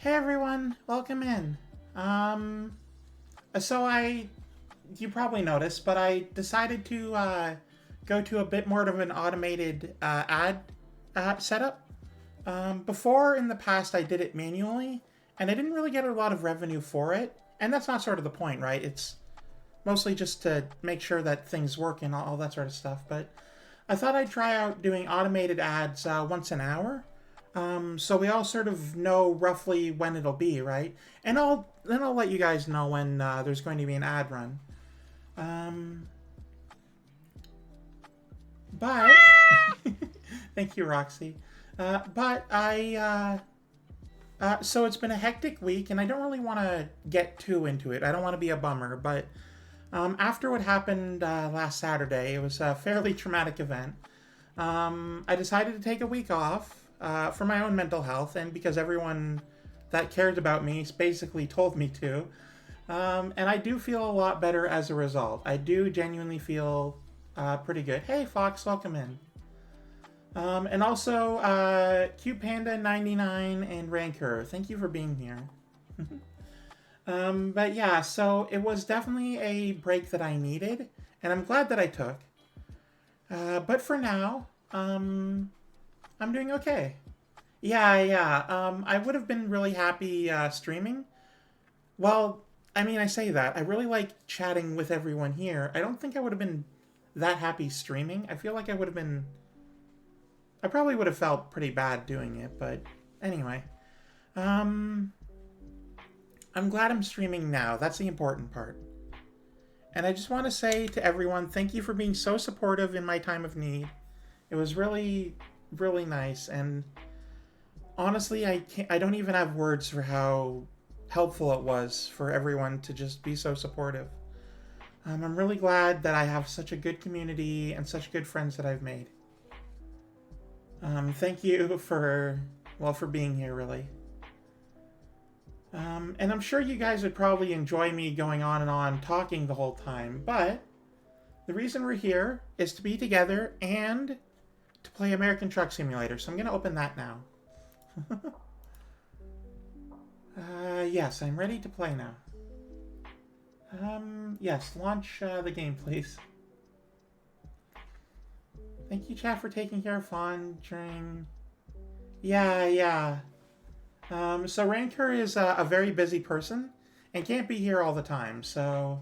Hey everyone, welcome in. Um, you probably noticed, but I decided to go to a bit more of an automated ad setup. Before in the past, I did it manually, and I didn't really get a lot of revenue for it. And that's not sort of the point, right? It's mostly just to make sure that things work and all that sort of stuff. But I thought I'd try out doing automated ads once an hour, so we all sort of know roughly when it'll be, right? And I'll let you guys know when there's going to be an ad run. Um, but thank you, Roxy. But so it's been a hectic week, and I don't really want to get too into it. I don't want to be a bummer, but after what happened last Saturday, it was a fairly traumatic event. I decided to take a week off for my own mental health, and because everyone that cared about me basically told me to. And I do feel a lot better as a result. I do genuinely feel pretty good. Hey, Fox, welcome in. And also, Cute Panda 99 and Rancor, thank you for being here. But yeah, so it was definitely a break that I needed, and I'm glad that I took. But for now, I'm doing okay. Yeah. I would have been really happy streaming. Well, I mean, I say that. I really like chatting with everyone here. I don't think I would have been that happy streaming. I feel like I would have been. I probably would have felt pretty bad doing it, but anyway. Um, I'm glad I'm streaming now. That's the important part. And I just want to say to everyone, thank you for being so supportive in my time of need. It was really, really nice, and honestly, I don't even have words for how helpful it was for everyone to just be so supportive. I'm really glad that I have such a good community and such good friends that I've made. Thank you for being here, really. And I'm sure you guys would probably enjoy me going on and on talking the whole time, but the reason we're here is to be together and to play American Truck Simulator, so I'm going to open that now. Yes, I'm ready to play now. Yes, launch the game, please. Thank you, chat, for taking care of Fawn during... Yeah. So Rancor is a very busy person and can't be here all the time, so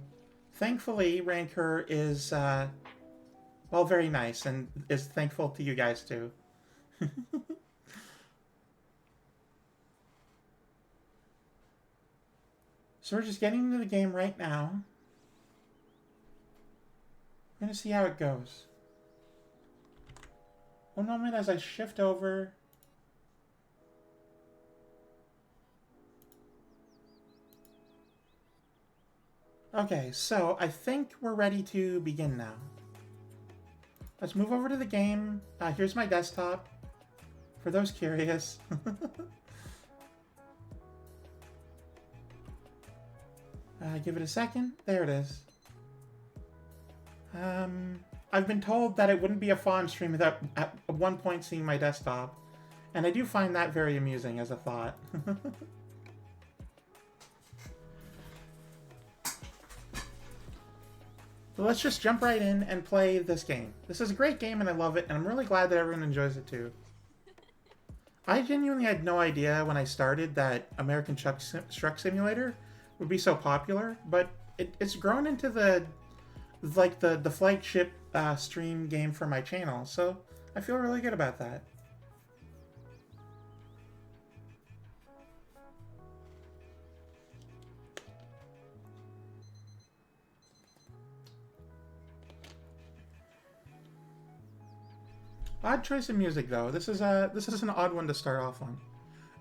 thankfully Rancor is, well, very nice and is thankful to you guys too. So we're just getting into the game right now. We're gonna see how it goes. One moment as I shift over. Okay, so I think we're ready to begin now. Let's move over to the game. Here's my desktop, for those curious. Give it a second. There it is. I've been told that it wouldn't be a fun stream without at one point seeing my desktop, and I do find that very amusing as a thought. So let's just jump right in and play this game. This is a great game and I love it, and I'm really glad that everyone enjoys it too. I genuinely had no idea when I started that American Truck Simulator would be so popular, but it's grown into the flagship stream game for my channel, so I feel really good about that. Odd choice of music, though. This is an odd one to start off on.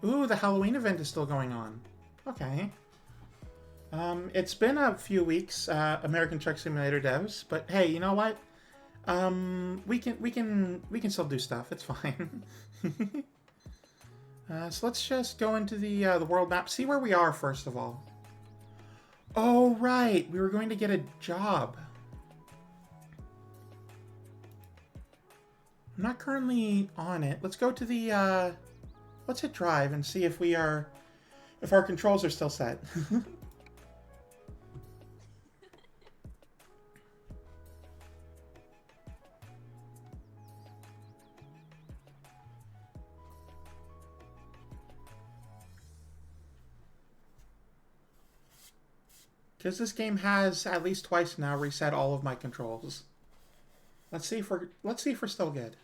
Ooh, the Halloween event is still going on. Okay. It's been a few weeks, American Truck Simulator devs, but hey, you know what? We can still do stuff. It's fine. So let's just go into the world map. See where we are first of all. Oh right, we were going to get a job. I'm not currently on it. Let's go to the, let's hit drive and see if we are If our controls are still set. Because this game has at least twice now reset all of my controls. Let's see if we're still good.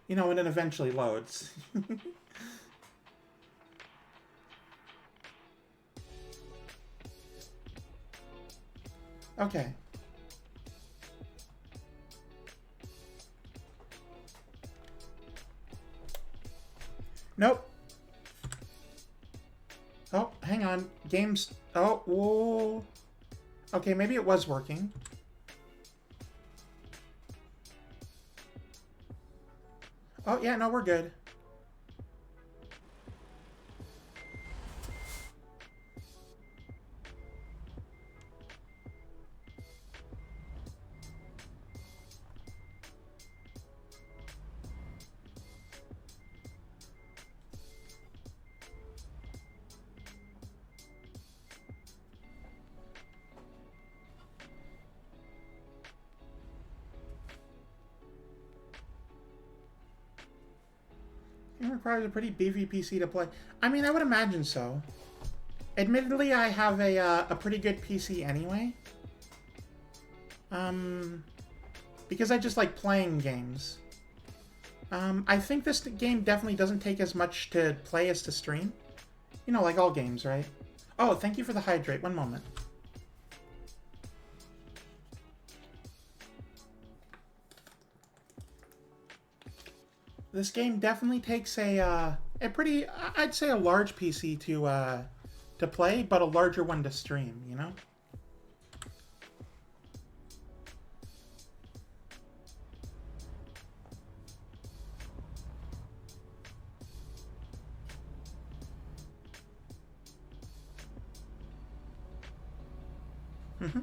You know, when it eventually loads. Okay. Nope. Oh, hang on. Games... Oh, whoa. Okay, maybe it was working. Oh, yeah, no, we're good. It requires a pretty beefy PC to play. I mean, I would imagine so. Admittedly, I have a pretty good PC anyway. Because I just like playing games. I think this game definitely doesn't take as much to play as to stream. You know, like all games, right? Oh, thank you for the hydrate. One moment. This game definitely takes a pretty, I'd say a large PC to play, but a larger one to stream, you know? Mm-hmm.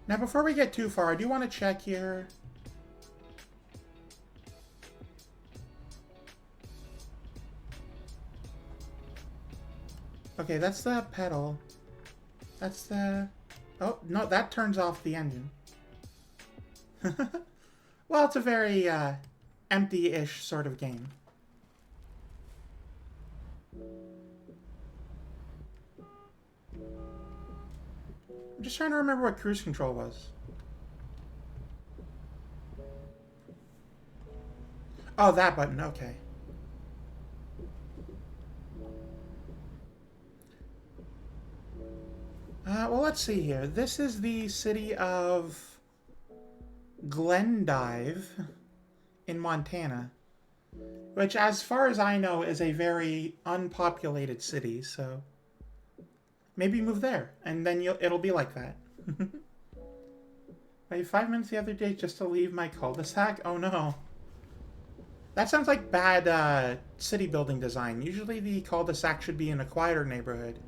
Now, before we get too far, I do want to check here. Okay, that's the pedal. That's the... Oh, no, that turns off the engine. Well, it's a very empty-ish sort of game. I'm just trying to remember what cruise control was. Oh, that button, okay. Well, let's see here. This is the city of Glendive in Montana, which, as far as I know, is a very unpopulated city, so maybe move there, and then it'll be like that. Wait, 5 minutes the other day just to leave my cul-de-sac? Oh no. That sounds like bad city building design. Usually the cul-de-sac should be in a quieter neighborhood.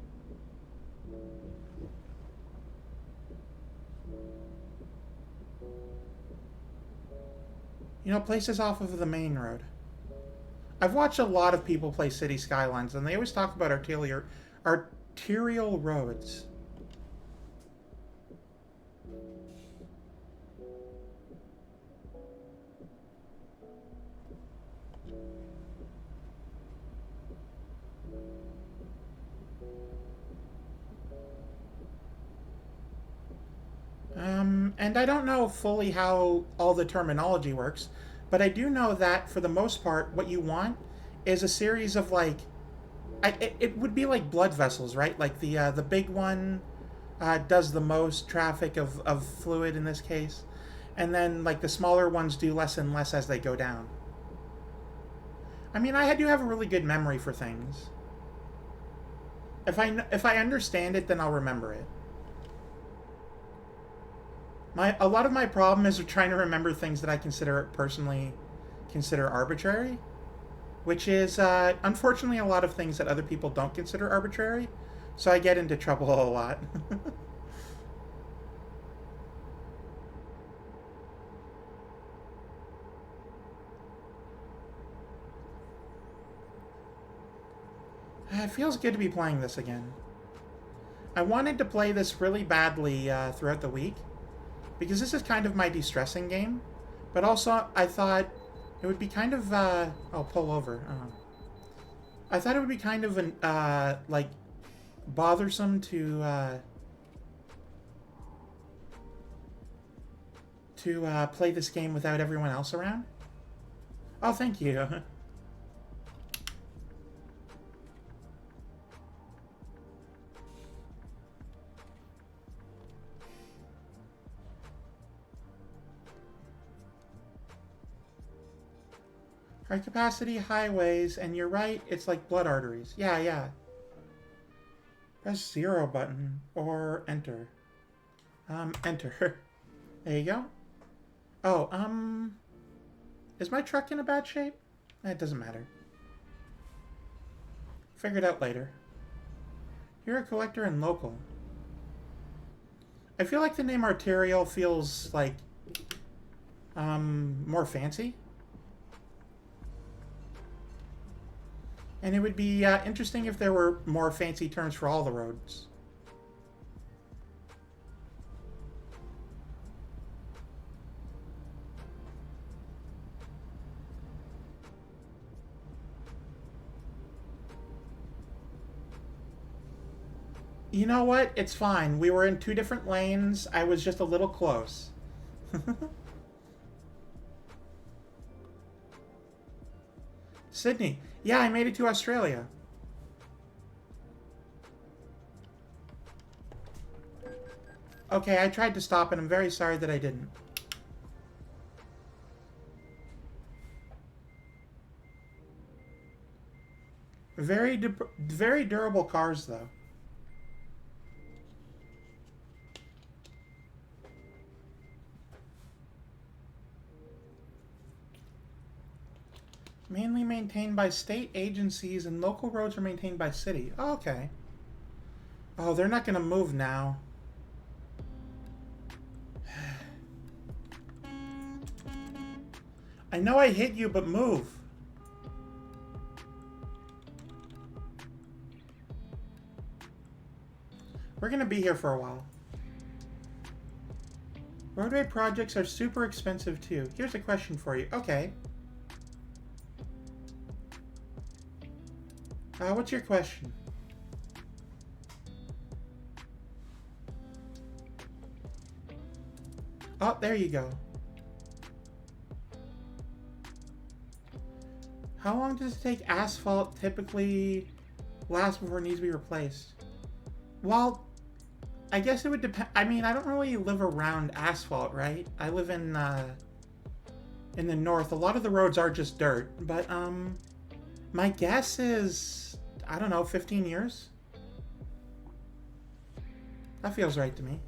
You know, places off of the main road. I've watched a lot of people play City Skylines, and they always talk about arterial roads. And I don't know fully how all the terminology works, but I do know that for the most part, what you want is a series of like, it would be like blood vessels, right? Like the big one does the most traffic of fluid in this case, and then like the smaller ones do less and less as they go down. I mean, I do have a really good memory for things. If I understand it, then I'll remember it. A lot of my problem is trying to remember things that I consider arbitrary. which is unfortunately a lot of things that other people don't consider arbitrary. So I get into trouble a lot. It feels good to be playing this again. I wanted to play this really badly throughout the week because this is kind of my de-stressing game. But also, I thought it would be kind of I'll pull over. I thought it would be kind of an like bothersome to play this game without everyone else around. Oh, thank you. High capacity highways, and you're right, it's like blood arteries. Yeah, yeah. Press 0 button or enter. Enter. There you go. Oh, is my truck in a bad shape? It doesn't matter. Figure it out later. You're a collector and local. I feel like the name Arterial feels like, more fancy. And it would be interesting if there were more fancy terms for all the roads. You know what? It's fine. We were in 2 different lanes. I was just a little close. Sydney. Yeah, I made it to Australia. Okay, I tried to stop and I'm very sorry that I didn't. Very durable cars, though. Mainly maintained by state agencies and local roads are maintained by city. Oh, okay. Oh, they're not going to move now. I know I hit you, but move. We're going to be here for a while. Roadway projects are super expensive too. Here's a question for you. Okay. What's your question? Oh, there you go. How long does it take asphalt typically last before it needs to be replaced? Well, I guess it would depend. I mean, I don't really live around asphalt, right? I live in the north. A lot of the roads are just dirt, but my guess is, I don't know, 15 years? That feels right to me.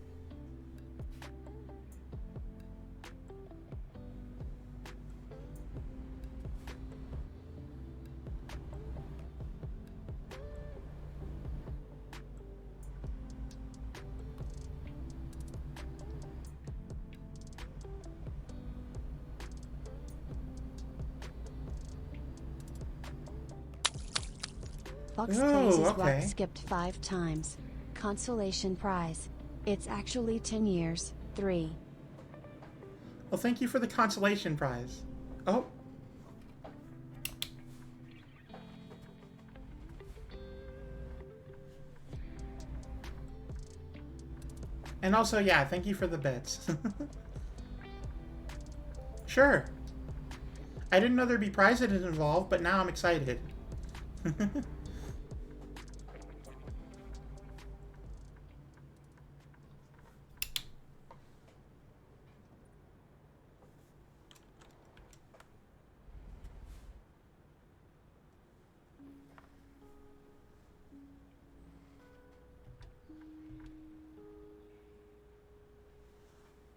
Fox plays his luck skipped 5 times. Consolation prize. It's actually 10 years. 3. Well, thank you for the consolation prize. Oh. And also, yeah, thank you for the bits. Sure. I didn't know there'd be prizes involved, but now I'm excited.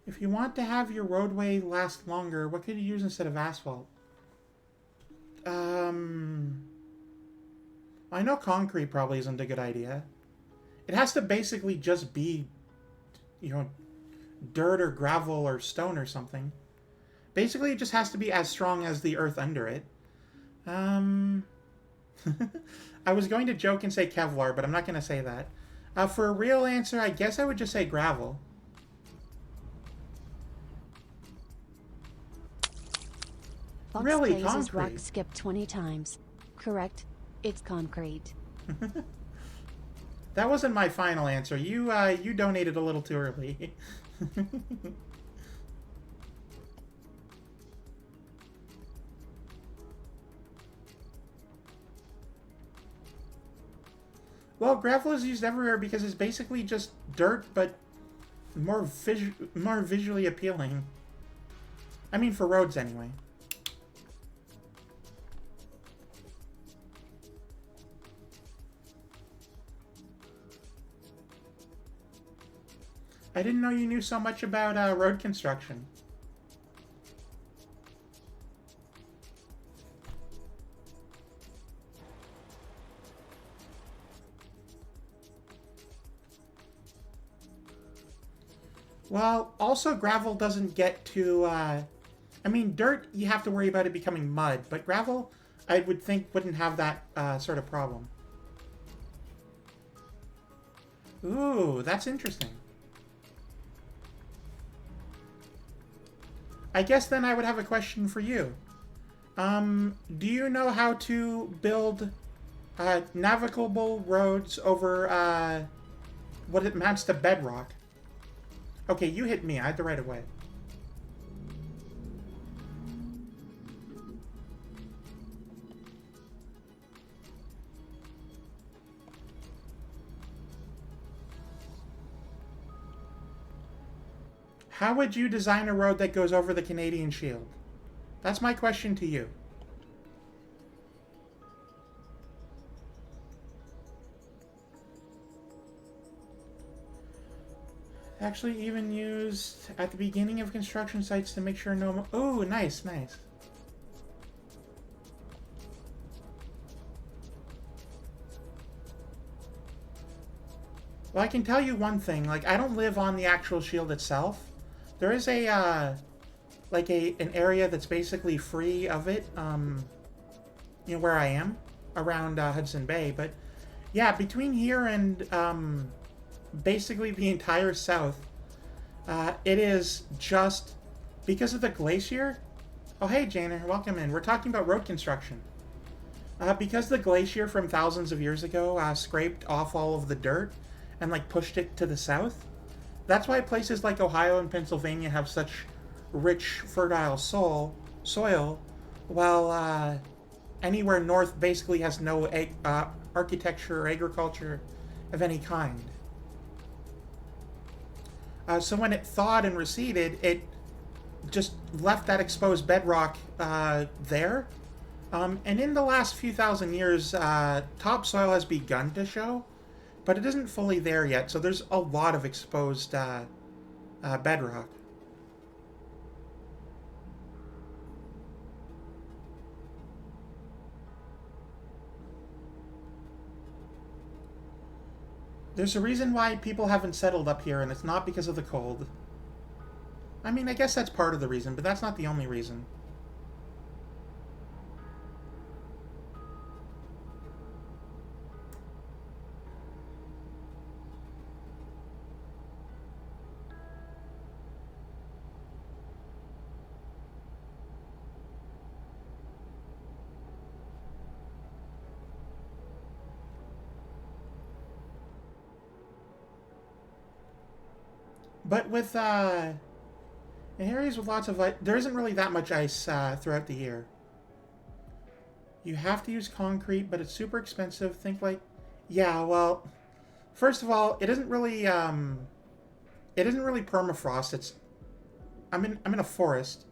If you want to have your roadway last longer, what could you use instead of asphalt? I know concrete probably isn't a good idea. It has to basically just be, you know, dirt or gravel or stone or something. Basically, it just has to be as strong as the earth under it. Um, I was going to joke and say Kevlar, but I'm not going to say that. For a real answer, I guess I would just say gravel. Fox really, plays concrete. his rock skip 20 times. Correct. It's concrete. That wasn't my final answer. You donated a little too early. Well, gravel is used everywhere because it's basically just dirt, but more visually appealing. I mean, for roads anyway. I didn't know you knew so much about road construction. Well, also gravel doesn't get to... I mean, dirt, you have to worry about it becoming mud, but gravel, I would think, wouldn't have that sort of problem. Ooh, that's interesting. I guess then I would have a question for you. Do you know how to build navigable roads over what amounts to bedrock? Okay, you hit me. I had the right of way. How would you design a road that goes over the Canadian Shield? That's my question to you. Actually, even used at the beginning of construction sites to make sure no... Oh, nice, nice. Well, I can tell you one thing. Like, I don't live on the actual shield itself. There is a, like an area that's basically free of it, you know, where I am, around Hudson Bay. But, yeah, between here and, basically the entire south, it is just, because of the glacier... Oh, hey, Janer, welcome in. We're talking about road construction. Because the glacier from thousands of years ago scraped off all of the dirt and, like, pushed it to the south, that's why places like Ohio and Pennsylvania have such rich, fertile soil, while anywhere north basically has no architecture or agriculture of any kind. So when it thawed and receded, it just left that exposed bedrock there. And in the last few thousand years, topsoil has begun to show, but it isn't fully there yet, so there's a lot of exposed bedrock. There's a reason why people haven't settled up here, and it's not because of the cold. I mean, I guess that's part of the reason, but that's not the only reason. But with, in areas with lots of ice, there isn't really that much ice throughout the year. You have to use concrete, but it's super expensive. Think like, yeah, well, first of all, it isn't really permafrost. I'm in a forest.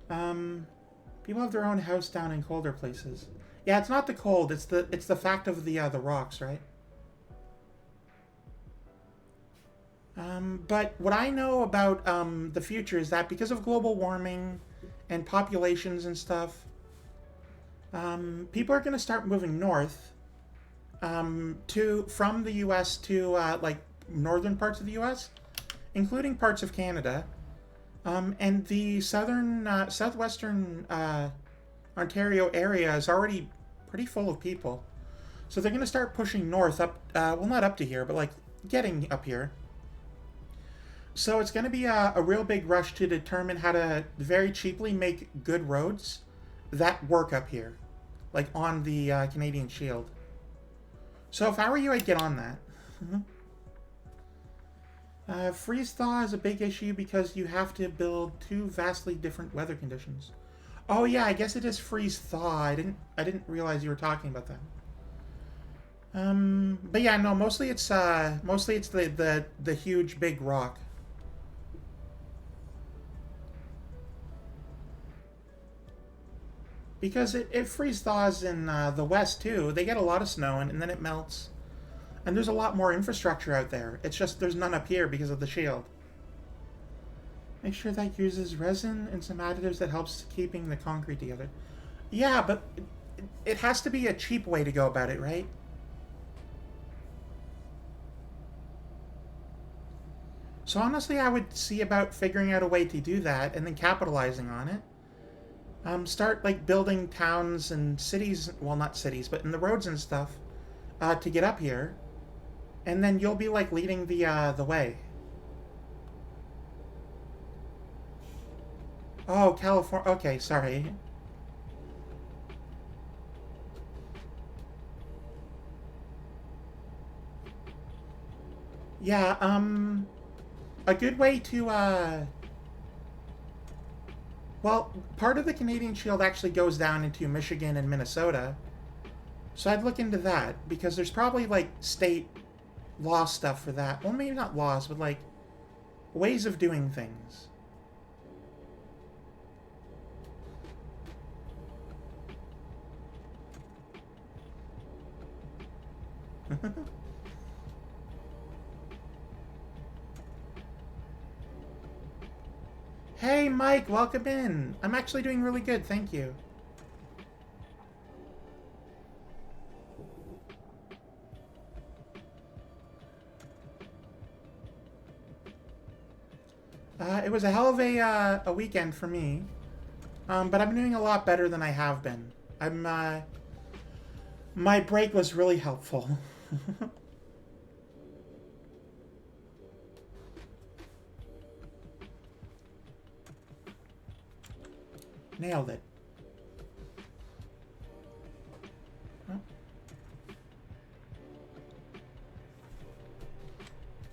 People have their own house down in colder places. Yeah, it's not the cold. It's the fact of the rocks, right? But what I know about the future is that because of global warming and populations and stuff, People are going to start moving north from the U.S. to like northern parts of the U.S., including parts of Canada, and the southwestern Ontario area is already pretty full of people. So they're going to start pushing north up, well, not up to here, but like getting up here. So it's going to be a real big rush to determine how to very cheaply make good roads that work up here, like on the Canadian Shield. So if I were you, I'd get on that. Freeze thaw is a big issue because you have to build two vastly different weather conditions. Oh yeah, I guess it is freeze thaw. I didn't realize you were talking about that. But yeah, no, mostly it's the huge big rock. Because it freeze thaws in the west too. They get a lot of snow and then it melts. And there's a lot more infrastructure out there. It's just there's none up here because of the shield. Make sure that uses resin and some additives that helps keeping the concrete together. Yeah, but it has to be a cheap way to go about it, right? So honestly, I would see about figuring out a way to do that and then capitalizing on it. Start like building towns and cities, well, not cities, but in the roads and stuff, to get up here, and then you'll be like leading the way. Oh, California. Okay, sorry. Yeah. A good way to well, part of the Canadian Shield actually goes down into Michigan and Minnesota. So I'd look into that because there's probably like state law stuff for that. Well, maybe not laws, but like ways of doing things. Hey, Mike, welcome in. I'm actually doing really good, thank you. It was a hell of a weekend for me, but I'm doing a lot better than I have been. My break was really helpful. Nailed it.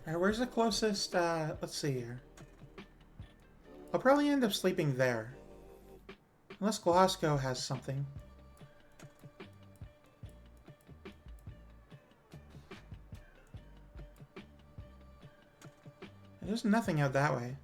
Alright, where's the closest, let's see here. I'll probably end up sleeping there. Unless Glasgow has something. There's nothing out that way.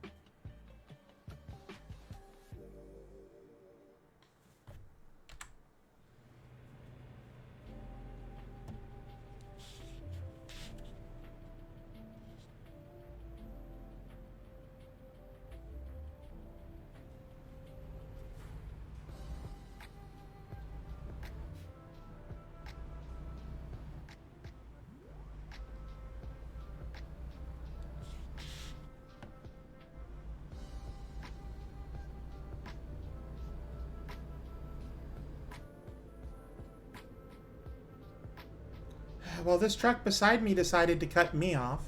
Well, this truck beside me decided to cut me off.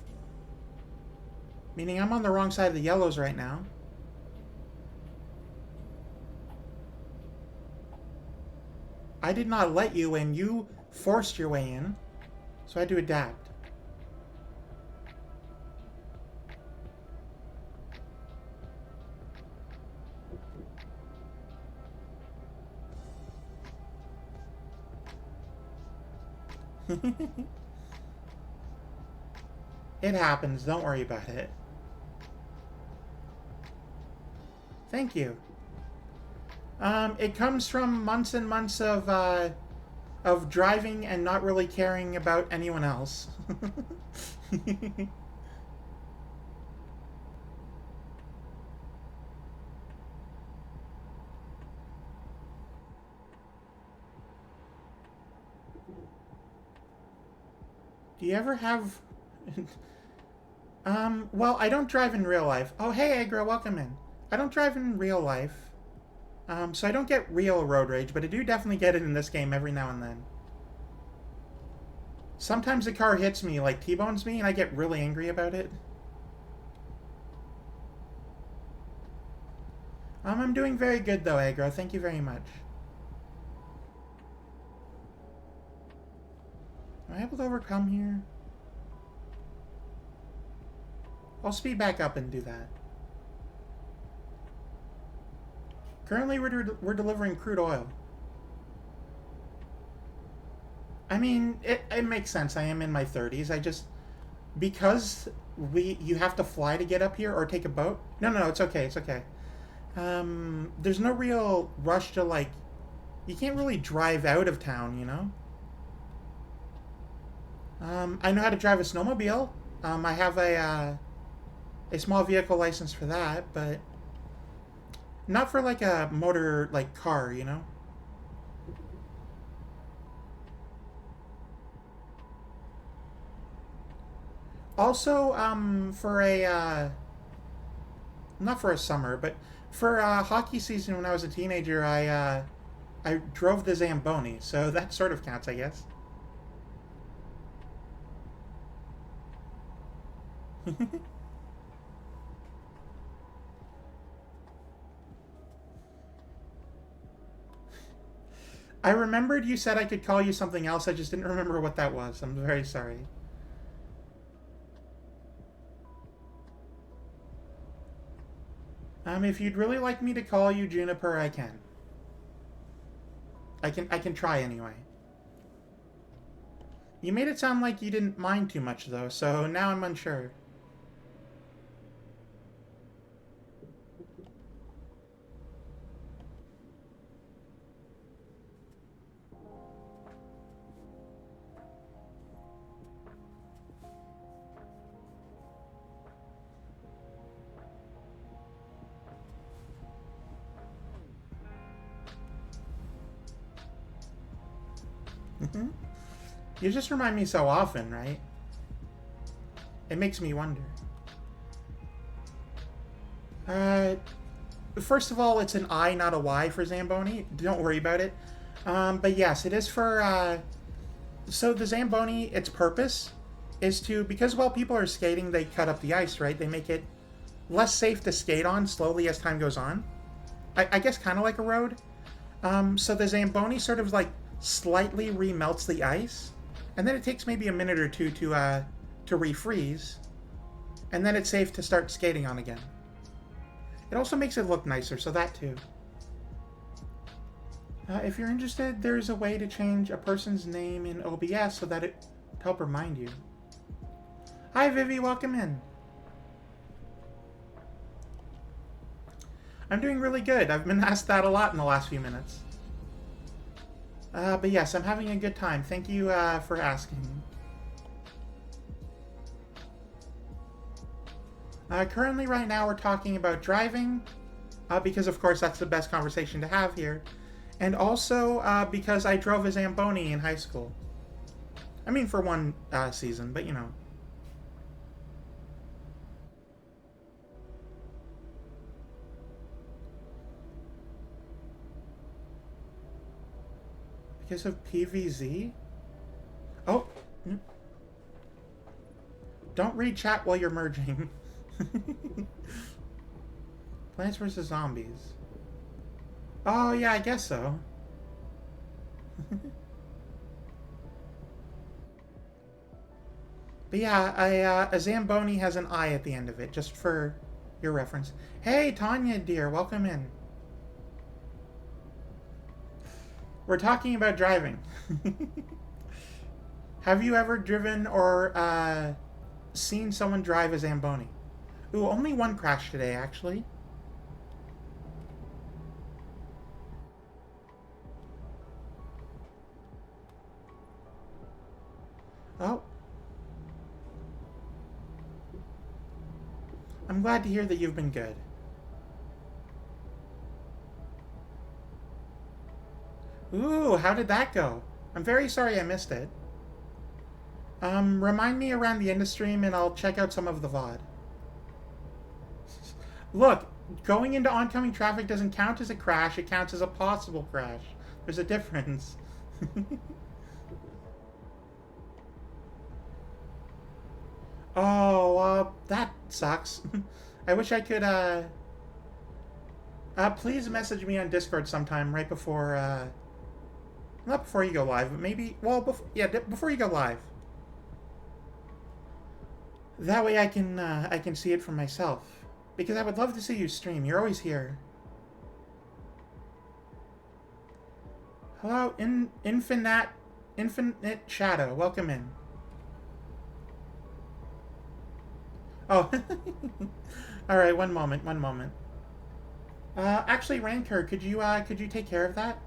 Meaning I'm on the wrong side of the yellows right now. I did not let you in. You forced your way in. So I had to adapt. It happens. Don't worry about it. Thank you. It comes from months and months of driving and not really caring about anyone else. Do you ever have... well, I don't drive in real life. Oh, hey, Agra, welcome in. I don't drive in real life. So I don't get real road rage, but I do definitely get it in this game every now and then. Sometimes the car hits me, like T-bones me, and I get really angry about it. I'm doing very good though, Agra. Thank you very much. Am I able to overcome here? I'll speed back up and do that. Currently, we're delivering crude oil. I mean, it makes sense. I am in my 30s. I just... Because you have to fly to get up here or take a boat. No, it's okay. It's okay. There's no real rush to, like... You can't really drive out of town, you know? I know how to drive a snowmobile. I have a small vehicle license for that, but... Not for, like, a motor, like, car, you know? Also, for a, not for a summer, but for hockey season when I was a teenager, I drove the Zamboni, so that sort of counts, I guess. I remembered you said I could call you something else, I just didn't remember what that was. I'm very sorry. If you'd really like me to call you Juniper, I can. I can try anyway. You made it sound like you didn't mind too much, though, so now I'm unsure. You just remind me so often, right? It makes me wonder. First of all, it's an I, not a Y for Zamboni. Don't worry about it. But yes, it is for, so the Zamboni, its purpose is to, because while people are skating, they cut up the ice, right? They make it less safe to skate on slowly as time goes on. I guess kind of like a road. So the Zamboni sort of like slightly remelts the ice, and then it takes maybe a minute or two to refreeze, and then it's safe to start skating on again. It also makes it look nicer, so that too. If you're interested, there's a way to change a person's name in OBS so that it help remind you. Hi Vivi, welcome in. I'm doing really good. I've been asked that a lot in the last few minutes. But yes, I'm having a good time. Thank you for asking. Currently, right now, we're talking about driving, because of course that's the best conversation to have here, and also because I drove a Zamboni in high school. I mean, for one season, but you know. Because of PVZ? Oh. Don't read chat while you're merging. Plants vs. Zombies. Oh, yeah, I guess so. But yeah, a Zamboni has an I at the end of it, just for your reference. Hey, Tanya, dear, welcome in. We're talking about driving. Have you ever driven or seen someone drive a Zamboni? Ooh, only one crashed today, actually. Oh. I'm glad to hear that you've been good. Ooh, how did that go? I'm very sorry I missed it. Remind me around the end of stream and I'll check out some of the VOD. Look, going into oncoming traffic doesn't count as a crash, it counts as a possible crash. There's a difference. Oh, that sucks. I wish I could, please message me on Discord sometime right before, not before you go live, but maybe, well, before you go live. That way I can see it for myself. Because I would love to see you stream. You're always here. Hello, Infinite Shadow. Welcome in. Oh. Alright, one moment. Actually, Rancor, could you take care of that?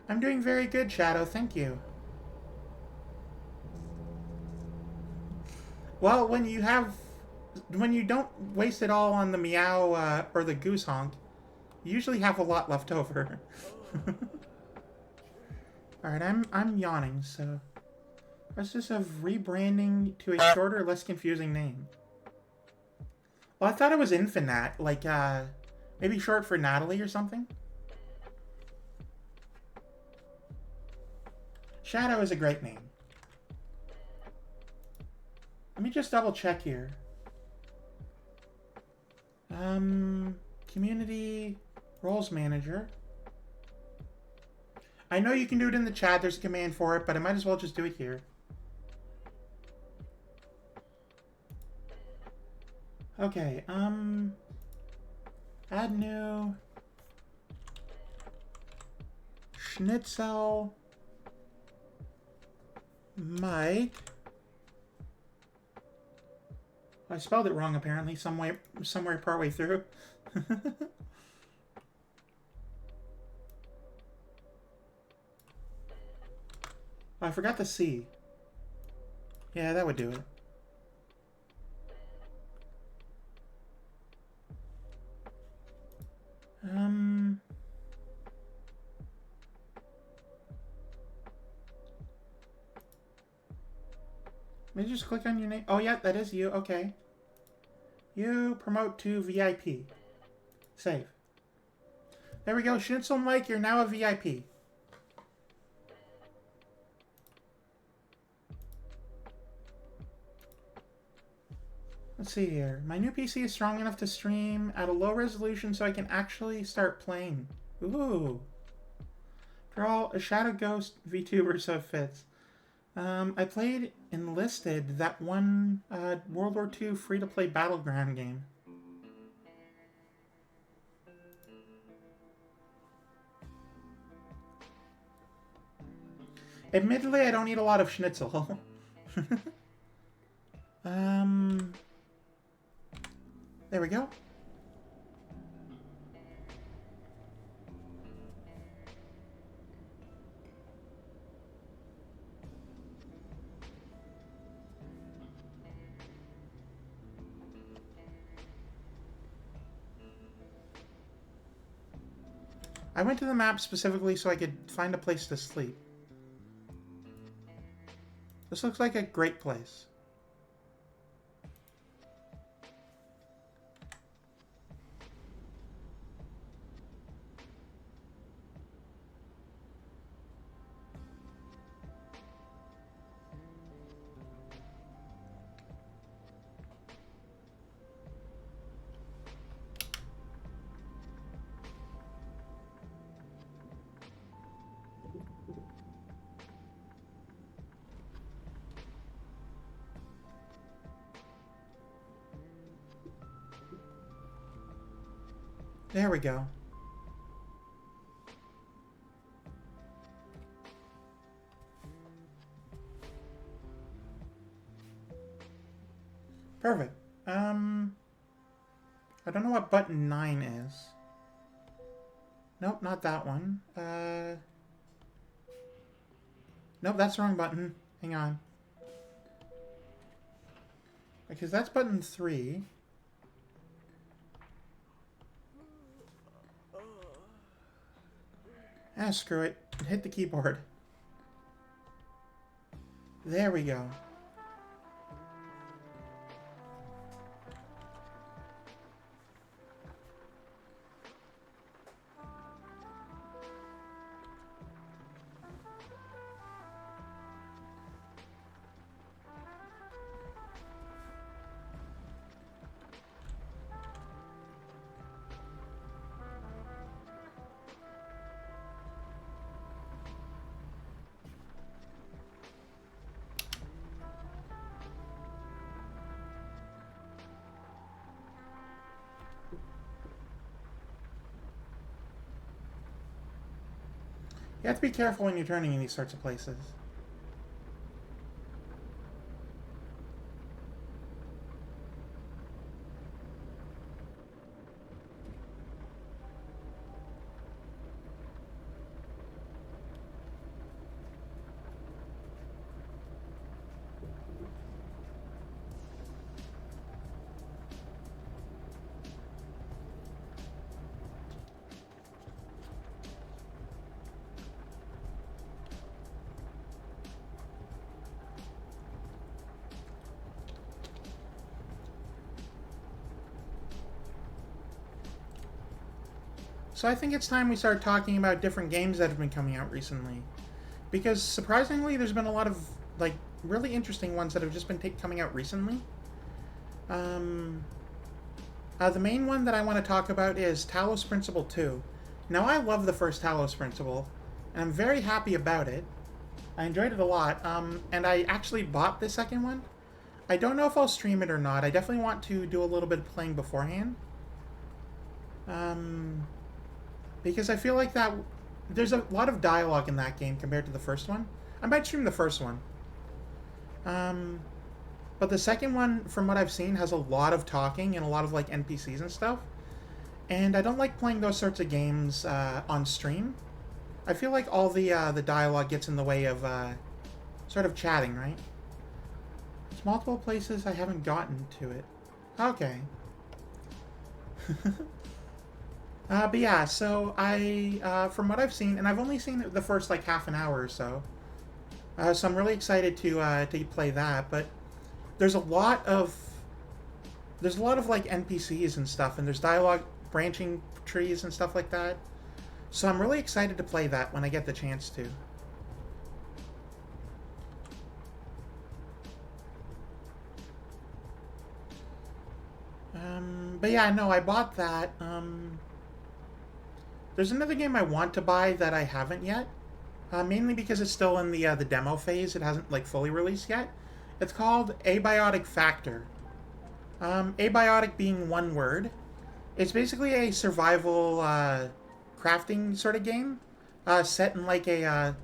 I'm doing very good, Shadow, thank you. Well, when you don't waste it all on the meow or the goose honk, you usually have a lot left over. Alright, I'm yawning, so let's just have rebranding to a shorter, less confusing name. Well, I thought it was Infinat, like maybe short for Natalie or something. Shadow is a great name. Let me just double check here. Community roles manager. I know you can do it in the chat. There's a command for it, but I might as well just do it here. Okay, add new Schnitzel Mike. I spelled it wrong apparently somewhere partway through. Oh, I forgot the C. Yeah, that would do it. Let me just click on your name. Oh, yeah, that is you. Okay. You promote to VIP. Save. There we go. Schnitzel Mike, you're now a VIP. Let's see here. My new PC is strong enough to stream at a low resolution so I can actually start playing. Ooh. Girl, a Shadow Ghost VTuber so fits. I played Enlisted, that one World War II free-to-play battleground game. Admittedly, I don't eat a lot of schnitzel. There we go. I went to the map specifically so I could find a place to sleep. This looks like a great place. There we go. Perfect. I don't know what button 9 is. Nope, not that one. Nope, that's the wrong button. Hang on. Because that's button 3. Ah, screw it. Hit the keyboard. There we go. You have to be careful when you're turning in these sorts of places. So I think it's time we start talking about different games that have been coming out recently. Because surprisingly, there's been a lot of, like, really interesting ones that have just been coming out recently. The main one that I want to talk about is Talos Principle 2. Now, I love the first Talos Principle, and I'm very happy about it. I enjoyed it a lot, and I actually bought the second one. I don't know if I'll stream it or not. I definitely want to do a little bit of playing beforehand. Because I feel like that there's a lot of dialogue in that game compared to the first one. I might stream the first one. But the second one, from what I've seen, has a lot of talking and a lot of like NPCs and stuff. And I don't like playing those sorts of games on stream. I feel like all the dialogue gets in the way of sort of chatting, right? There's multiple places I haven't gotten to it. Okay. But yeah, so from what I've seen, and I've only seen the first like half an hour or so, so I'm really excited to play that. But there's a lot of like NPCs and stuff, and there's dialogue branching trees and stuff like that. So I'm really excited to play that when I get the chance to. But yeah, no, I bought that. There's another game I want to buy that I haven't yet, mainly because it's still in the demo phase. It hasn't like fully released yet. It's called Abiotic Factor. Abiotic being one word. It's basically a survival crafting sort of game set in like a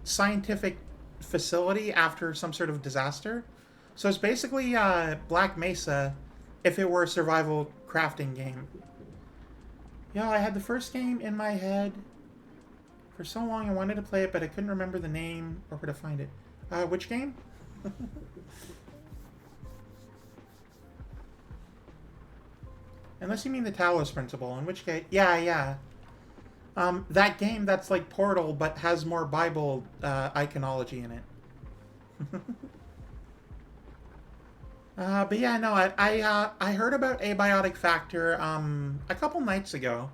scientific facility after some sort of disaster. So it's basically Black Mesa if it were a survival crafting game. Yeah, I had the first game in my head for so long. I wanted to play it, but I couldn't remember the name or where to find it. Which game? Unless you mean the Talos Principle, in which case... Yeah. That game that's like Portal, but has more Bible iconology in it. But yeah, no, I heard about Abiotic Factor a couple nights ago.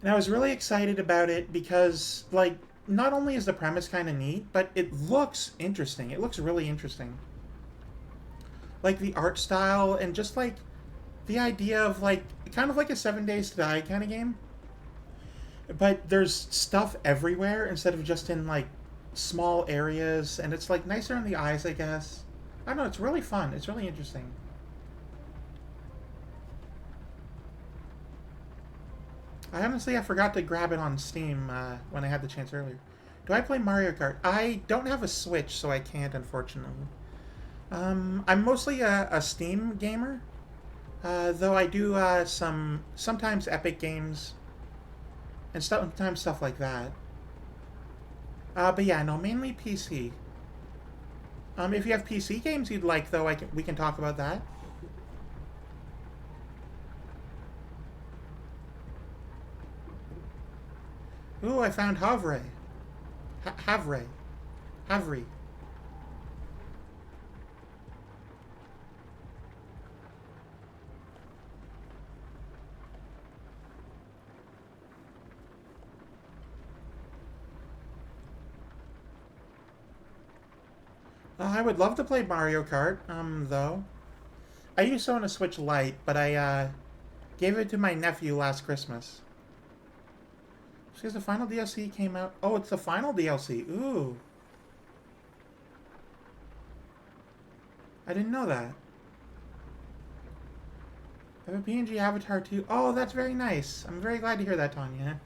And I was really excited about it because, like, not only is the premise kind of neat, but it looks interesting. It looks really interesting. Like, the art style and just, like, the idea of, like, kind of like a 7 Days to Die kind of game. But there's stuff everywhere instead of just in, like, small areas. And it's, like, nicer on the eyes, I guess. I don't know, it's really fun. It's really interesting. I forgot to grab it on Steam when I had the chance earlier. Do I play Mario Kart? I don't have a Switch, so I can't, unfortunately. I'm mostly a Steam gamer, though I do sometimes Epic Games, and sometimes stuff like that. But yeah, no, mainly PC. If you have PC games you'd like, though, we can talk about that. Ooh, I found Havre. Havre. Havre. I would love to play Mario Kart, though. I used to own a Switch Lite, but I gave it to my nephew last Christmas. Because the final DLC came out. Oh, it's the final DLC. Ooh. I didn't know that. I have a PNG avatar too. Oh, that's very nice. I'm very glad to hear that, Tanya.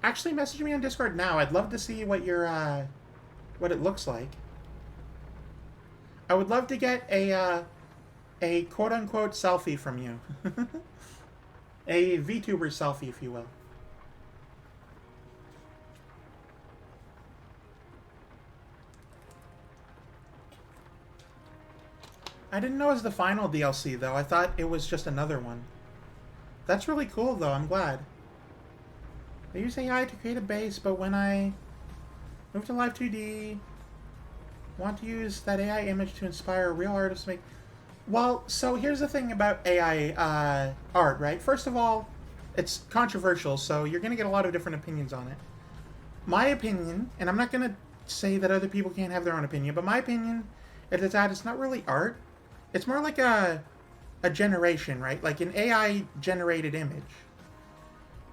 Actually message me on Discord now. I'd love to see what your, what it looks like. I would love to get a quote-unquote selfie from you. A VTuber selfie, if you will. I didn't know it was the final DLC, though. I thought it was just another one. That's really cool, though. I'm glad. I use AI to create a base, but when I move to Live 2D, want to use that AI image to inspire a real artist to make... Well, so here's the thing about AI art, right? First of all, it's controversial, so you're going to get a lot of different opinions on it. My opinion, and I'm not going to say that other people can't have their own opinion, but my opinion is that it's not really art. It's more like a generation, right? Like an AI-generated image.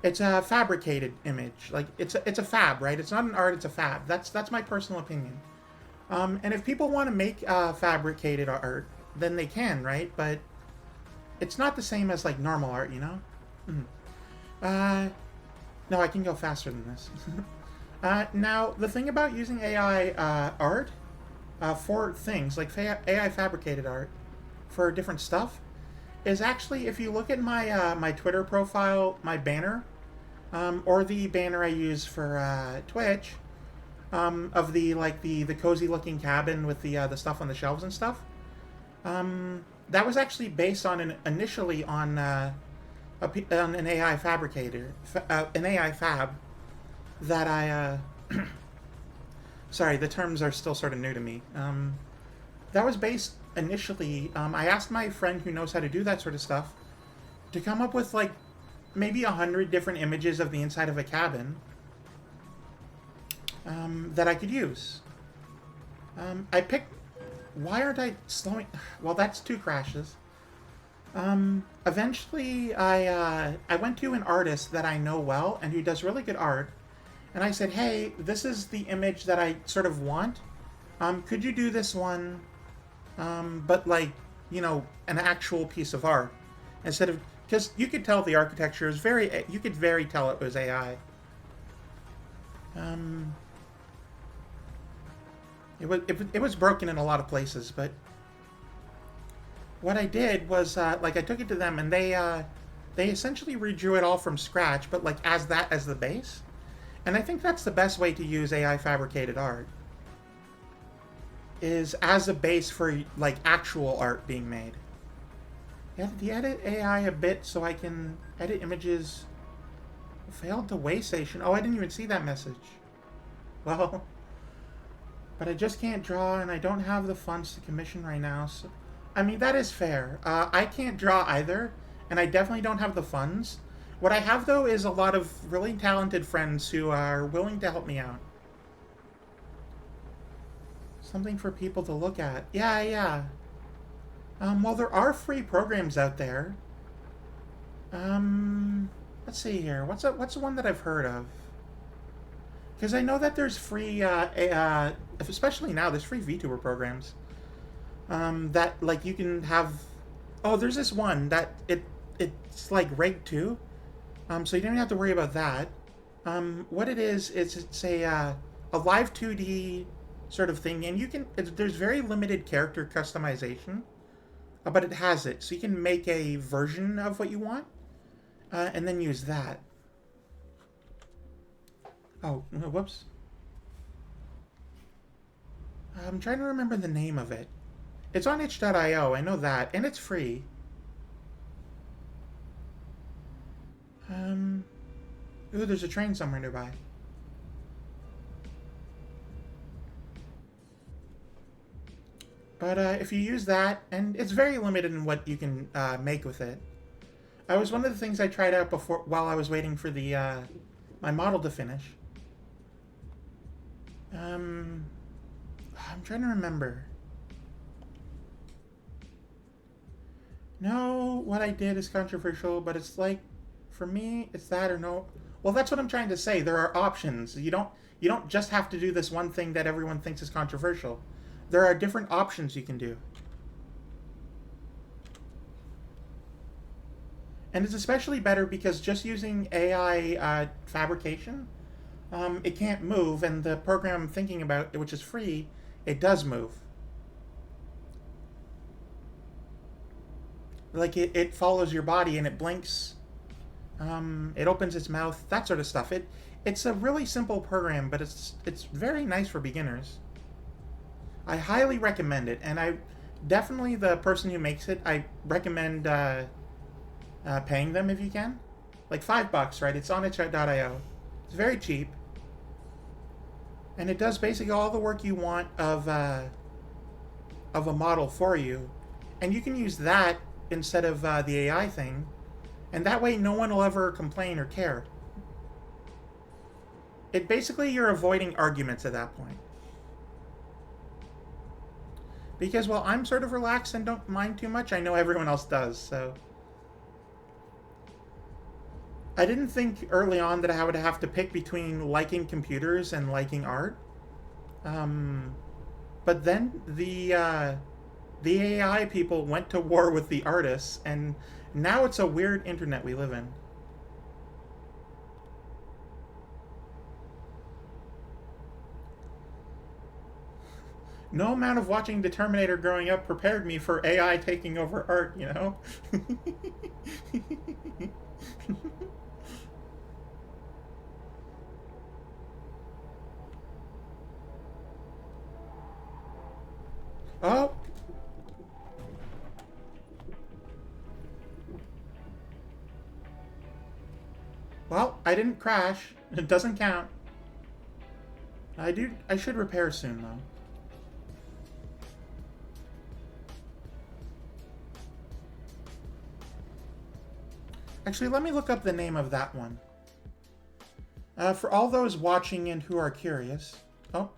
It's a fabricated image. Like, it's a fab, right? It's not an art, it's a fab. That's my personal opinion. And if people want to make fabricated art, then they can, right? But it's not the same as, like, normal art, you know? No, I can go faster than this. Now, the thing about using AI art for things, like AI fabricated art, for different stuff, is actually, if you look at my my Twitter profile, my banner, or the banner I use for Twitch, of the cozy looking cabin with the stuff on the shelves and stuff, that was actually based on initially on an AI fabricator, an AI fab that I sorry, the terms are still sort of new to me. That was based initially. I asked my friend who knows how to do that sort of stuff to come up with like maybe 100 different images of the inside of a cabin that I could use. I picked... Why aren't I slowing... Well, that's 2 crashes. Eventually, I went to an artist that I know well and who does really good art. And I said, hey, this is the image that I sort of want. Could you do this one, but like, you know, an actual piece of art? Instead of... Because you could tell the architecture is very... You could very tell it was AI. It was broken in a lot of places, but... What I did was, like, I took it to them, and they essentially redrew it all from scratch, but, like, as the base. And I think that's the best way to use AI fabricated art. Is as a base for, like, actual art being made. You have to edit AI a bit so I can edit images. Failed to way station. Oh, I didn't even see that message. Well, but I just can't draw, and I don't have the funds to commission right now, so... I mean, that is fair. I can't draw either, and I definitely don't have the funds. What I have, though, is a lot of really talented friends who are willing to help me out. Something for people to look at. Yeah, yeah. Well, there are free programs out there. Let's see here. What's the one that I've heard of? Because I know that there's free, especially now, there's free VTuber programs. That, like, you can have... Oh, there's this one that it's like Reg 2. So you don't have to worry about that. What it is it's a live 2D sort of thing, and you can... There's very limited character customization, but it has it. So you can make a version of what you want, and then use that. Oh, whoops. I'm trying to remember the name of it. It's on itch.io, I know that, and it's free. Ooh, there's a train somewhere nearby. But if you use that, and it's very limited in what you can make with it. It was one of the things I tried out before while I was waiting for the my model to finish. I'm trying to remember. No, what I did is controversial, but it's like, for me, it's that or no. Well, that's what I'm trying to say. There are options. You don't just have to do this one thing that everyone thinks is controversial. There are different options you can do. And it's especially better because just using AI fabrication, it can't move, and the program I'm thinking about, which is free, it does move. Like it follows your body and it blinks. It opens its mouth, that sort of stuff. It's a really simple program, but it's very nice for beginners. I highly recommend it, and I definitely the person who makes it. I recommend paying them if you can, like $5, right? It's on itch.io. It's very cheap, and it does basically all the work you want of a model for you, and you can use that instead of the AI thing, and that way no one will ever complain or care. It basically you're avoiding arguments at that point. Because while I'm sort of relaxed and don't mind too much, I know everyone else does, so. I didn't think early on that I would have to pick between liking computers and liking art. But then the AI people went to war with the artists, and now it's a weird internet we live in. No amount of watching The Terminator growing up prepared me for AI taking over art, you know? Oh! Well, I didn't crash. It doesn't count. I should repair soon, though. Actually, let me look up the name of that one. For all those watching and who are curious. Oh.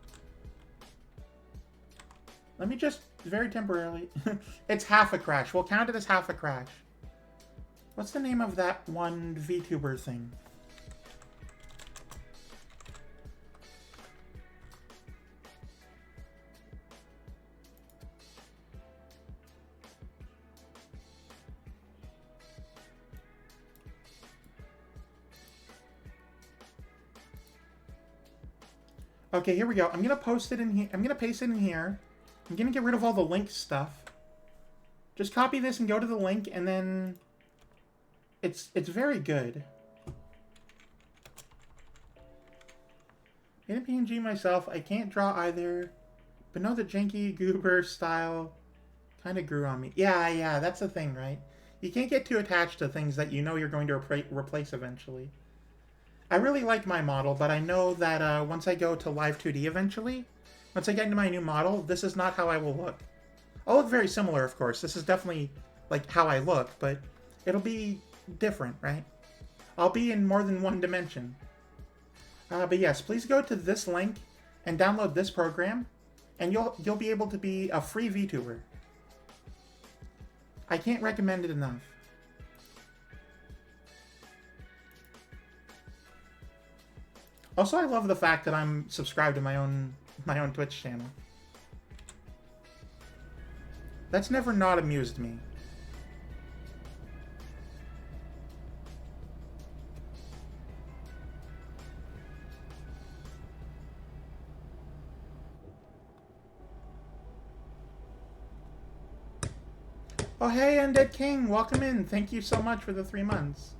Let me just, very temporarily. It's half a crash. We'll count it as half a crash. What's the name of that one VTuber thing? Okay, here we go. I'm gonna post it in here. I'm gonna paste it in here. I'm gonna get rid of all the link stuff. Just copy this and go to the link, and then it's very good. In a PNG myself, I can't draw either, but know the janky goober style kind of grew on me. Yeah, that's the thing, right? You can't get too attached to things that you know you're going to replace eventually. I really like my model, but I know that once I go to Live 2D eventually, once I get into my new model, this is not how I will look. I'll look very similar, of course. This is definitely like how I look, but it'll be different, right? I'll be in more than one dimension. But yes, please go to this link and download this program, and you'll be able to be a free VTuber. I can't recommend it enough. Also, I love the fact that I'm subscribed to my own Twitch channel. That's never not amused me. Oh hey, Undead King, welcome in. Thank you so much for the 3 months.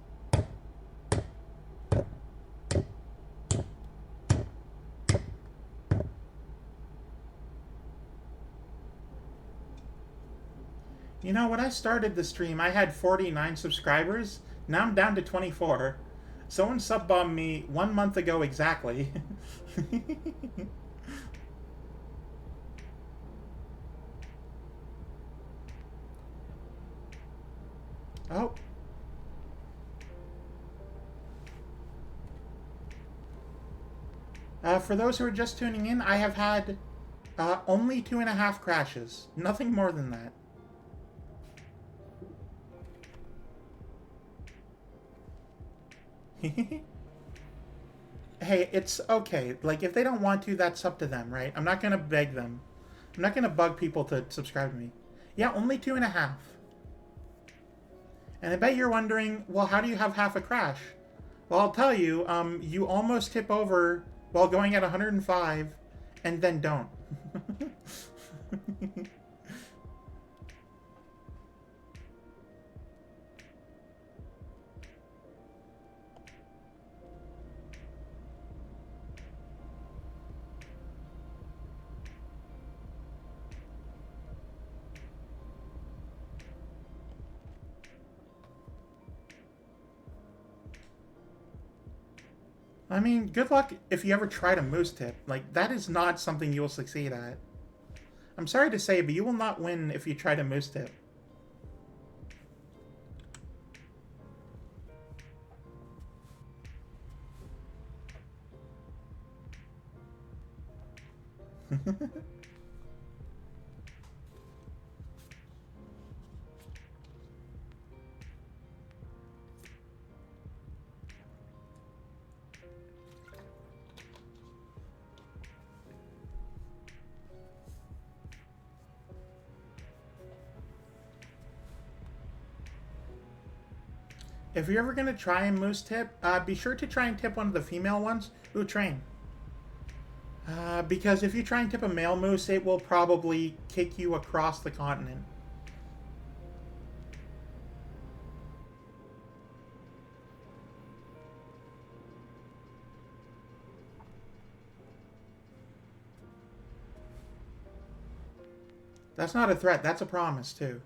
You know, when I started the stream, I had 49 subscribers. Now I'm down to 24. Someone sub-bombed me 1 month ago exactly. Oh. For those who are just tuning in, I have had only 2.5 crashes. Nothing more than that. Hey, it's okay. Like, if they don't want to, that's up to them, right? I'm not gonna beg them. I'm not gonna bug people to subscribe to me. Yeah, only 2.5. And I bet you're wondering, well, how do you have half a crash? Well, I'll tell you, you almost tip over while going at 105, and then don't. I mean, good luck if you ever try to moose tip. Like, that is not something you will succeed at. I'm sorry to say, but you will not win if you try to moose tip. If you're ever going to try and moose tip, be sure to try and tip one of the female ones who train. Because if you try and tip a male moose, it will probably kick you across the continent. That's not a threat, that's a promise, too.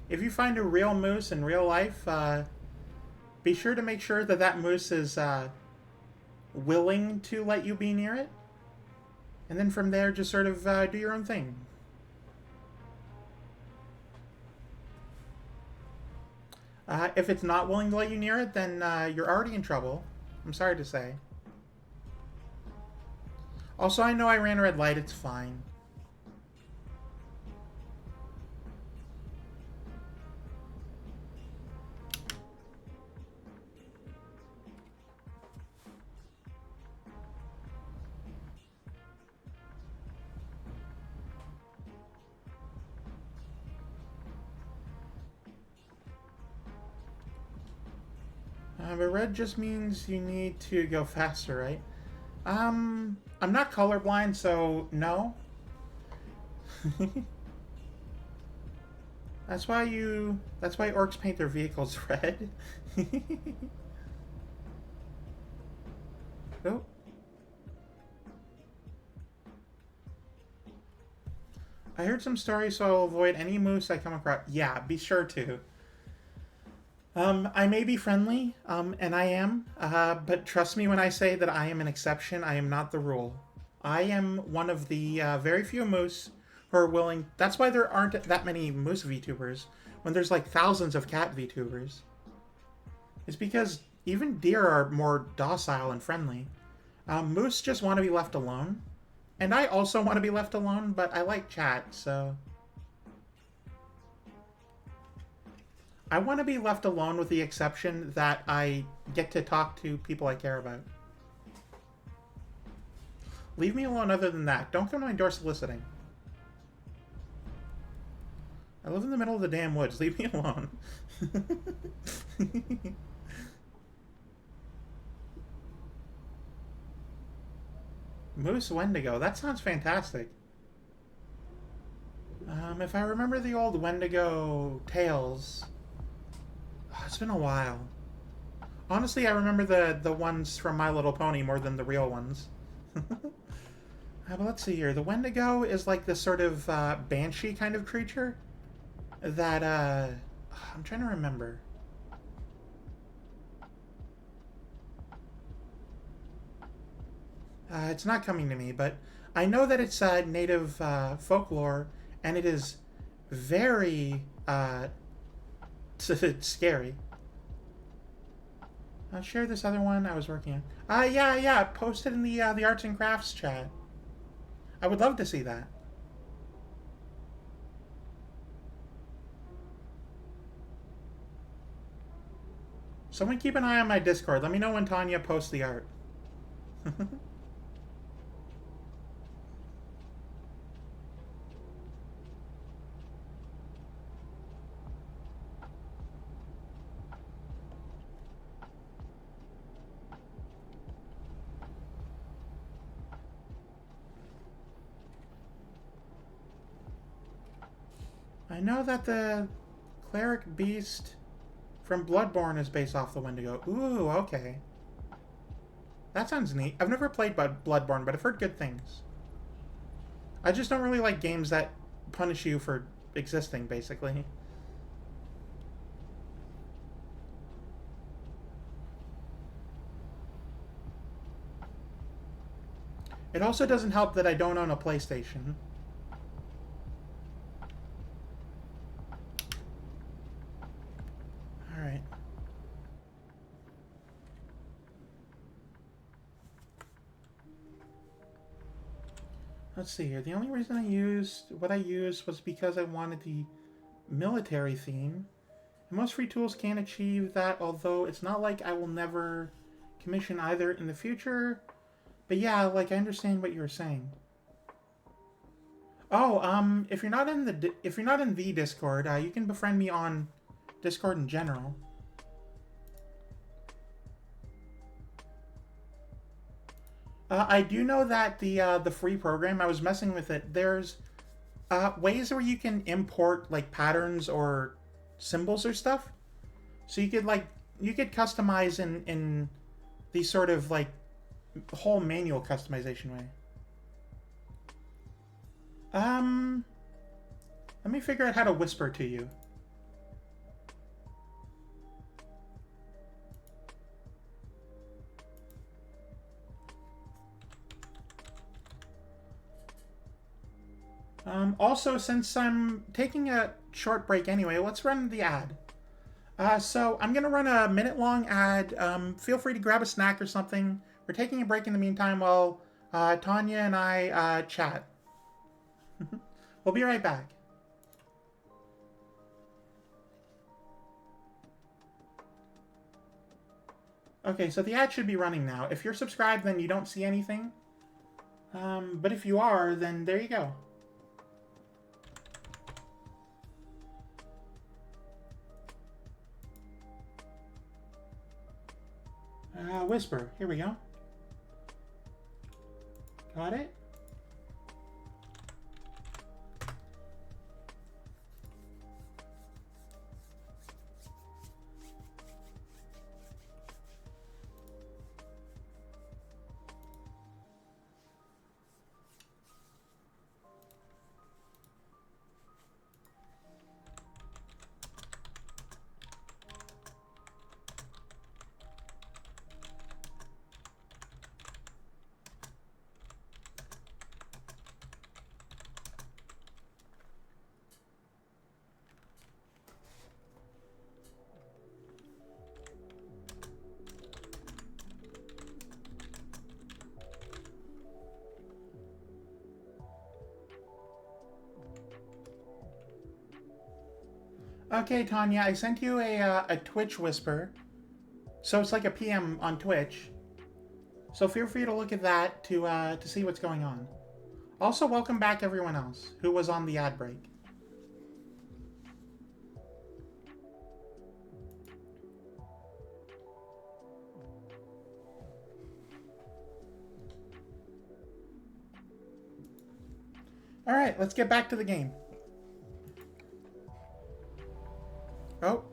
If you find a real moose in real life, be sure to make sure that that moose is willing to let you be near it. And then from there, just sort of do your own thing. If it's not willing to let you near it, then you're already in trouble. I'm sorry to say. Also, I know I ran a red light. It's fine. But red just means you need to go faster, right? I'm not colorblind, so no. That's why orcs paint their vehicles red. Oh. I heard some stories, so I'll avoid any moose I come across. Yeah, be sure to. I may be friendly, and I am, but trust me when I say that I am an exception. I am not the rule. I am one of the very few moose who are willing... That's why there aren't that many moose VTubers, when there's like thousands of cat VTubers. It's because even deer are more docile and friendly. Moose just want to be left alone. And I also want to be left alone, but I like chat, so... I want to be left alone with the exception that I get to talk to people I care about. Leave me alone other than that. Don't come to my door soliciting. I live in the middle of the damn woods. Leave me alone. Moose Wendigo. That sounds fantastic. If I remember the old Wendigo tales, oh, it's been a while. Honestly, I remember the ones from My Little Pony more than the real ones. But let's see here. The Wendigo is like this sort of banshee kind of creature that I'm trying to remember. It's not coming to me, but I know that it's native folklore, and it is very scary. I'll share this other one I was working on. Yeah. Post it in the arts and crafts chat. I would love to see that. Someone keep an eye on my Discord. Let me know when Tanya posts the art. I know that the cleric beast from Bloodborne is based off the Wendigo. Ooh, okay. That sounds neat. I've never played Bloodborne, but I've heard good things. I just don't really like games that punish you for existing, basically. It also doesn't help that I don't own a PlayStation. Alright. Let's see here. The only reason I used what I used was because I wanted the military theme. And most free tools can achieve that, although it's not like I will never commission either in the future. But yeah, like I understand what you were saying. Oh, if you're not in the Discord, you can befriend me on Discord in general. I do know that the free program, I was messing with it. There's ways where you can import like patterns or symbols or stuff. So you could customize in these sort of like whole manual customization way. Let me figure out how to whisper to you. Also, since I'm taking a short break anyway, let's run the ad. So I'm gonna run a minute-long ad. Feel free to grab a snack or something. We're taking a break in the meantime while Tanya and I chat. We'll be right back. Okay, so the ad should be running now. If you're subscribed, then you don't see anything. But if you are, then there you go. Whisper. Here we go. Got it? Okay, Tanya, I sent you a Twitch whisper. So it's like a PM on Twitch. So feel free to look at that to see what's going on. Also, welcome back everyone else who was on the ad break. Alright, let's get back to the game. Oh.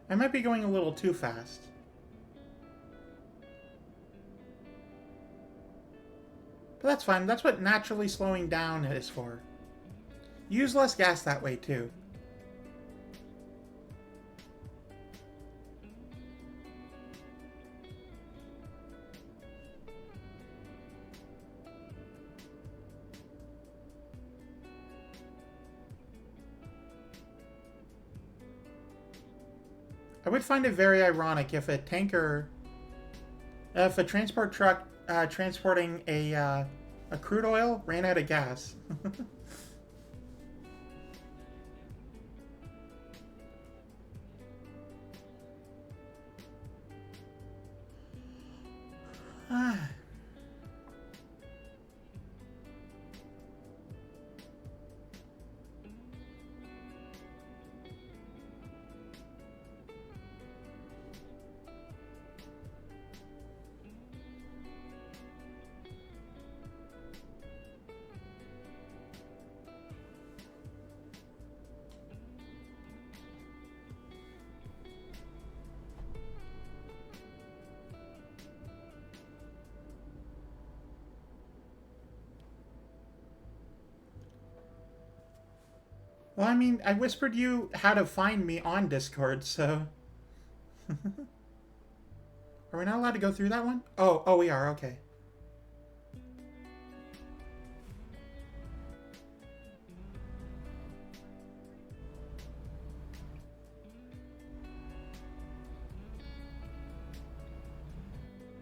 I might be going a little too fast. But that's fine. That's what naturally slowing down is for. Use less gas that way, too. I would find it very ironic if a transport truck transporting a crude oil ran out of gas. Ah. Well, I mean, I whispered you how to find me on Discord, so... Are we not allowed to go through that one? Oh, we are, okay.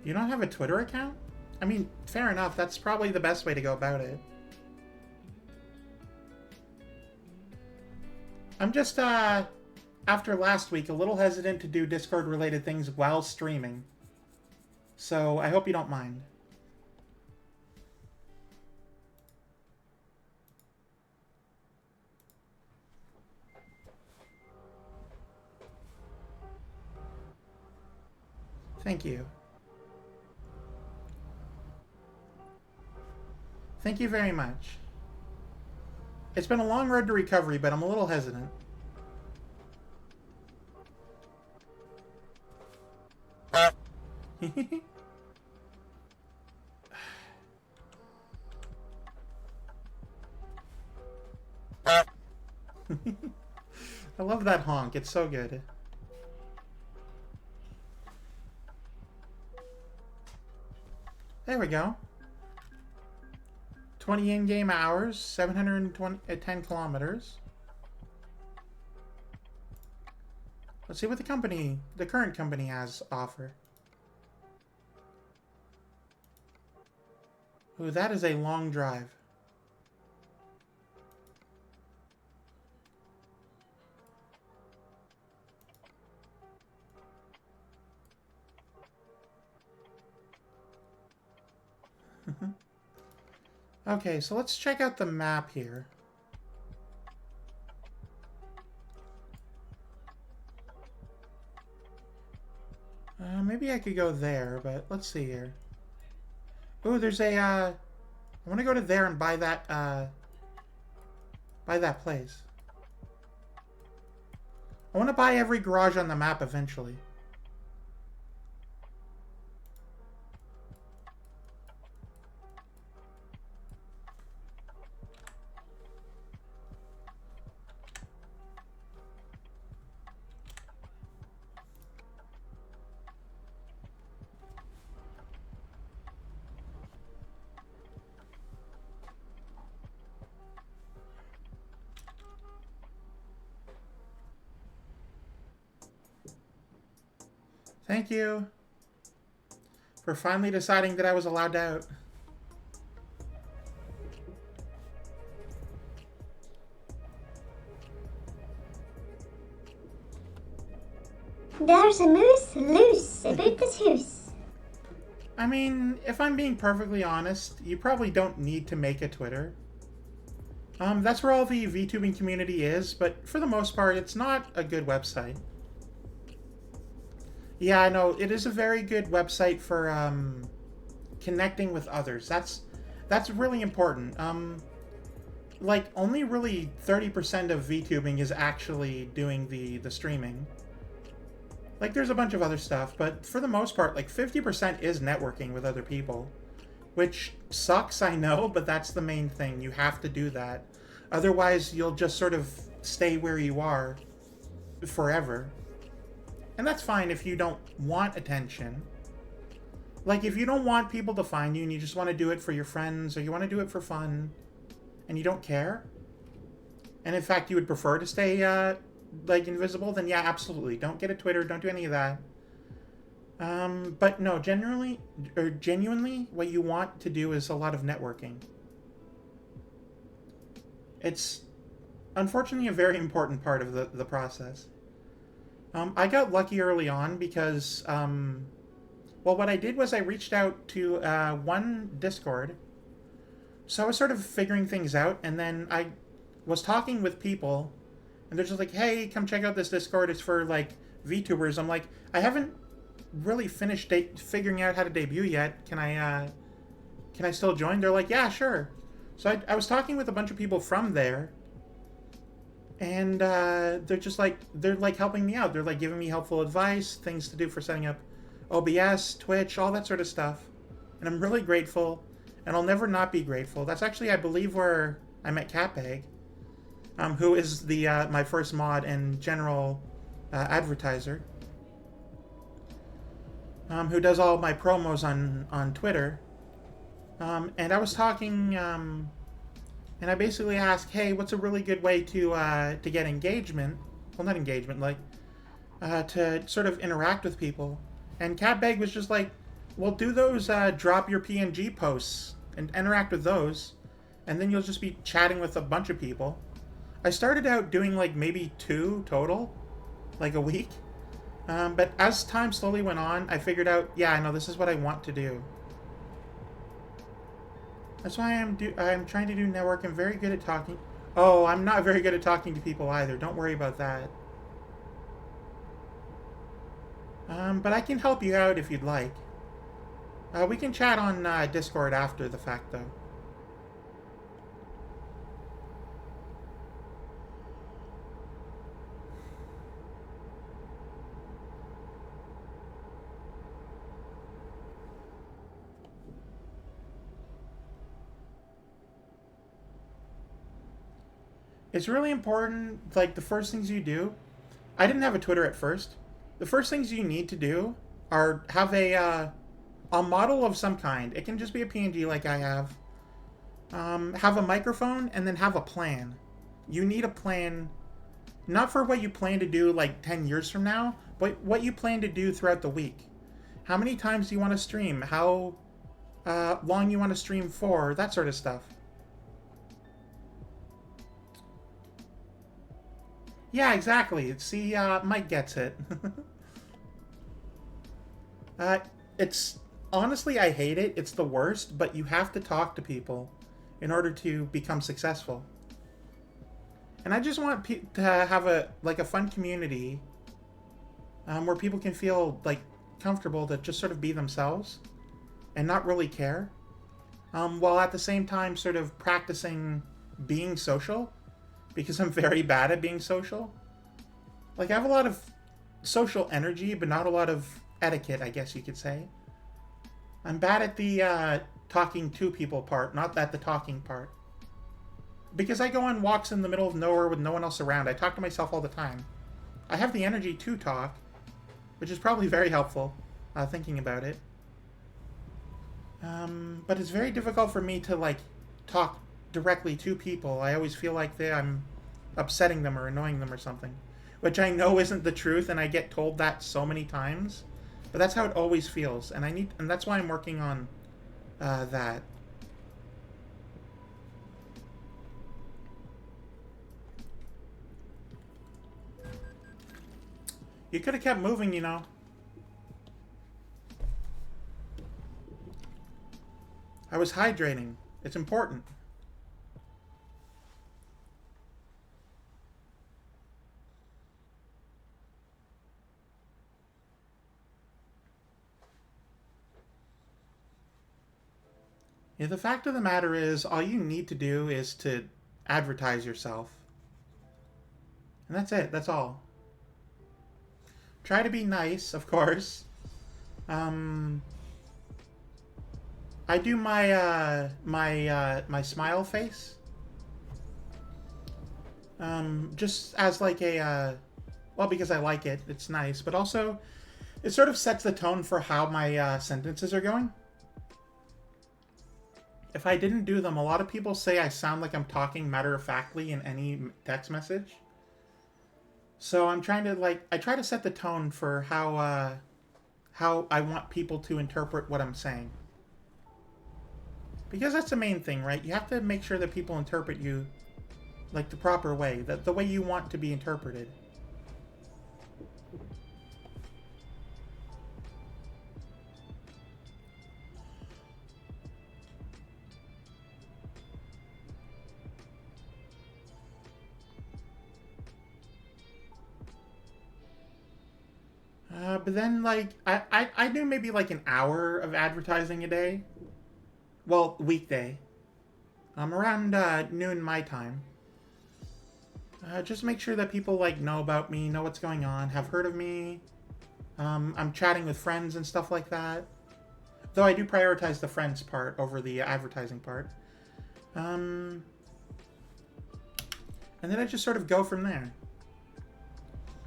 You don't have a Twitter account? I mean, fair enough, that's probably the best way to go about it. I'm just, after last week, a little hesitant to do Discord-related things while streaming. So, I hope you don't mind. Thank you. Thank you very much. It's been a long road to recovery, but I'm a little hesitant. I love that honk. It's so good. There we go. 20 in-game hours, 710 kilometers. Let's see what the current company has to offer. Ooh, that is a long drive. Okay, so let's check out the map here. Maybe I could go there, but let's see here. Ooh, there's a, I want to go to there and buy that place. I want to buy every garage on the map eventually. Thank you for finally deciding that I was allowed out. There's a moose loose about this house. I mean, if I'm being perfectly honest, you probably don't need to make a Twitter. That's where all the VTubing community is, but for the most part, it's not a good website. Yeah, I know, it is a very good website for connecting with others. That's really important. Like, only really 30% of VTubing is actually doing the streaming. Like, there's a bunch of other stuff, but for the most part, like, 50% is networking with other people. Which sucks, I know, but that's the main thing. You have to do that. Otherwise, you'll just sort of stay where you are forever. And that's fine if you don't want attention. Like, if you don't want people to find you and you just want to do it for your friends or you want to do it for fun and you don't care, and in fact you would prefer to stay, like, invisible, then yeah, absolutely. Don't get a Twitter, don't do any of that. But no, genuinely, what you want to do is a lot of networking. It's unfortunately a very important part of the process. I got lucky early on because, well, what I did was I reached out to one Discord. So I was sort of figuring things out, and then I was talking with people, and they're just like, hey, come check out this Discord. It's for, like, VTubers. I'm like, I haven't really finished figuring out how to debut yet. Can I still join? They're like, yeah, sure. So I was talking with a bunch of people from there, and they're like helping me out. They're like giving me helpful advice, things to do for setting up OBS, Twitch, all that sort of stuff. And I'm really grateful, and I'll never not be grateful. That's actually, I believe, where I met Catbag, who is my first mod and general advertiser, who does all my promos on Twitter. And I was talking, and I basically asked, hey, what's a really good way to get engagement? Well, not engagement, like, to sort of interact with people. And Catbag was just like, well, do those drop your PNG posts and interact with those, and then you'll just be chatting with a bunch of people. I started out doing, like, maybe 2 total, like, a week. But as time slowly went on, I figured out, yeah, I know, this is what I want to do. That's why I'm trying to do network. I'm very good at talking. Oh, I'm not very good at talking to people either. Don't worry about that. But I can help you out if you'd like. We can chat on Discord after the fact, though. It's really important, like, the first things you do. I didn't have a Twitter at first. The first things you need to do are have a model of some kind. It can just be a PNG like I have. Have a microphone, and then have a plan. You need a plan, not for what you plan to do, like, 10 years from now, but what you plan to do throughout the week. How many times do you want to stream? How long you want to stream for? That sort of stuff. Yeah, exactly. See, Mike gets it. It's... Honestly, I hate it. It's the worst, but you have to talk to people in order to become successful. And I just want to have a fun community where people can feel, like, comfortable to just sort of be themselves and not really care, while at the same time sort of practicing being social, because I'm very bad at being social. Like, I have a lot of social energy, but not a lot of etiquette, I guess you could say. I'm bad at the talking to people part, not at the talking part. Because I go on walks in the middle of nowhere with no one else around. I talk to myself all the time. I have the energy to talk, which is probably very helpful, thinking about it. But it's very difficult for me to, like, talk directly to people. I always feel like I'm upsetting them or annoying them or something. Which I know isn't the truth, and I get told that so many times. But that's how it always feels, and that's why I'm working on that. You could have kept moving, you know. I was hydrating. It's important. Yeah, the fact of the matter is, all you need to do is to advertise yourself. And that's it. That's all. Try to be nice, of course. Um, I do my smile face. Just as like a well, because I like it. It's nice, but also it sort of sets the tone for how my sentences are going. If I didn't do them, a lot of people say I sound like I'm talking matter-of-factly in any text message. So I'm trying to I try to set the tone for how I want people to interpret what I'm saying. Because that's the main thing, right? You have to make sure that people interpret you like the proper way, the way you want to be interpreted. But then, like, I do maybe like an hour of advertising a day. Well, weekday. Around noon my time. Just make sure that people like know about me, know what's going on, have heard of me. I'm chatting with friends and stuff like that. Though I do prioritize the friends part over the advertising part. And then I just sort of go from there.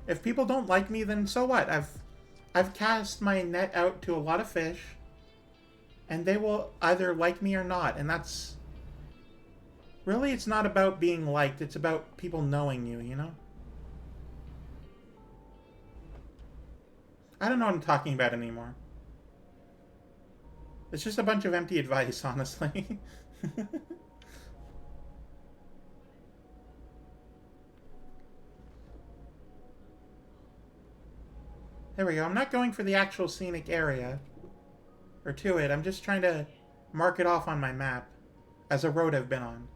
If people don't like me, then so what? I've cast my net out to a lot of fish, and they will either like me or not, and that's... Really, it's not about being liked, it's about people knowing you, you know? I don't know what I'm talking about anymore. It's just a bunch of empty advice, honestly. There we go. I'm not going for the actual scenic area. Or to it. I'm just trying to mark it off on my map as a road I've been on.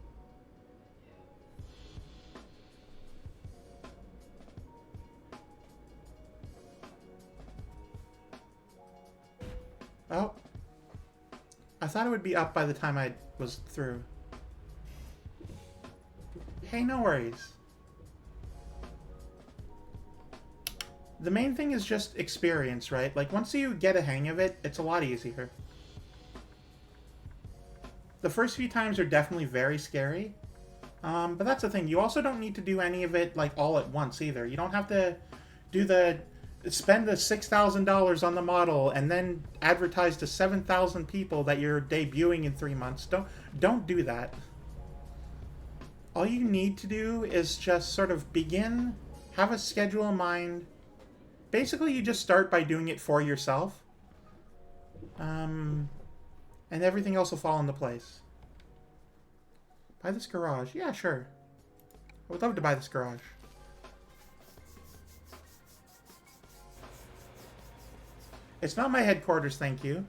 Oh. I thought it would be up by the time I was through. Hey, no worries. The main thing is just experience, right? Like, once you get a hang of it, it's a lot easier. The first few times are definitely very scary. But that's the thing. You also don't need to do any of it, like, all at once, either. You don't have to spend the $6,000 on the model and then advertise to 7,000 people that you're debuting in 3 months. Don't do that. All you need to do is just sort of begin, have a schedule in mind. Basically, you just start by doing it for yourself. And everything else will fall into place. Buy this garage? Yeah, sure. I would love to buy this garage. It's not my headquarters, thank you.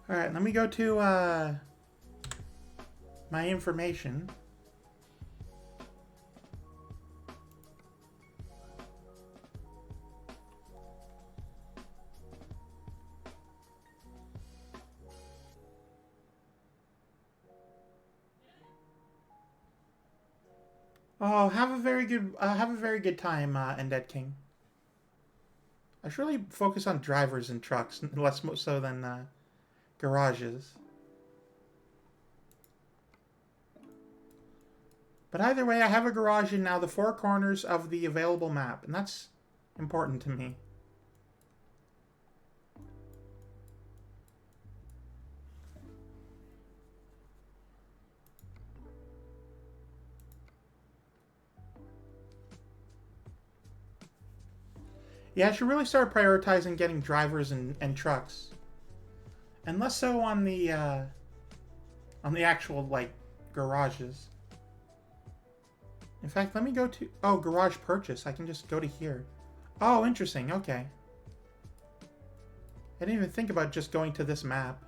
Alright, let me go to my information. Oh, have a very good time, Undead King. I should really focus on drivers and trucks, less so than garages. But either way, I have a garage in now the 4 corners of the available map, and that's important to me. Yeah, I should really start prioritizing getting drivers and trucks. And less so on the actual, like, garages. In fact, let me go to... Oh, garage purchase. I can just go to here. Oh, interesting. Okay. I didn't even think about just going to this map.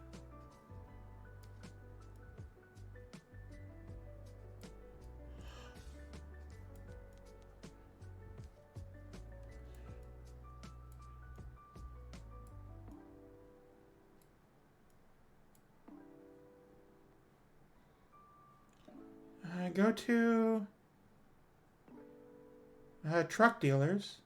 Go to truck dealers.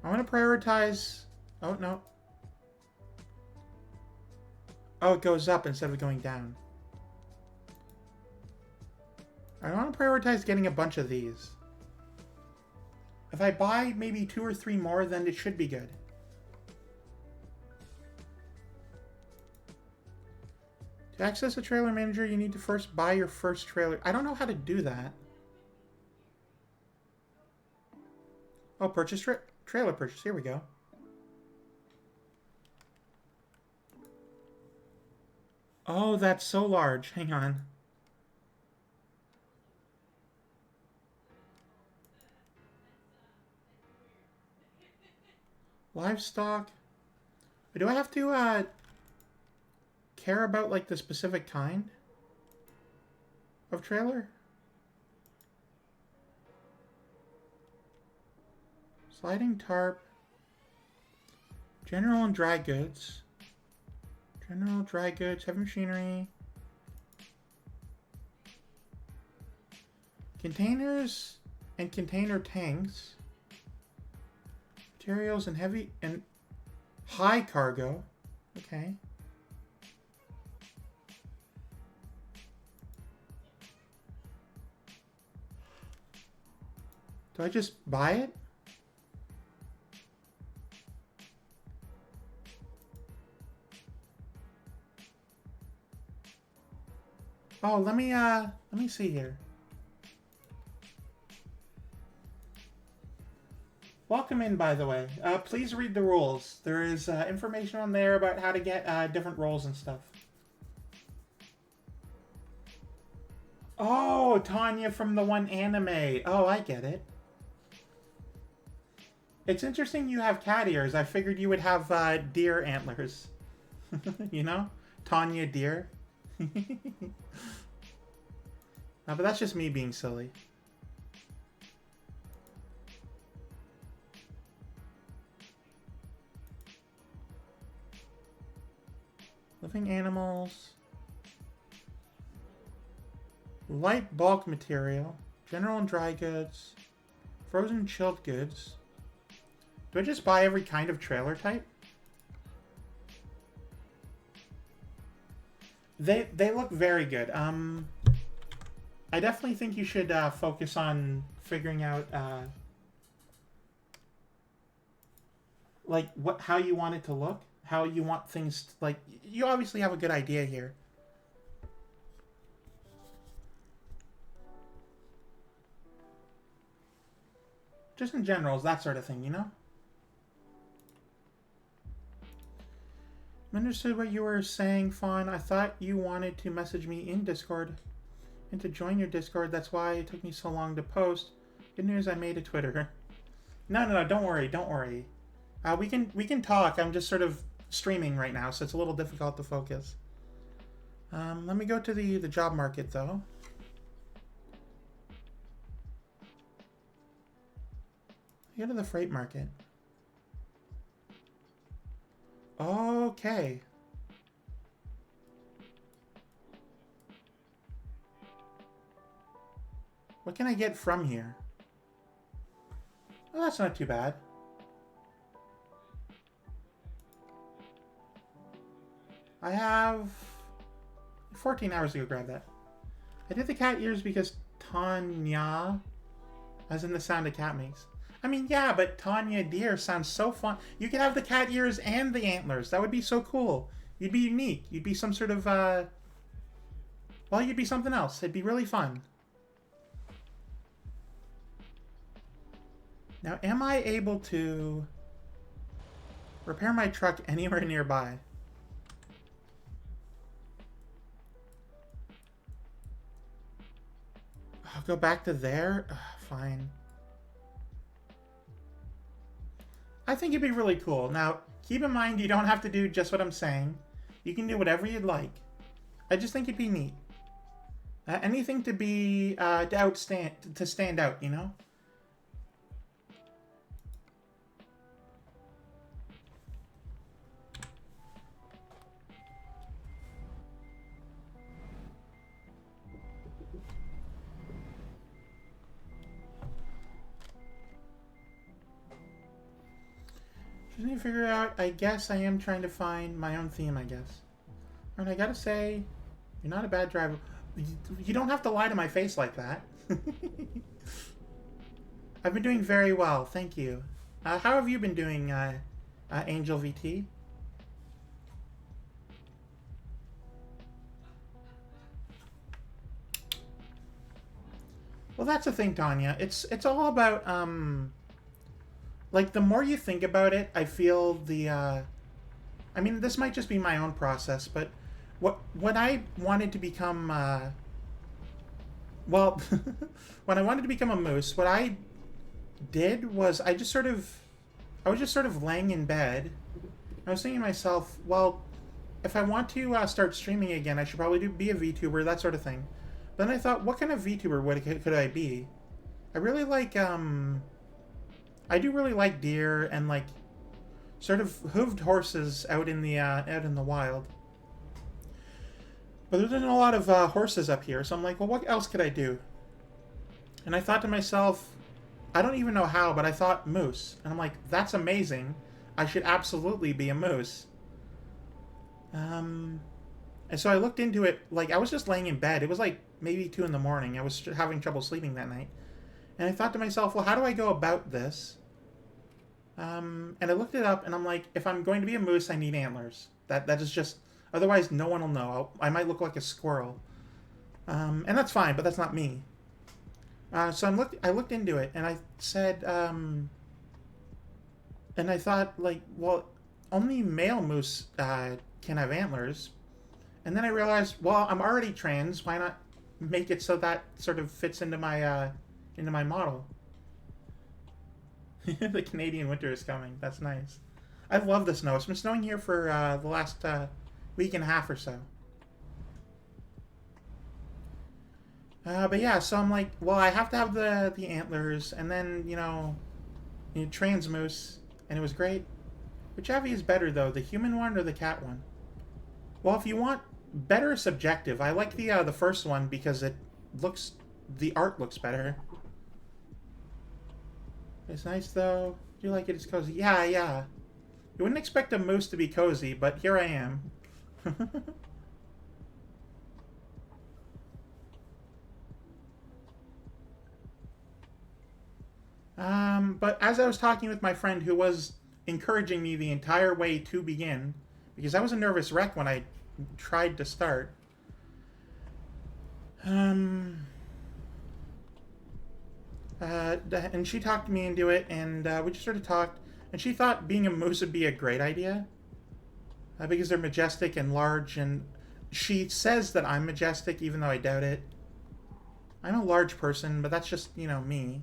I want to prioritize... Oh, no. Oh, it goes up instead of going down. I want to prioritize getting a bunch of these. If I buy maybe 2 or 3 more, then it should be good. To access a trailer manager, you need to first buy your first trailer. I don't know how to do that. Oh, purchase trailer purchase. Here we go. Oh, that's so large. Hang on. Livestock. Do I have to care about like the specific kind of trailer? Sliding tarp. General and dry goods. General, dry goods, heavy machinery. Containers and container tanks. Materials and heavy and high cargo. Okay. Do I just buy it? Oh, let me see here. Welcome in, by the way. Please read the rules. There is information on there about how to get different roles and stuff. Oh, Tanya from the one anime. Oh, I get it. It's interesting you have cat ears. I figured you would have deer antlers. You know? Tanya deer. But that's just me being silly. Living animals. Light bulk material. General and dry goods. Frozen chilled goods. Do I just buy every kind of trailer type? They look very good. I definitely think you should focus on figuring out like how you want it to look, how you want things to, like you obviously have a good idea here. Just in general, that sort of thing, you know? I understood what you were saying, Fawn. I thought you wanted to message me in Discord and to join your Discord. That's why it took me so long to post. Good news, I made a Twitter. No, don't worry, don't worry. We can talk. I'm just sort of streaming right now, so it's a little difficult to focus. Let me go to the job market, though. Go to the freight market. Okay. What can I get from here? Oh, that's not too bad. I have 14 hours to go grab that. I did the cat ears because Tanya, as in the sound a cat makes. I mean, yeah, but Tanya deer sounds so fun. You could have the cat ears and the antlers. That would be so cool. You'd be unique. You'd be some sort of, well, you'd be something else. It'd be really fun. Now, am I able to repair my truck anywhere nearby? I'll go back to there? Ugh, fine. I think it'd be really cool. Now, keep in mind you don't have to do just what I'm saying. You can do whatever you'd like. I just think it'd be neat. Anything to be, to stand out, you know? Just need to figure out, I guess I am trying to find my own theme, I guess. And I gotta say, you're not a bad driver. You don't have to lie to my face like that. I've been doing very well, thank you. How have you been doing, Angel VT? Well, that's the thing, Tanya. It's all about, like, the more you think about it, I feel the, I mean, this might just be my own process, but when I wanted to become, well, when I wanted to become a moose, what I did was I was just sort of laying in bed. I was thinking to myself, well, if I want to start streaming again, I should probably be a VTuber, that sort of thing. But then I thought, what kind of VTuber could I be? I really like, I do really like deer and, like, sort of hooved horses out in the wild. But there isn't a lot of horses up here, so I'm like, well, what else could I do? And I thought to myself, I don't even know how, but I thought moose. And I'm like, that's amazing. I should absolutely be a moose. And so I looked into it, like, I was just laying in bed. It was like maybe 2 in the morning. I was having trouble sleeping that night. And I thought to myself, well, how do I go about this? And I looked it up, and I'm like, if I'm going to be a moose, I need antlers. That is just... Otherwise, no one will know. I might look like a squirrel. And that's fine, but that's not me. So I looked into it, and I said... and I thought, like, well, only male moose can have antlers. And then I realized, well, I'm already trans. Why not make it so that sort of fits into my model? The Canadian winter is coming. That's nice. I love the snow. It's been snowing here for the last week and a half or so. But yeah, so I'm like, well, I have to have the antlers, and then, you know, trans moose, and it was great. Which Avi is better, though, the human one or the cat one? Well, if you want better subjective, I like the first one because the art looks better. It's nice, though. Do you like it? It's cozy. Yeah. You wouldn't expect a moose to be cozy, but here I am. But as I was talking with my friend who was encouraging me the entire way to begin, because I was a nervous wreck when I tried to start, and she talked me into it, and we just sort of talked, and she thought being a moose would be a great idea, because they're majestic and large, and she says that I'm majestic, even though I doubt it. I'm a large person, but that's just, you know, me.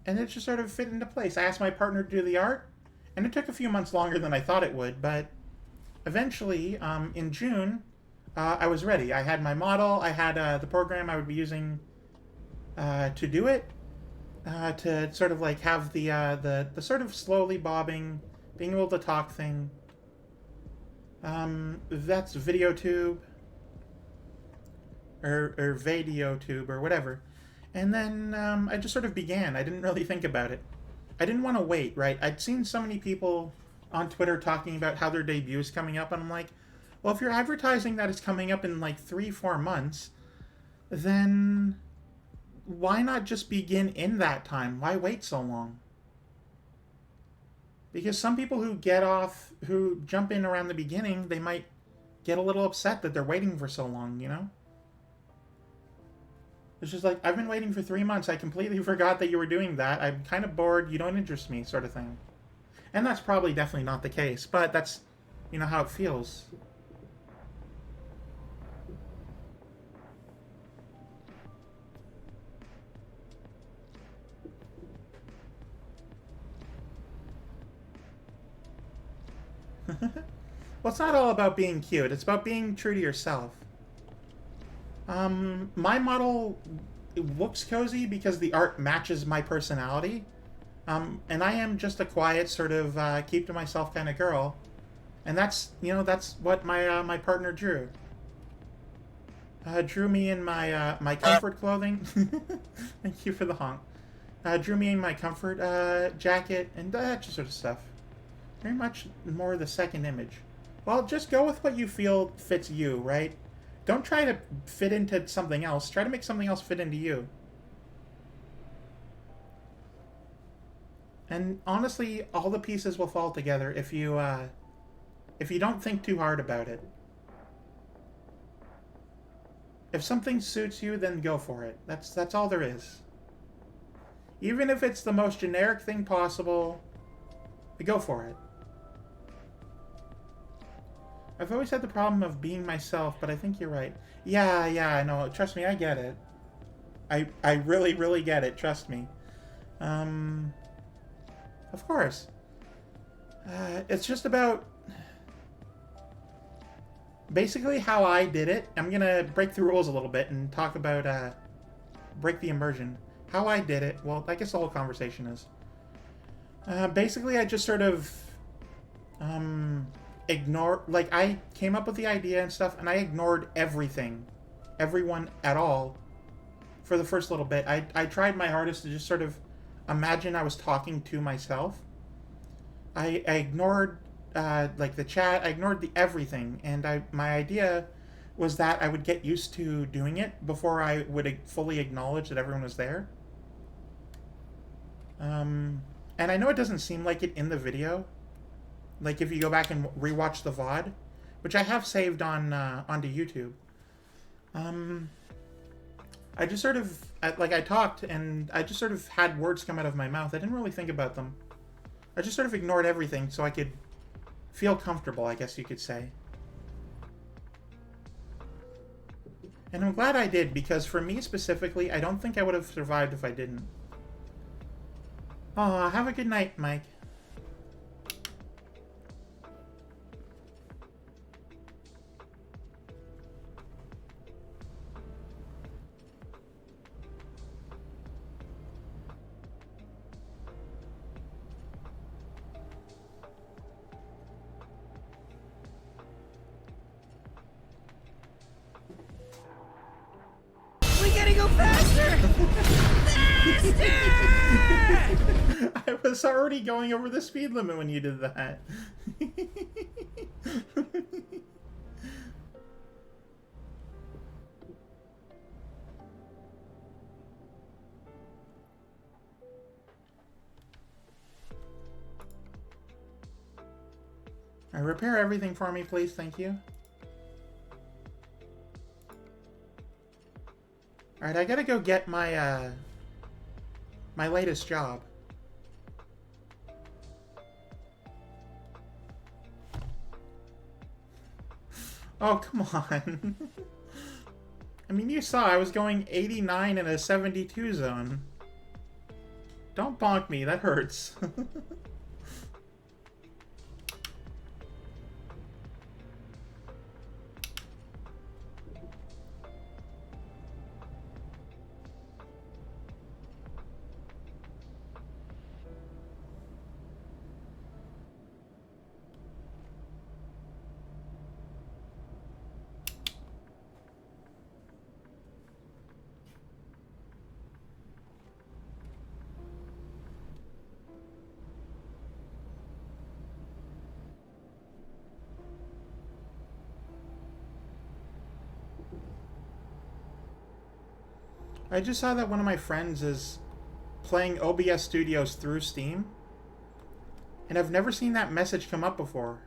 And it just sort of fit into place. I asked my partner to do the art, and it took a few months longer than I thought it would, but eventually, in June, I was ready. I had my model, I had the program I would be using to do it, to sort of like have the sort of slowly bobbing, being able to talk thing. That's VideoTube, or VadeoTube, or whatever. And then I just sort of began. I didn't really think about it. I didn't want to wait, right? I'd seen so many people on Twitter talking about how their debut is coming up, and I'm like, well, if you're advertising that it's coming up in like 3-4 months, then why not just begin in that time? Why wait so long? Because some people who jump in around the beginning, they might get a little upset that they're waiting for so long, you know? It's just like, I've been waiting for 3 months. I completely forgot that you were doing that. I'm kind of bored. You don't interest me, sort of thing. And that's probably definitely not the case, but that's, you know, how it feels. Well, it's not all about being cute. It's about being true to yourself. My model looks cozy because the art matches my personality. And I am just a quiet, sort of keep to myself kind of girl. And that's, you know, that's what my my partner drew. Drew me in my my comfort clothing. Thank you for the honk. Drew me in my comfort jacket and just sort of stuff. Very much more the second image. Well, just go with what you feel fits you, right? Don't try to fit into something else. Try to make something else fit into you. And honestly, all the pieces will fall together if you don't think too hard about it. If something suits you, then go for it. That's all there is. Even if it's the most generic thing possible, go for it. I've always had the problem of being myself, but I think you're right. Yeah, I know. Trust me, I get it. I really, really get it. Trust me. Of course. It's just about basically how I did it. I'm gonna break the rules a little bit and talk about break the immersion. How I did it. Well, I guess the whole conversation is. Basically, I just sort of ignore, like, I came up with the idea and stuff, and I ignored everyone at all for the first little bit. I tried my hardest to just sort of imagine I was talking to myself. I ignored like the chat. I ignored the everything, and my idea was that I would get used to doing it before I would fully acknowledge that everyone was there. And I know it doesn't seem like it in the video, like if you go back and rewatch the VOD, which I have saved on onto YouTube. I just sort of I talked and I just sort of had words come out of my mouth. I didn't really think about them. I just sort of ignored everything so I could feel comfortable, I guess you could say. And I'm glad I did, because for me specifically, I don't think I would have survived if I didn't. Aw, have a good night, Mike. We gotta go faster! Faster! I was already going over the speed limit when you did that. Repair everything for me, please. Thank you. Alright, I gotta go get my, my latest job. Oh, come on. I mean, you saw I was going 89 in a 72 zone. Don't bonk me, that hurts. I just saw that one of my friends is playing OBS Studios through Steam, and I've never seen that message come up before.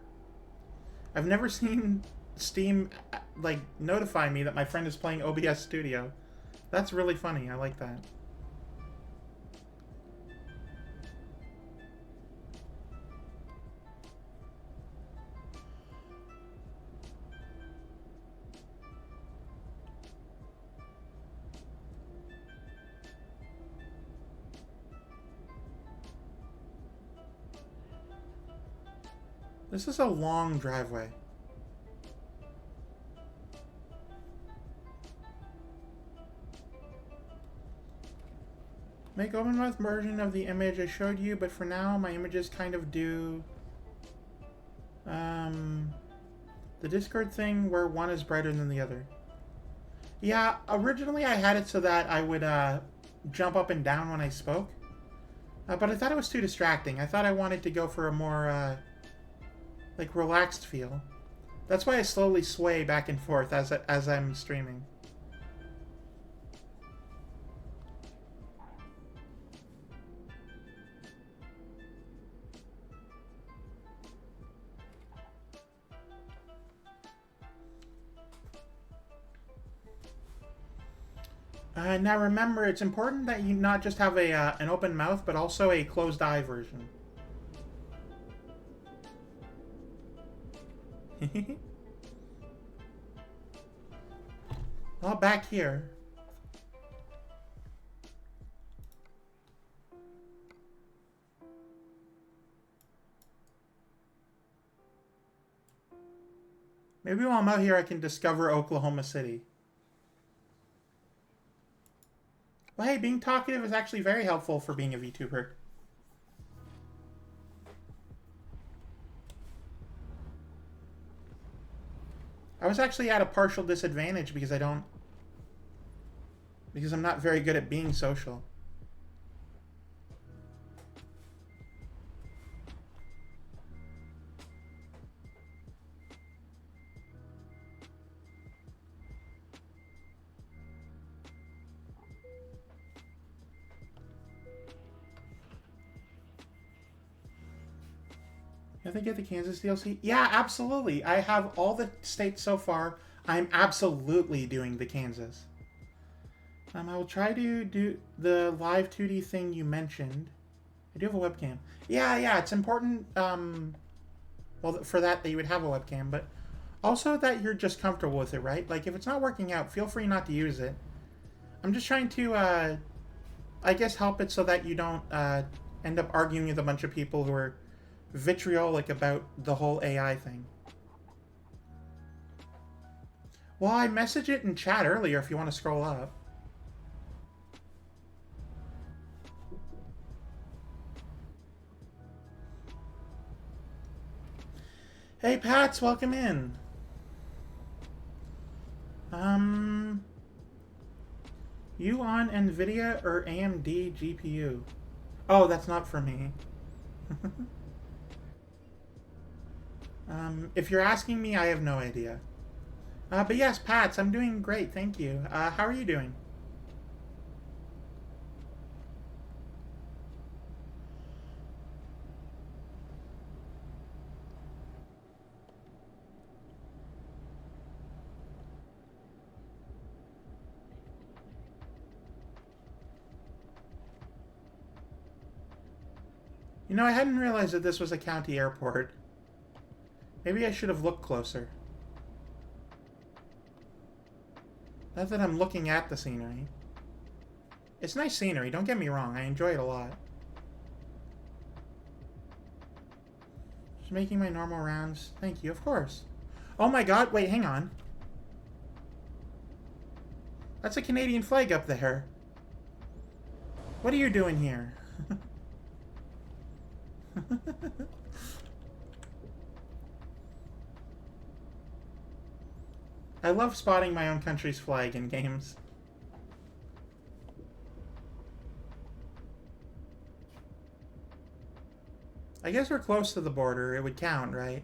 I've never seen Steam like notify me that my friend is playing OBS Studio. That's really funny. I like that. This is a long driveway. Make open mouth version of the image I showed you, but for now my images kind of do the Discord thing where one is brighter than the other. Yeah, originally I had it so that I would jump up and down when I spoke, but I thought it was too distracting. I thought I wanted to go for a more like relaxed feel. That's why I slowly sway back and forth as I'm streaming. Now remember, it's important that you not just have an open mouth, but also a closed eye version. Well, back here. Maybe while I'm out here I can discover Oklahoma City. Well, hey, being talkative is actually very helpful for being a VTuber. I was actually at a partial disadvantage because I'm not very good at being social. You have to get the Kansas DLC? Yeah, absolutely. I have all the states so far. I'm absolutely doing the Kansas. I will try to do the live 2D thing you mentioned. I do have a webcam. Yeah, it's important, well, for that you would have a webcam, but also that you're just comfortable with it, right? Like, if it's not working out, feel free not to use it. I'm just trying to, I guess, help it so that you don't end up arguing with a bunch of people who are vitriolic about the whole AI thing. Well, I messaged it in chat earlier if you want to scroll up. Hey, Pats, welcome in. You on NVIDIA or AMD GPU? Oh, that's not for me. If you're asking me, I have no idea. But yes, Pats, I'm doing great, thank you. How are you doing? You know, I hadn't realized that this was a county airport. Maybe I should have looked closer. Not that I'm looking at the scenery. It's nice scenery, don't get me wrong. I enjoy it a lot. Just making my normal rounds. Thank you, of course. Oh my god, wait, hang on. That's a Canadian flag up there. What are you doing here? I love spotting my own country's flag in games. I guess we're close to the border. It would count, right?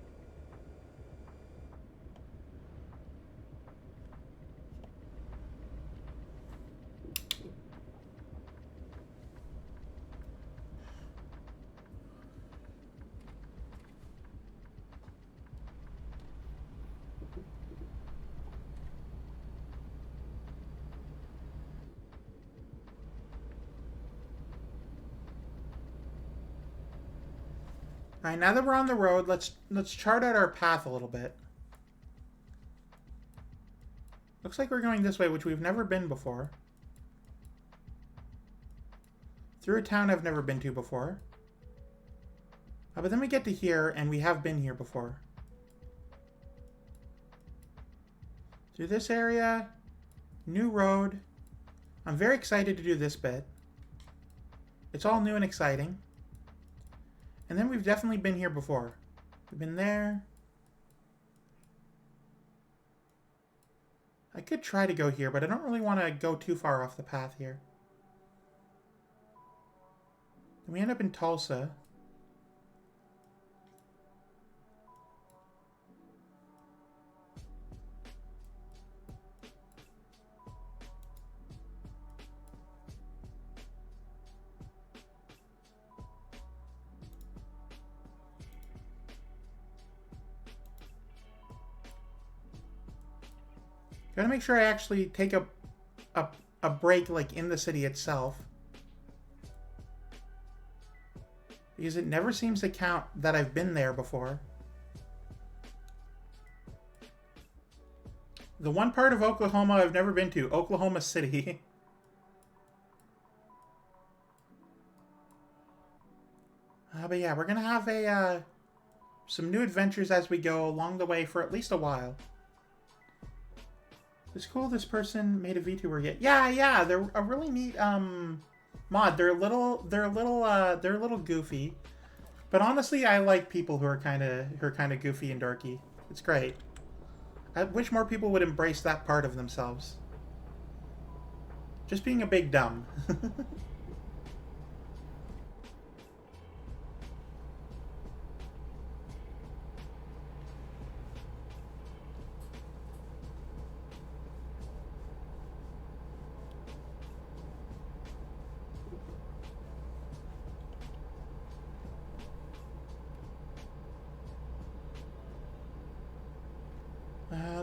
All right, now that we're on the road, let's chart out our path a little bit. Looks like we're going this way, which we've never been before. Through a town I've never been to before. But then we get to here, and we have been here before. Through this area, new road. I'm very excited to do this bit. It's all new and exciting. And then we've definitely been here before. We've been there. I could try to go here, but I don't really want to go too far off the path here. Then we end up in Tulsa. Gotta make sure I actually take a break, like, in the city itself. Because it never seems to count that I've been there before. The one part of Oklahoma I've never been to, Oklahoma City. But yeah, we're gonna have some new adventures as we go along the way for at least a while. It's cool this person made a VTuber yet. Yeah, they're a really neat mod. They're a little goofy. But honestly, I like people who are kind of goofy and dorky. It's great. I wish more people would embrace that part of themselves. Just being a big dumb.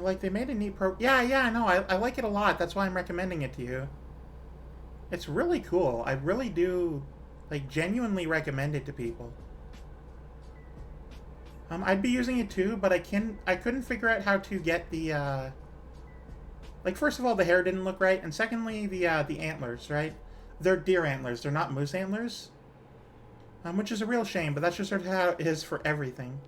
Like, they made a neat Yeah, no, I like it a lot. That's why I'm recommending it to you. It's really cool. I really do, like, genuinely recommend it to people. I'd be using it too, but I couldn't figure out how to get the, like, first of all, the hair didn't look right, and secondly, the antlers, right? They're deer antlers. They're not moose antlers. Which is a real shame, but that's just sort of how it is for everything.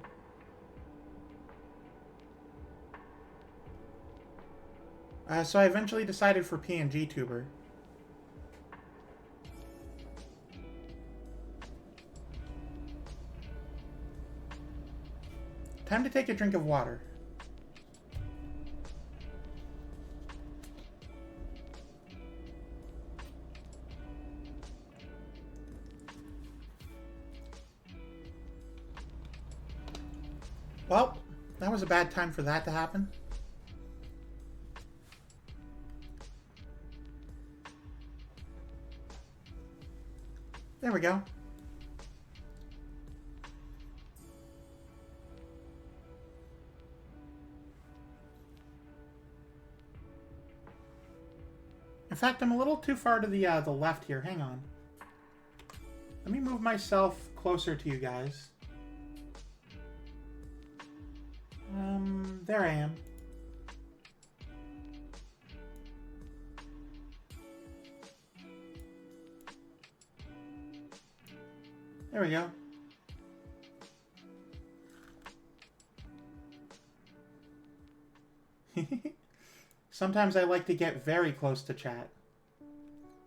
So I eventually decided for PNG Tuber. Time to take a drink of water. Well, that was a bad time for that to happen. There we go. In fact, I'm a little too far to the left here. Hang on. Let me move myself closer to you guys. There I am. There we go. Sometimes I like to get very close to chat.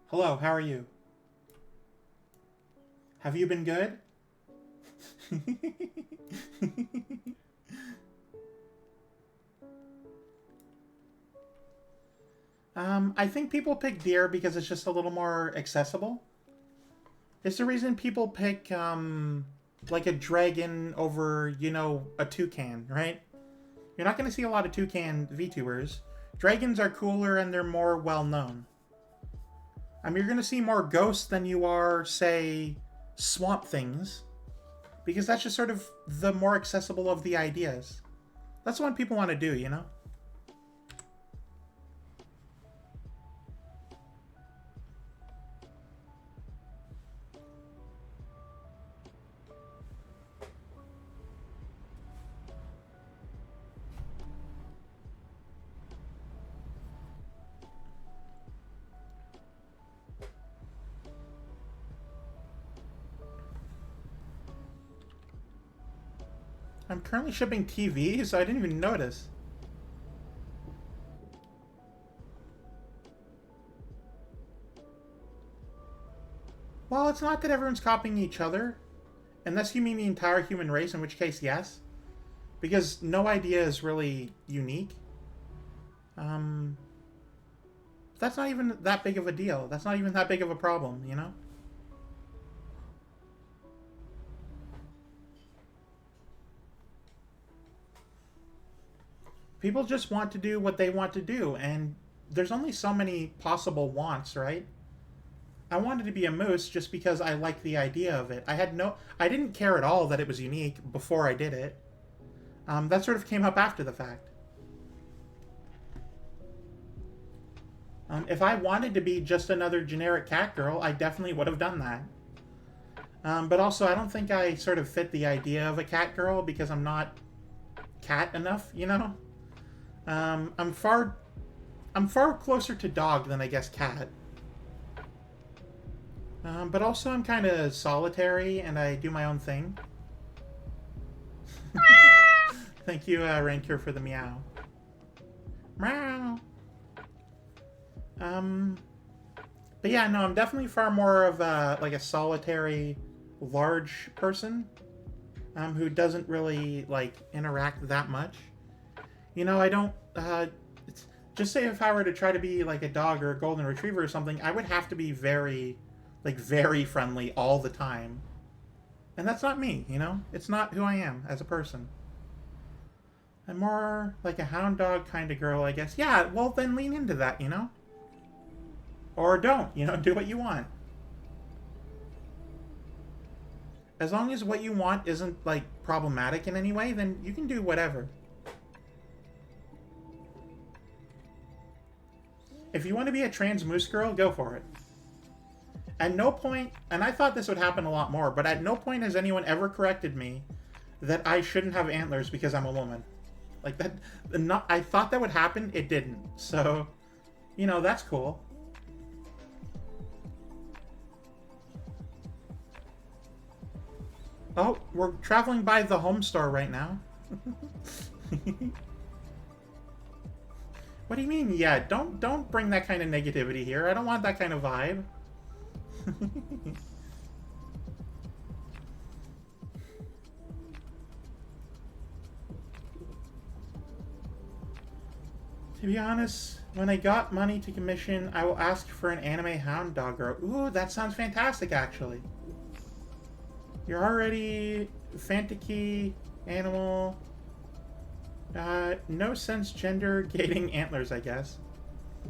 Hello, how are you? Have you been good? I think people pick deer because it's just a little more accessible. It's the reason people pick, like a dragon over, you know, a toucan, right? You're not going to see a lot of toucan VTubers. Dragons are cooler and they're more well-known. I mean, you're going to see more ghosts than you are, say, swamp things. Because that's just sort of the more accessible of the ideas. That's what people want to do, you know? I'm currently shipping TVs, so I didn't even notice. Well, it's not that everyone's copying each other. Unless you mean the entire human race, in which case, yes. Because no idea is really unique. That's not even that big of a deal. That's not even that big of a problem, you know? People just want to do what they want to do, and there's only so many possible wants, right? I wanted to be a moose just because I liked the idea of it. I didn't care at all that it was unique before I did it. That sort of came up after the fact. If I wanted to be just another generic cat girl, I definitely would have done that. But also, I don't think I sort of fit the idea of a cat girl because I'm not cat enough, you know? I'm far closer to dog than I guess cat. But also I'm kind of solitary and I do my own thing. Thank you, Rancure, for the meow. Meow. But yeah, no, I'm definitely far more of like a solitary, large person, who doesn't really like interact that much. You know, I don't. Just say if I were to try to be like a dog or a golden retriever or something, I would have to be very friendly all the time, and that's not me. You know, it's not who I am as a person. I'm more like a hound dog kind of girl, I guess. Yeah, well then lean into that, you know. Or don't, you know, do what you want. As long as what you want isn't, like, problematic in any way, then you can do whatever. If you want to be a trans moose girl, go for it. At no point, and I thought this would happen a lot more, but at no point has anyone ever corrected me that I shouldn't have antlers because I'm a woman. Like, that, I thought that would happen, it didn't. So, you know, that's cool. Oh, we're traveling by the home store right now. What do you mean? Yeah, don't bring that kind of negativity here. I don't want that kind of vibe. To be honest, when I got money to commission, I will ask for an anime hound dog girl. Ooh, that sounds fantastic, actually. You're already Fantiki, animal. No sense gender gating antlers, I guess.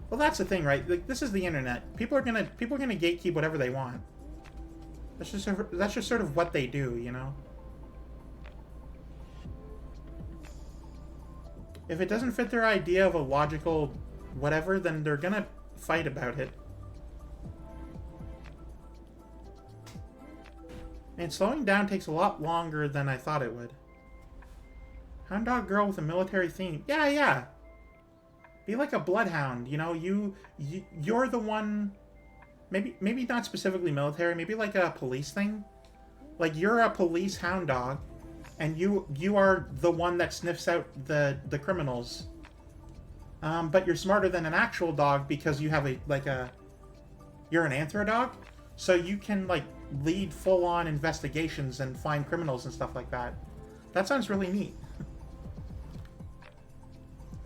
Well, that's the thing, right? Like, this is the internet. People are gonna gatekeep whatever they want. That's just sort of what they do, you know. If it doesn't fit their idea of a logical whatever, then they're gonna fight about it. And slowing down takes a lot longer than I thought it would. Hound dog girl with a military theme. Yeah, yeah. Be like a bloodhound, you know. You're the one. Maybe not specifically military. Maybe like a police thing. Like you're a police hound dog, and you are the one that sniffs out the criminals. But you're smarter than an actual dog because you have you're an anthro dog, so you can like lead full-on investigations and find criminals and stuff like that. That sounds really neat.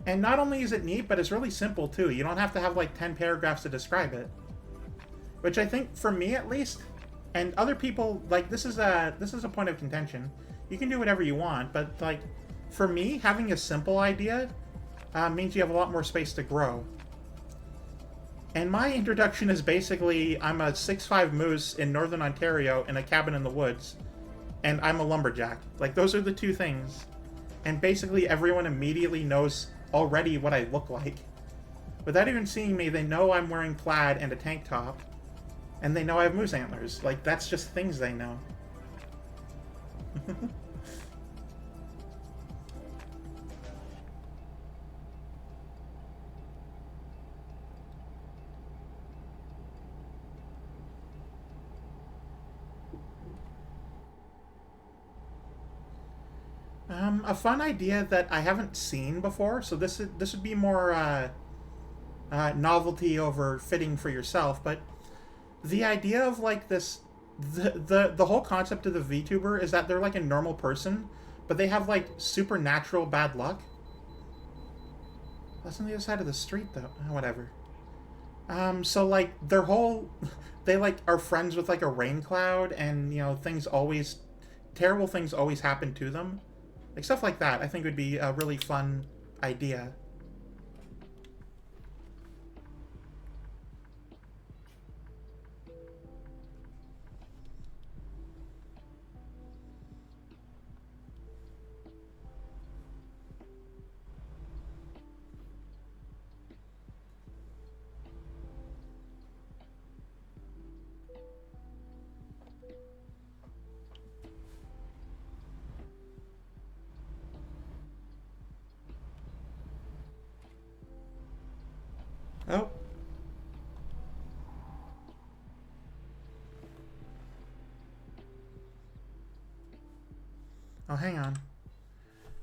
And not only is it neat, but it's really simple too. You don't have to have like 10 paragraphs to describe it. Which I think, for me at least, and other people, like, this is a point of contention. You can do whatever you want, but like, for me, having a simple idea means you have a lot more space to grow. And my introduction is basically, I'm a 6'5" moose in northern Ontario in a cabin in the woods, and I'm a lumberjack. Like, those are the two things. And basically everyone immediately knows already what I look like. Without even seeing me, they know I'm wearing plaid and a tank top, and they know I have moose antlers. Like, that's just things they know. A fun idea that I haven't seen before, so this would be more novelty over fitting for yourself, but the idea of like this, the whole concept of the VTuber is that they're like a normal person, but they have like supernatural bad luck. That's on the other side of the street, though. Whatever. So like their whole, they like are friends with like a rain cloud, and you know terrible things always happen to them, like stuff like that. I think would be a really fun idea. Oh. Oh, hang on.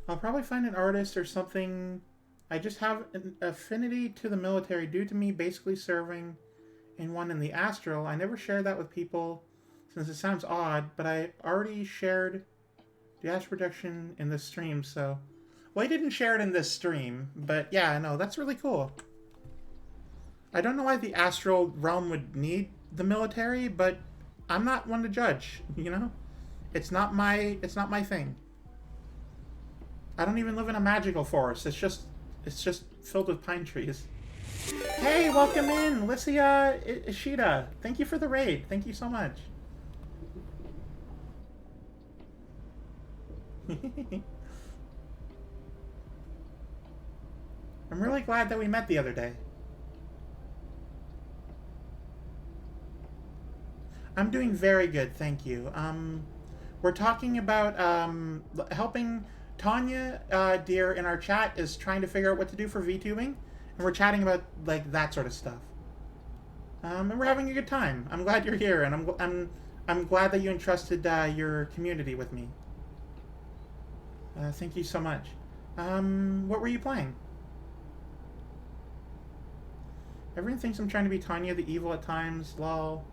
I'll probably find an artist or something. I just have an affinity to the military due to me basically serving in one in the astral. I never share that with people since it sounds odd, but I already shared the astral projection in this stream, so... Well, I didn't share it in this stream, but yeah, no, that's really cool. I don't know why the astral realm would need the military, but I'm not one to judge, you know? It's not my thing. I don't even live in a magical forest. It's just filled with pine trees. Hey, welcome in, Lycia Ishida. Thank you for the raid. Thank you so much. I'm really glad that we met the other day. I'm doing very good, thank you. We're talking about helping Tanya, dear, in our chat is trying to figure out what to do for VTubing, and we're chatting about like that sort of stuff. And we're having a good time. I'm glad you're here, and I'm glad that you entrusted your community with me. Thank you so much. What were you playing? Everyone thinks I'm trying to be Tanya the evil at times. Lol.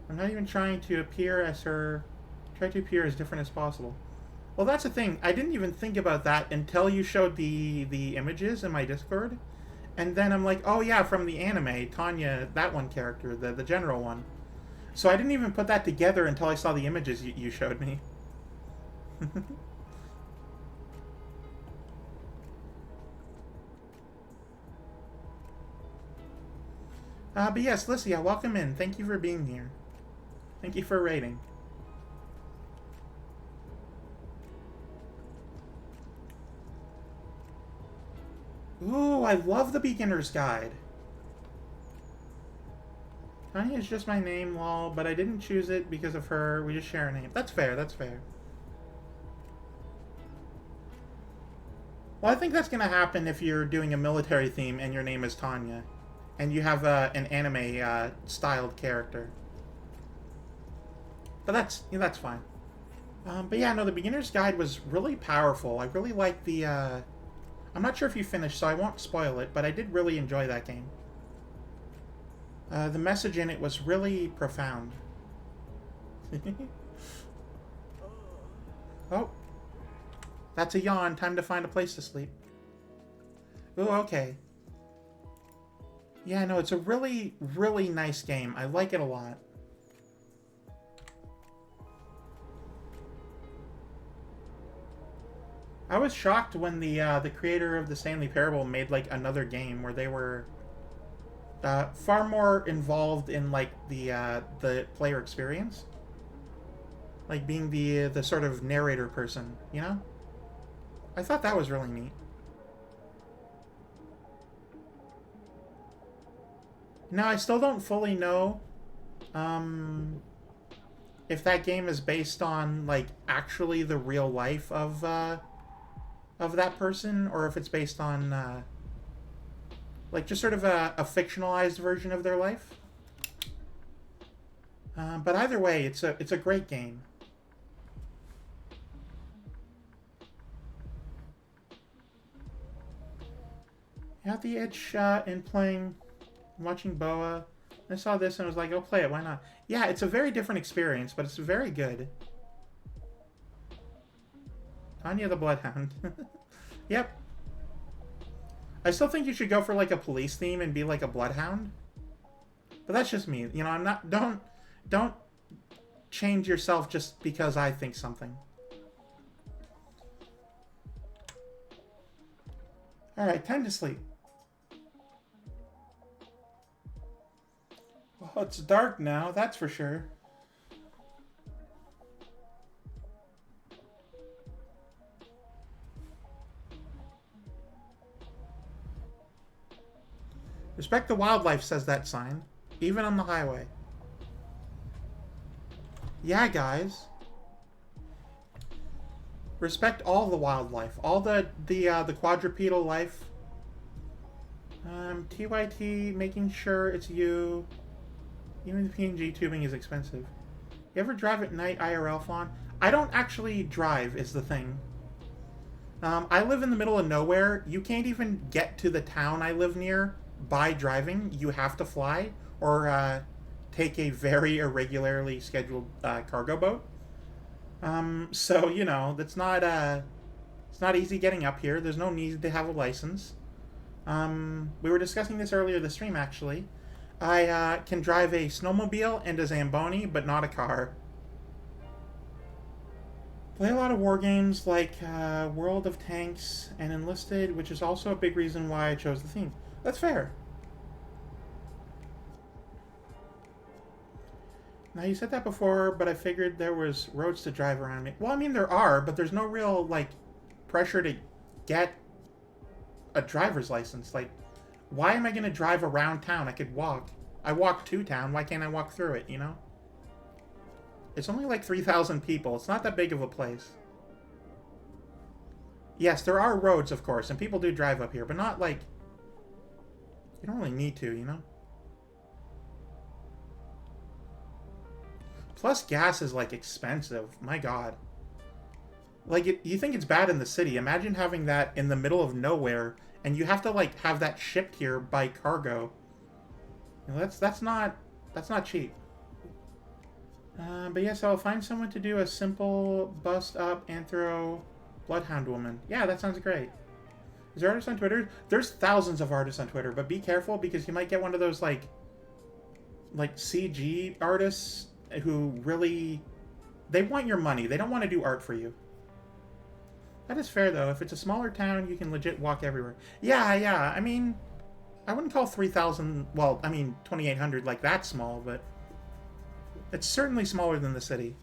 I'm not even trying to appear as her. Try to appear as different as possible. Well, that's the thing. I didn't even think about that until you showed the images in my Discord. And then I'm like, oh yeah, from the anime, Tanya, that one character, the general one. So I didn't even put that together until I saw the images you showed me. But yes, Lycia, welcome in. Thank you for being here. Thank you for rating. Ooh, I love the beginner's guide. Tanya is just my name, lol, but I didn't choose it because of her. We just share a name. That's fair, that's fair. Well, I think that's going to happen if you're doing a military theme and your name is Tanya. And you have an anime-styled character. But that's fine. But yeah, no, the beginner's guide was really powerful. I really liked the... I'm not sure if you finished, so I won't spoil it, but I did really enjoy that game. The message in it was really profound. Oh. That's a yawn. Time to find a place to sleep. Ooh, okay. Yeah, no, it's a really, really nice game. I like it a lot. I was shocked when the creator of the Stanley Parable made like another game where they were far more involved in like the player experience, like being the sort of narrator person, you know. I thought that was really neat. Now, I still don't fully know if that game is based on, like, actually the real life of that person, or if it's based on, like, just sort of a fictionalized version of their life. But either way, it's a great game. I had the itch in playing, watching Boa. I saw this and was like, oh, play it, why not? Yeah, it's a very different experience, but it's very good. Tanya the Bloodhound. Yep. I still think you should go for like a police theme and be like a bloodhound. But that's just me. You know, I'm not... Don't change yourself just because I think something. Alright, time to sleep. Well, it's dark now, that's for sure. Respect the wildlife, says that sign. Even on the highway. Yeah, guys. Respect all the wildlife. All the quadrupedal life. TYT, making sure it's you. Even the PNG tubing is expensive. You ever drive at night IRL, Fawn? I don't actually drive, is the thing. I live in the middle of nowhere. You can't even get to the town I live near by driving. You have to fly or take a very irregularly scheduled cargo boat. So, you know, it's not easy getting up here. There's no need to have a license. We were discussing this earlier this stream, actually. I can drive a snowmobile and a Zamboni, but not a car. Play a lot of war games like World of Tanks and Enlisted, which is also a big reason why I chose the theme. That's fair. Now, you said that before, but I figured there was roads to drive around me. Well, I mean, there are, but there's no real, like, pressure to get a driver's license. Like, why am I going to drive around town? I could walk. I walk to town. Why can't I walk through it, you know? It's only like 3,000 people. It's not that big of a place. Yes, there are roads, of course, and people do drive up here, but not, like... You don't really need to, you know? Plus, gas is, like, expensive. My god. Like, you think it's bad in the city. Imagine having that in the middle of nowhere, and you have to, like, have that shipped here by cargo. You know, that's not cheap. But yes, I'll find someone to do a simple bust-up anthro bloodhound woman. Yeah, that sounds great. Is there artists on Twitter? There's thousands of artists on Twitter, but be careful because you might get one of those, like CG artists who really... They want your money. They don't want to do art for you. That is fair, though. If it's a smaller town, you can legit walk everywhere. Yeah. I mean, I wouldn't call 3,000... Well, I mean, 2,800 like that small, but... It's certainly smaller than the city.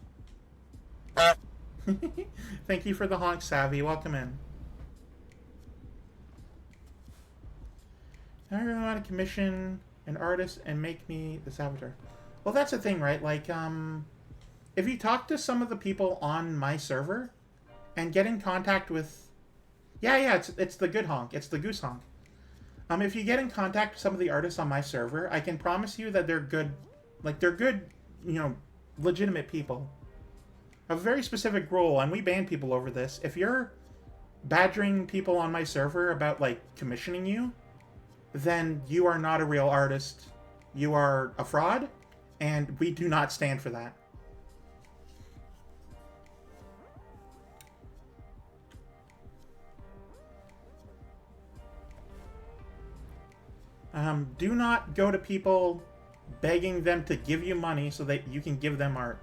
Thank you for the honk, Savvy. Welcome in. I really want to commission an artist and make me the Saboteur. Well, that's the thing, right? Like, if you talk to some of the people on my server and get in contact with... Yeah, it's the good honk. It's the goose honk. If you get in contact with some of the artists on my server, I can promise you that they're good... Like, they're good, you know, legitimate people. I have a very specific rule, and we ban people over this. If you're badgering people on my server about, like, commissioning you, then you are not a real artist. You are a fraud, and we do not stand for that. Do not go to people begging them to give you money so that you can give them art.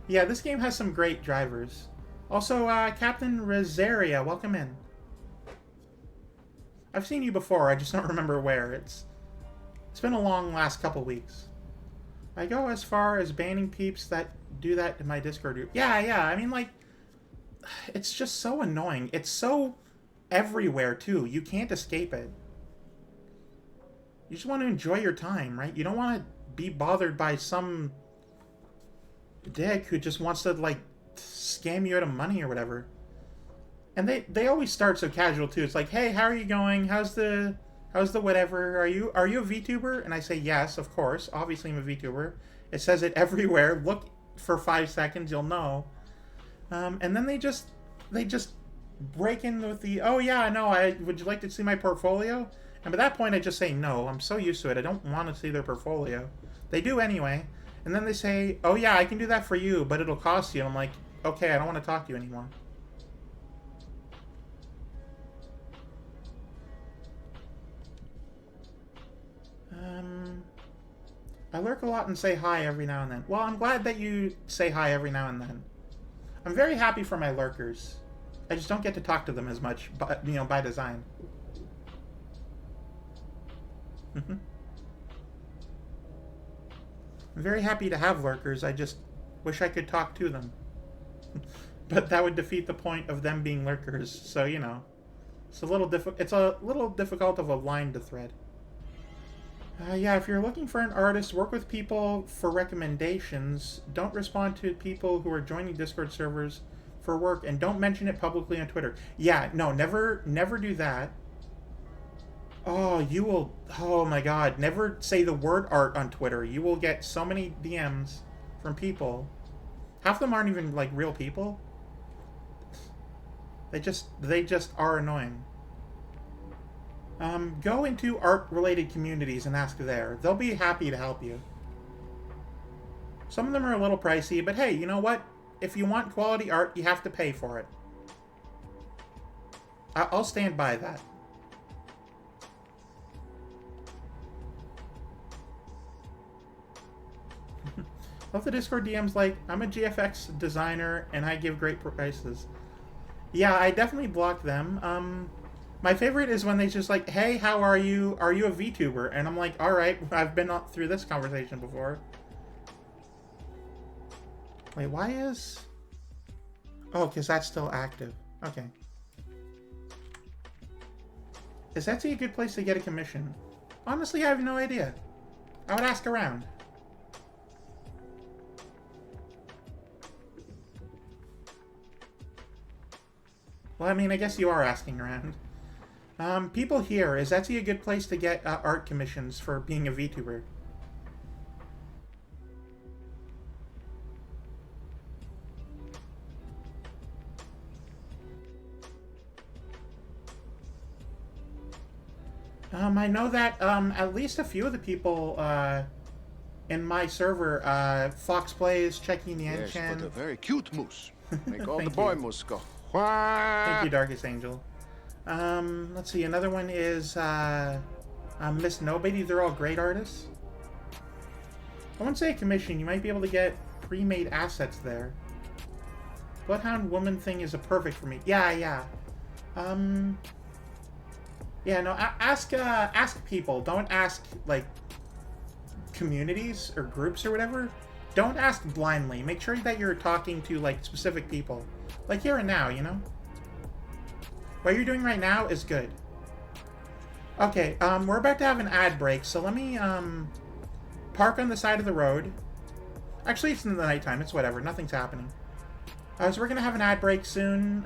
Yeah, this game has some great drivers. Also, Captain Rosaria, welcome in. I've seen you before, I just don't remember where. It's been a long last couple weeks. I go as far as banning peeps that do that in my Discord group. Yeah, I mean, like, it's just so annoying. It's so everywhere, too. You can't escape it. You just want to enjoy your time, right? You don't want to be bothered by some dick who just wants to, like, scam you out of money or whatever. And they always start so casual, too. It's like, hey, how are you going? How's the whatever? Are you a VTuber? And I say, yes, of course. Obviously, I'm a VTuber. It says it everywhere. Look for 5 seconds, you'll know. And then they just they just break in with the, oh yeah, no, would you like to see my portfolio? And by that point, I just say no. I'm so used to it. I don't want to see their portfolio. They do anyway. And then they say, oh yeah, I can do that for you, but it'll cost you. And I'm like, okay, I don't want to talk to you anymore. I lurk a lot and say hi every now and then. Well, I'm glad that you say hi every now and then. I'm very happy for my lurkers. I just don't get to talk to them as much, by design. I'm very happy to have lurkers. I just wish I could talk to them. But that would defeat the point of them being lurkers. So, it's a little difficult of a line to thread. Yeah, if you're looking for an artist, work with people for recommendations. Don't respond to people who are joining Discord servers for work, and don't mention it publicly on Twitter. Yeah, no, never do that. Oh, you will... Oh my god, never say the word art on Twitter. You will get so many DMs from people. Half of them aren't even, like, real people. They just are annoying. Go into art-related communities and ask there. They'll be happy to help you. Some of them are a little pricey, but hey, you know what? If you want quality art, you have to pay for it. I'll stand by that. Love the Discord DMs like, I'm a GFX designer and I give great prices. Yeah, I definitely block them. My favorite is when they just like, hey, how are you? Are you a VTuber? And I'm like, alright, I've been through this conversation before. Wait, why is... Oh, because that's still active. Okay. Is Etsy a good place to get a commission? Honestly, I have no idea. I would ask around. Well, I mean, I guess you are asking around. People here, is Etsy a good place to get art commissions for being a VTuber? I know that at least a few of the people in my server, Fox Plays, Checking the Yes, Enchant. but a very cute moose. Make all the boy moose go. Thank you, Darkest Angel. Let's see, another one is Miss Nobody. They're all great artists. I wouldn't say a commission. You might be able to get pre-made assets there. Bloodhound Woman thing is a perfect for me. Yeah. Yeah, no, ask people. Don't ask, like, communities or groups or whatever. Don't ask blindly. Make sure that you're talking to, like, specific people. Like here and now, What you're doing right now is good. Okay, we're about to have an ad break, so let me, park on the side of the road. Actually, it's in the nighttime. It's whatever. Nothing's happening. So we're gonna have an ad break soon.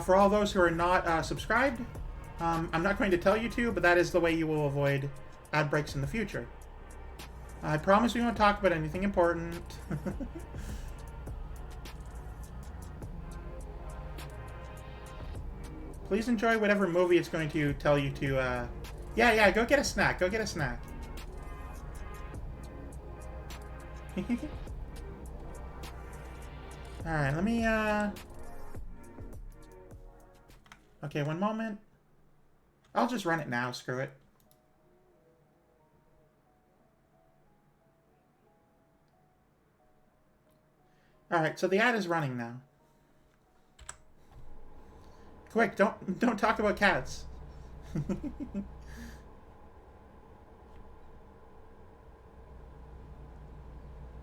For all those who are not subscribed, I'm not going to tell you to, but that is the way you will avoid ad breaks in the future. I promise we won't talk about anything important. Please enjoy whatever movie it's going to tell you to, Yeah, go get a snack. Go get a snack. Alright, let me, Okay, one moment. I'll just run it now, screw it. Alright, so the ad is running now. Quick, don't talk about cats.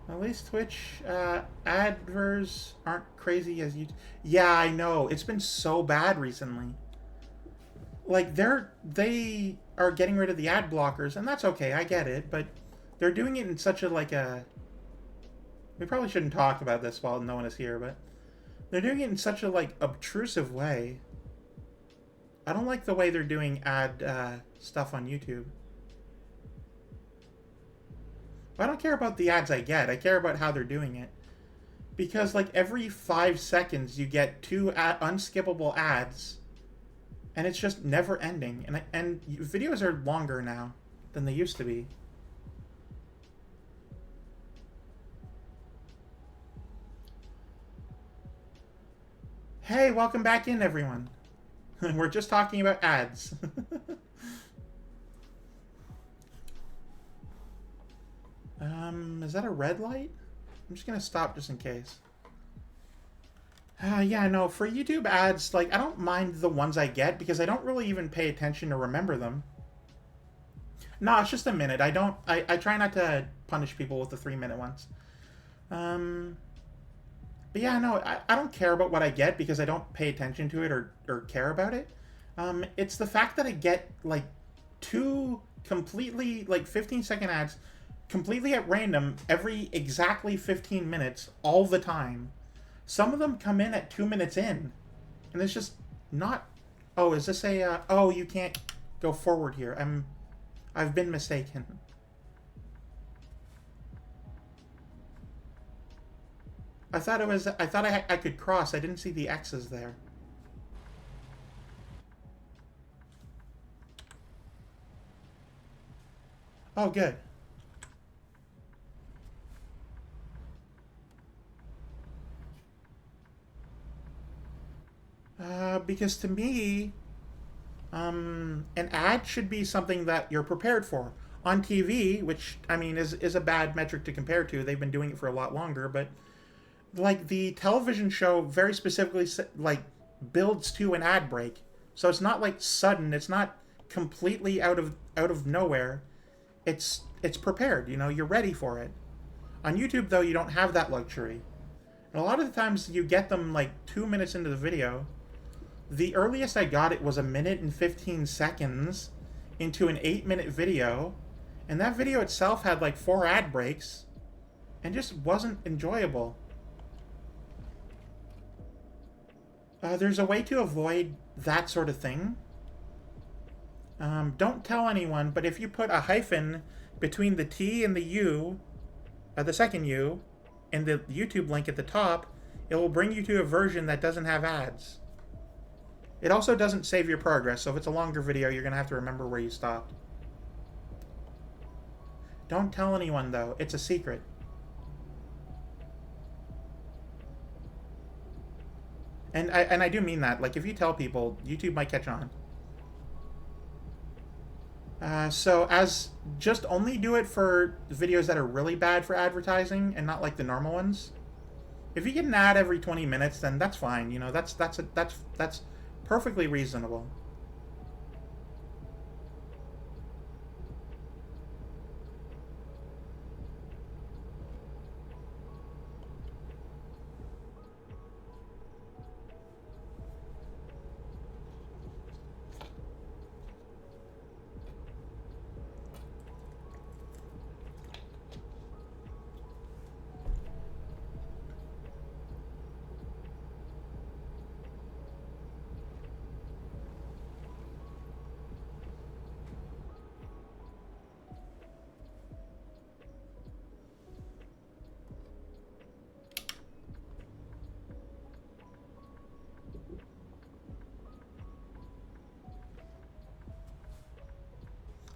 At least Twitch adverts aren't crazy as you. Yeah, I know. It's been so bad recently. Like they are getting rid of the ad blockers, and that's okay. I get it, but they're doing it in such a We probably shouldn't talk about this while no one is here, but they're doing it in such a obtrusive way. I don't like the way they're doing ad stuff on YouTube. I don't care about the ads I get. I care about how they're doing it. Because, like, every 5 seconds you get 2 unskippable ads, and it's just never ending. And videos are longer now than they used to be. Hey, welcome back in, everyone. We're just talking about ads. Is that a red light? I'm just gonna stop just in case. Yeah, no, for YouTube ads, like, I don't mind the ones I get because I don't really even pay attention to remember them. No, it's just a minute. I try not to punish people with the 3-minute ones. But yeah, no, I don't care about what I get because I don't pay attention to it or care about it. It's the fact that I get, like, 2 completely, like, 15-second ads completely at random every exactly 15 minutes all the time. Some of them come in at 2 minutes in, and it's just not... Oh, is this a... Oh, you can't go forward here. I've been mistaken. I thought I could cross. I didn't see the X's there. Oh, good. Because to me, an ad should be something that you're prepared for. On TV, which, I mean, is a bad metric to compare to. They've been doing it for a lot longer, but, like, the television show very specifically, like, builds to an ad break. So it's not, like, sudden. It's not completely out of nowhere. It's prepared, you know, you're ready for it. On YouTube, though, you don't have that luxury. And a lot of the times you get them, like, 2 minutes into the video. The earliest I got it was 1 minute and 15 seconds into an 8-minute video, and that video itself had like 4 ad breaks and just wasn't enjoyable. There's a way to avoid that sort of thing. Don't tell anyone, but if you put a hyphen between the T and the U, the second U, and the YouTube link at the top, it will bring you to a version that doesn't have ads. It also doesn't save your progress, so if it's a longer video, you're going to have to remember where you stopped. Don't tell anyone, though. It's a secret. And I do mean that. Like, if you tell people, YouTube might catch on. So, just only do it for videos that are really bad for advertising and not like the normal ones. If you get an ad every 20 minutes, then that's fine. You know, that's perfectly reasonable.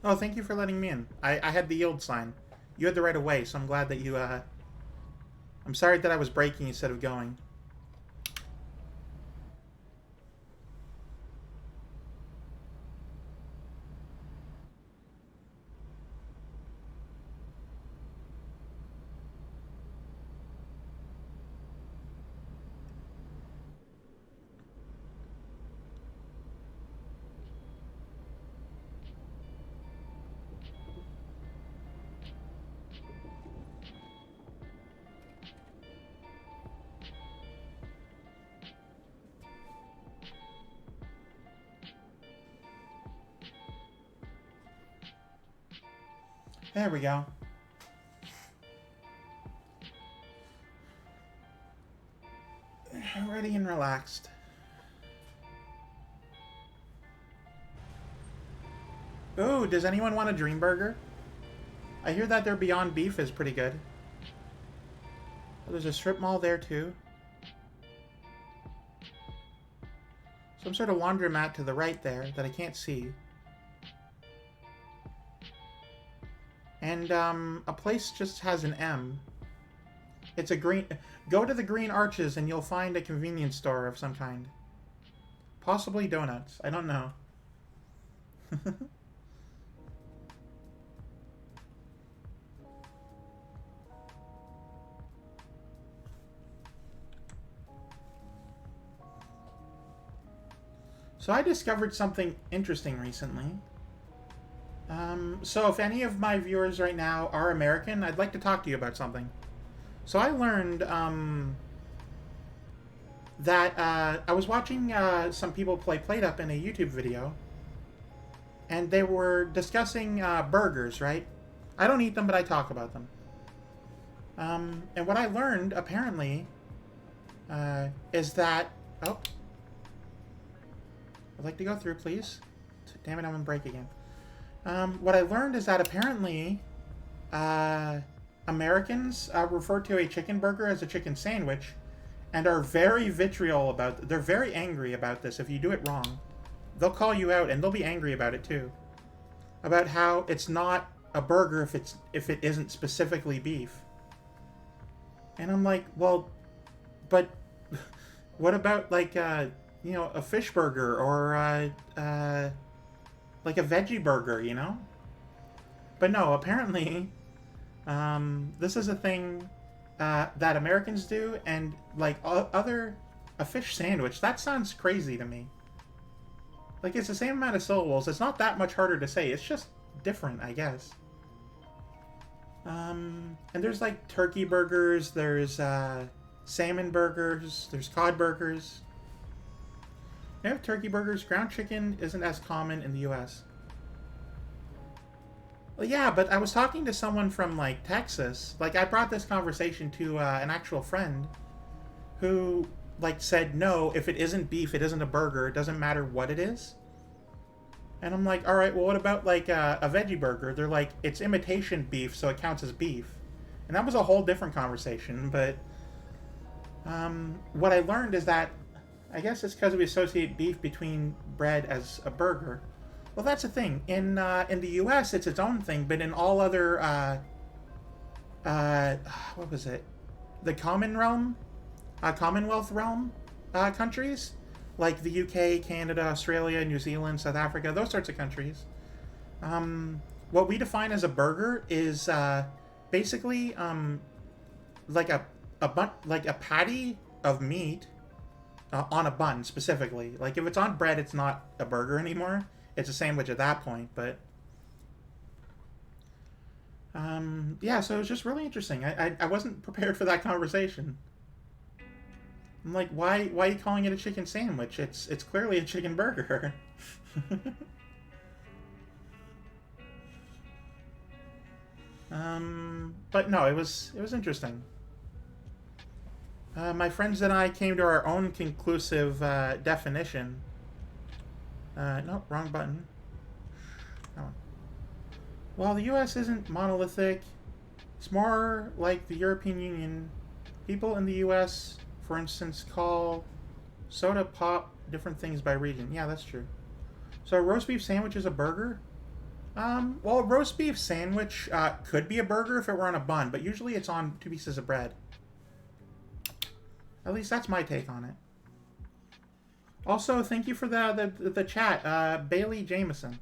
Oh, thank you for letting me in. I had the yield sign. You had the right of way, so I'm glad that you, I'm sorry that I was braking instead of going. There we go. Ready and relaxed. Ooh, does anyone want a dream burger? I hear that their Beyond Beef is pretty good. Oh, there's a strip mall there too. Some sort of laundromat to the right there that I can't see. And a place just has an M. It's a green... Go to the Green Arches and you'll find a convenience store of some kind. Possibly donuts. I don't know. So I discovered something interesting recently. So if any of my viewers right now are American, I'd like to talk to you about something. So I learned that I was watching some people play PlateUp in a YouTube video, and they were discussing burgers, right? I don't eat them, but I talk about them. And what I learned, apparently, is that... Oh. I'd like to go through, please. Damn it, I'm on break again. What I learned is that apparently Americans refer to a chicken burger as a chicken sandwich and are very vitriol about... They're very angry about this if you do it wrong. They'll call you out and they'll be angry about it too. About how it's not a burger if it isn't specifically beef. And I'm like, well, but what about like... you know, a fish burger or like a veggie burger, you know? But no, apparently this is a thing that Americans do, and like a fish sandwich, that sounds crazy to me. Like, it's the same amount of syllables. It's not that much harder to say. It's just different, I guess. And there's like turkey burgers, there's salmon burgers, there's cod burgers. They have turkey burgers. Ground chicken isn't as common in the US. Well, yeah, but I was talking to someone from, like, Texas. Like, I brought this conversation to an actual friend who, like, said, no, if it isn't beef, it isn't a burger. It doesn't matter what it is. And I'm like, all right, well, what about, like, a veggie burger? They're like, it's imitation beef, so it counts as beef. And that was a whole different conversation, but what I learned is that I guess it's because we associate beef between bread as a burger. Well, that's the thing. In the U.S., it's its own thing, but in all other, what was it? The Commonwealth realm countries, like the UK, Canada, Australia, New Zealand, South Africa, those sorts of countries. What we define as a burger is basically like a patty of meat. On a bun, specifically. Like, if it's on bread, it's not a burger anymore. It's a sandwich at that point, but... yeah, so it was just really interesting. I wasn't prepared for that conversation. I'm like, why are you calling it a chicken sandwich? It's clearly a chicken burger. But no, it was interesting. My friends and I came to our own conclusive definition. No, wrong button. Oh. While the U.S. isn't monolithic, it's more like the European Union. People in the U.S., for instance, call soda pop different things by region. Yeah, that's true. So a roast beef sandwich is a burger? Well, a roast beef sandwich could be a burger if it were on a bun, but usually it's on 2 pieces of bread. At least that's my take on it. Also, thank you for the chat, Bailey Jameson.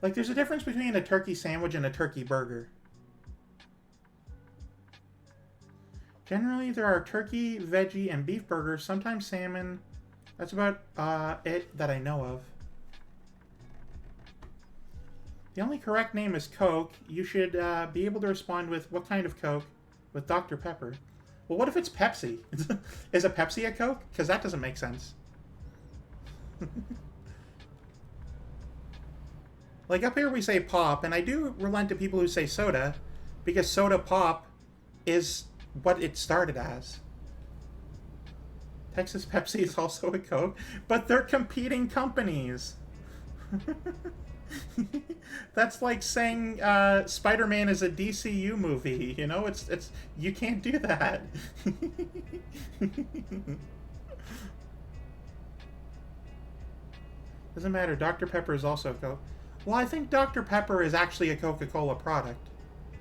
Like, there's a difference between a turkey sandwich and a turkey burger. Generally, there are turkey, veggie, and beef burgers, sometimes salmon. That's about it that I know of. The only correct name is Coke. You should be able to respond with what kind of Coke? With Dr. Pepper. Well, what if it's Pepsi? Is a Pepsi a Coke? Because that doesn't make sense. Like, up here we say pop, and I do relent to people who say soda, because soda pop is what it started as. Texas Pepsi is also a Coke, but they're competing companies. That's like saying Spider-Man is a DCU movie. You know, it's you can't do that. Doesn't matter. Dr. Pepper is also Coke. Well, I think Dr. Pepper is actually a Coca-Cola product.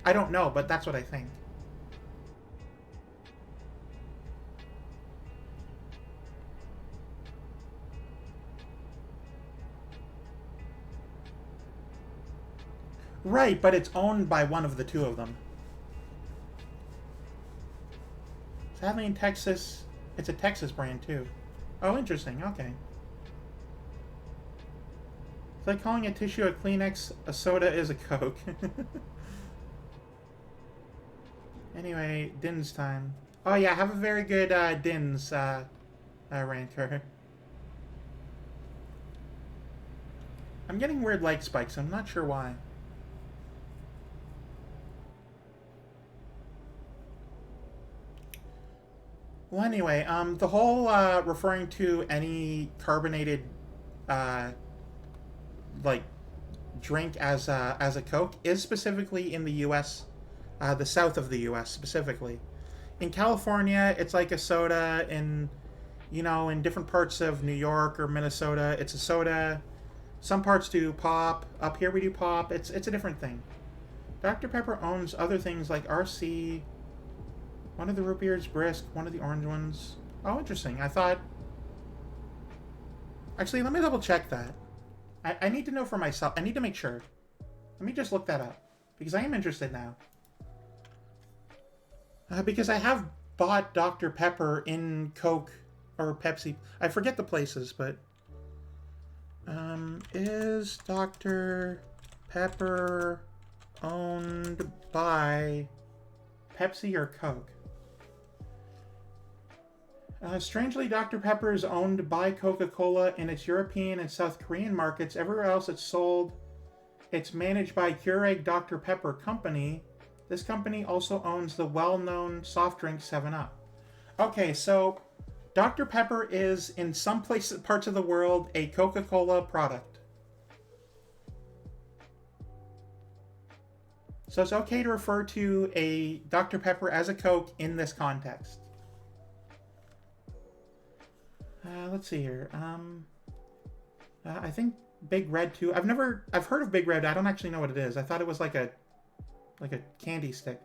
I don't know, but that's what I think. Right, but it's owned by one of the two of them. Sadly, in Texas, it's a Texas brand too. Oh, interesting. Okay. It's like calling a tissue a Kleenex, a soda is a Coke. Anyway, Din's time. Oh yeah, have a very good Din's Ranker. I'm getting weird light spikes. I'm not sure why. Well, anyway, the whole referring to any carbonated, like, drink as a Coke is specifically in the U.S., the south of the U.S. specifically. In California, it's like a soda. In different parts of New York or Minnesota, it's a soda. Some parts do pop. Up here we do pop. It's a different thing. Dr. Pepper owns other things like RC. One of the root beers, Brisk. One of the orange ones. Oh, interesting. I thought... Actually, let me double check that. I need to know for myself. I need to make sure. Let me just look that up. Because I am interested now. Because I have bought Dr. Pepper in Coke or Pepsi. I forget the places, but... is Dr. Pepper owned by Pepsi or Coke? Strangely, Dr. Pepper is owned by Coca-Cola in its European and South Korean markets. Everywhere else it's sold, it's managed by Keurig Dr. Pepper Company. This company also owns the well-known soft drink 7-Up. Okay, so Dr. Pepper is, in some parts of the world, a Coca-Cola product. So it's okay to refer to a Dr. Pepper as a Coke in this context. Let's see here. I think Big Red too. I've heard of Big Red. I don't actually know what it is. I thought it was like a candy stick.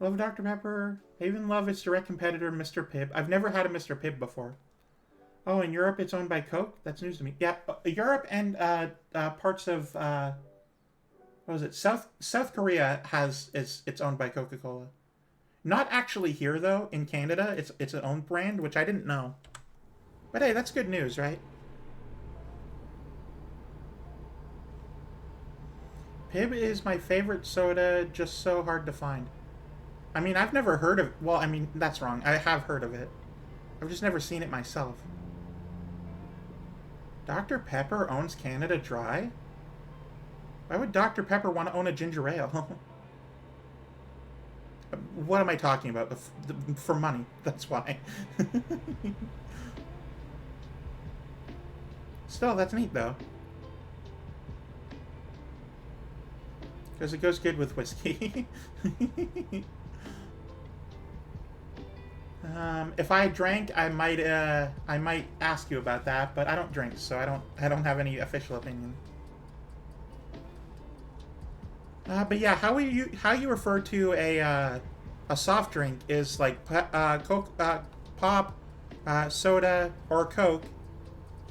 I love Dr. Pepper. I even love its direct competitor, Mr. Pibb. I've never had a Mr. Pibb before. Oh, in Europe it's owned by Coke? That's news to me. Yeah, Europe and parts of what was it? South Korea it's owned by Coca-Cola. Not actually here though. In Canada, it's its own brand, which I didn't know. But hey, that's good news, right? Pibb is my favorite soda, just so hard to find. I mean, I've never heard of... Well, I mean, that's wrong. I have heard of it. I've just never seen it myself. Dr. Pepper owns Canada Dry? Why would Dr. Pepper want to own a ginger ale? What am I talking about? For money. That's why. Still, that's neat, though. Because it goes good with whiskey. If I drank, I might ask you about that, but I don't drink, so I don't have any official opinion. But yeah, how you refer to a soft drink is like Coke, pop, soda, or Coke.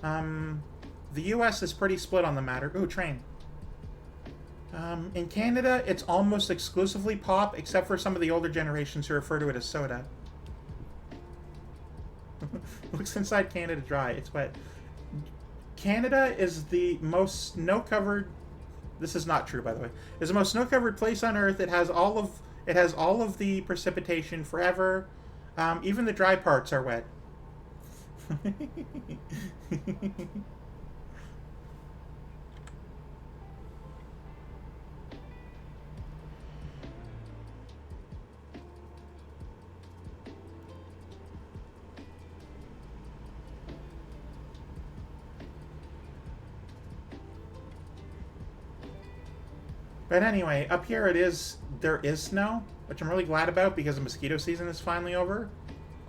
The U.S. is pretty split on the matter. Ooh, train. In Canada, it's almost exclusively pop, except for some of the older generations who refer to it as soda. Looks inside Canada Dry. It's wet. Canada is the most snow-covered... This is not true, by the way. It's the most snow-covered place on Earth. It has all of the precipitation forever. Even the dry parts are wet. But anyway, up here there is snow, which I'm really glad about because the mosquito season is finally over.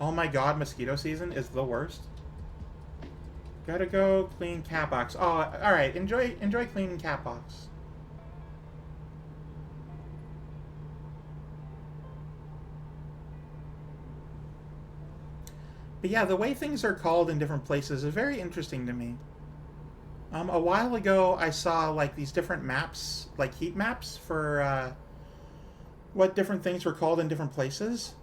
Oh my god, mosquito season is the worst. Gotta go clean cat box. Oh, alright, enjoy cleaning cat box. But yeah, the way things are called in different places is very interesting to me. A while ago, I saw like these different maps, like heat maps for what different things were called in different places.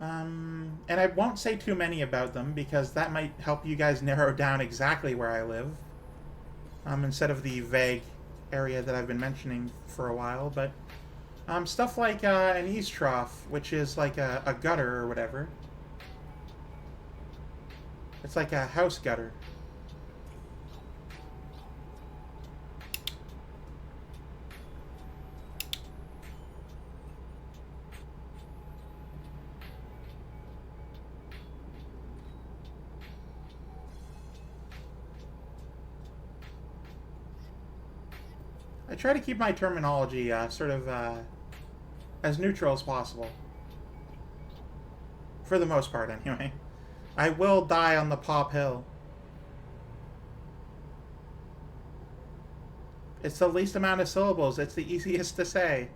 And I won't say too many about them because that might help you guys narrow down exactly where I live. Instead of the vague area that I've been mentioning for a while, but stuff like an eaves trough, which is like a gutter or whatever. It's like a house gutter. I try to keep my terminology sort of as neutral as possible. For the most part, anyway. I will die on the Pop Hill. It's the least amount of syllables. It's the easiest to say.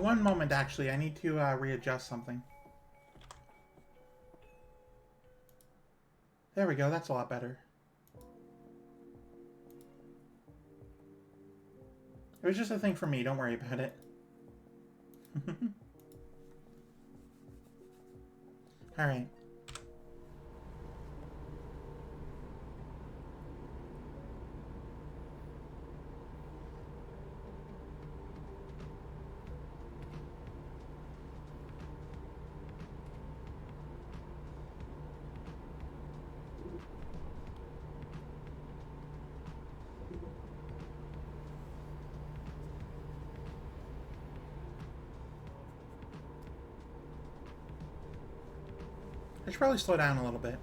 One moment, actually. I need to readjust something. There we go. That's a lot better. It was just a thing for me. Don't worry about it. Alright. I should probably slow down a little bit.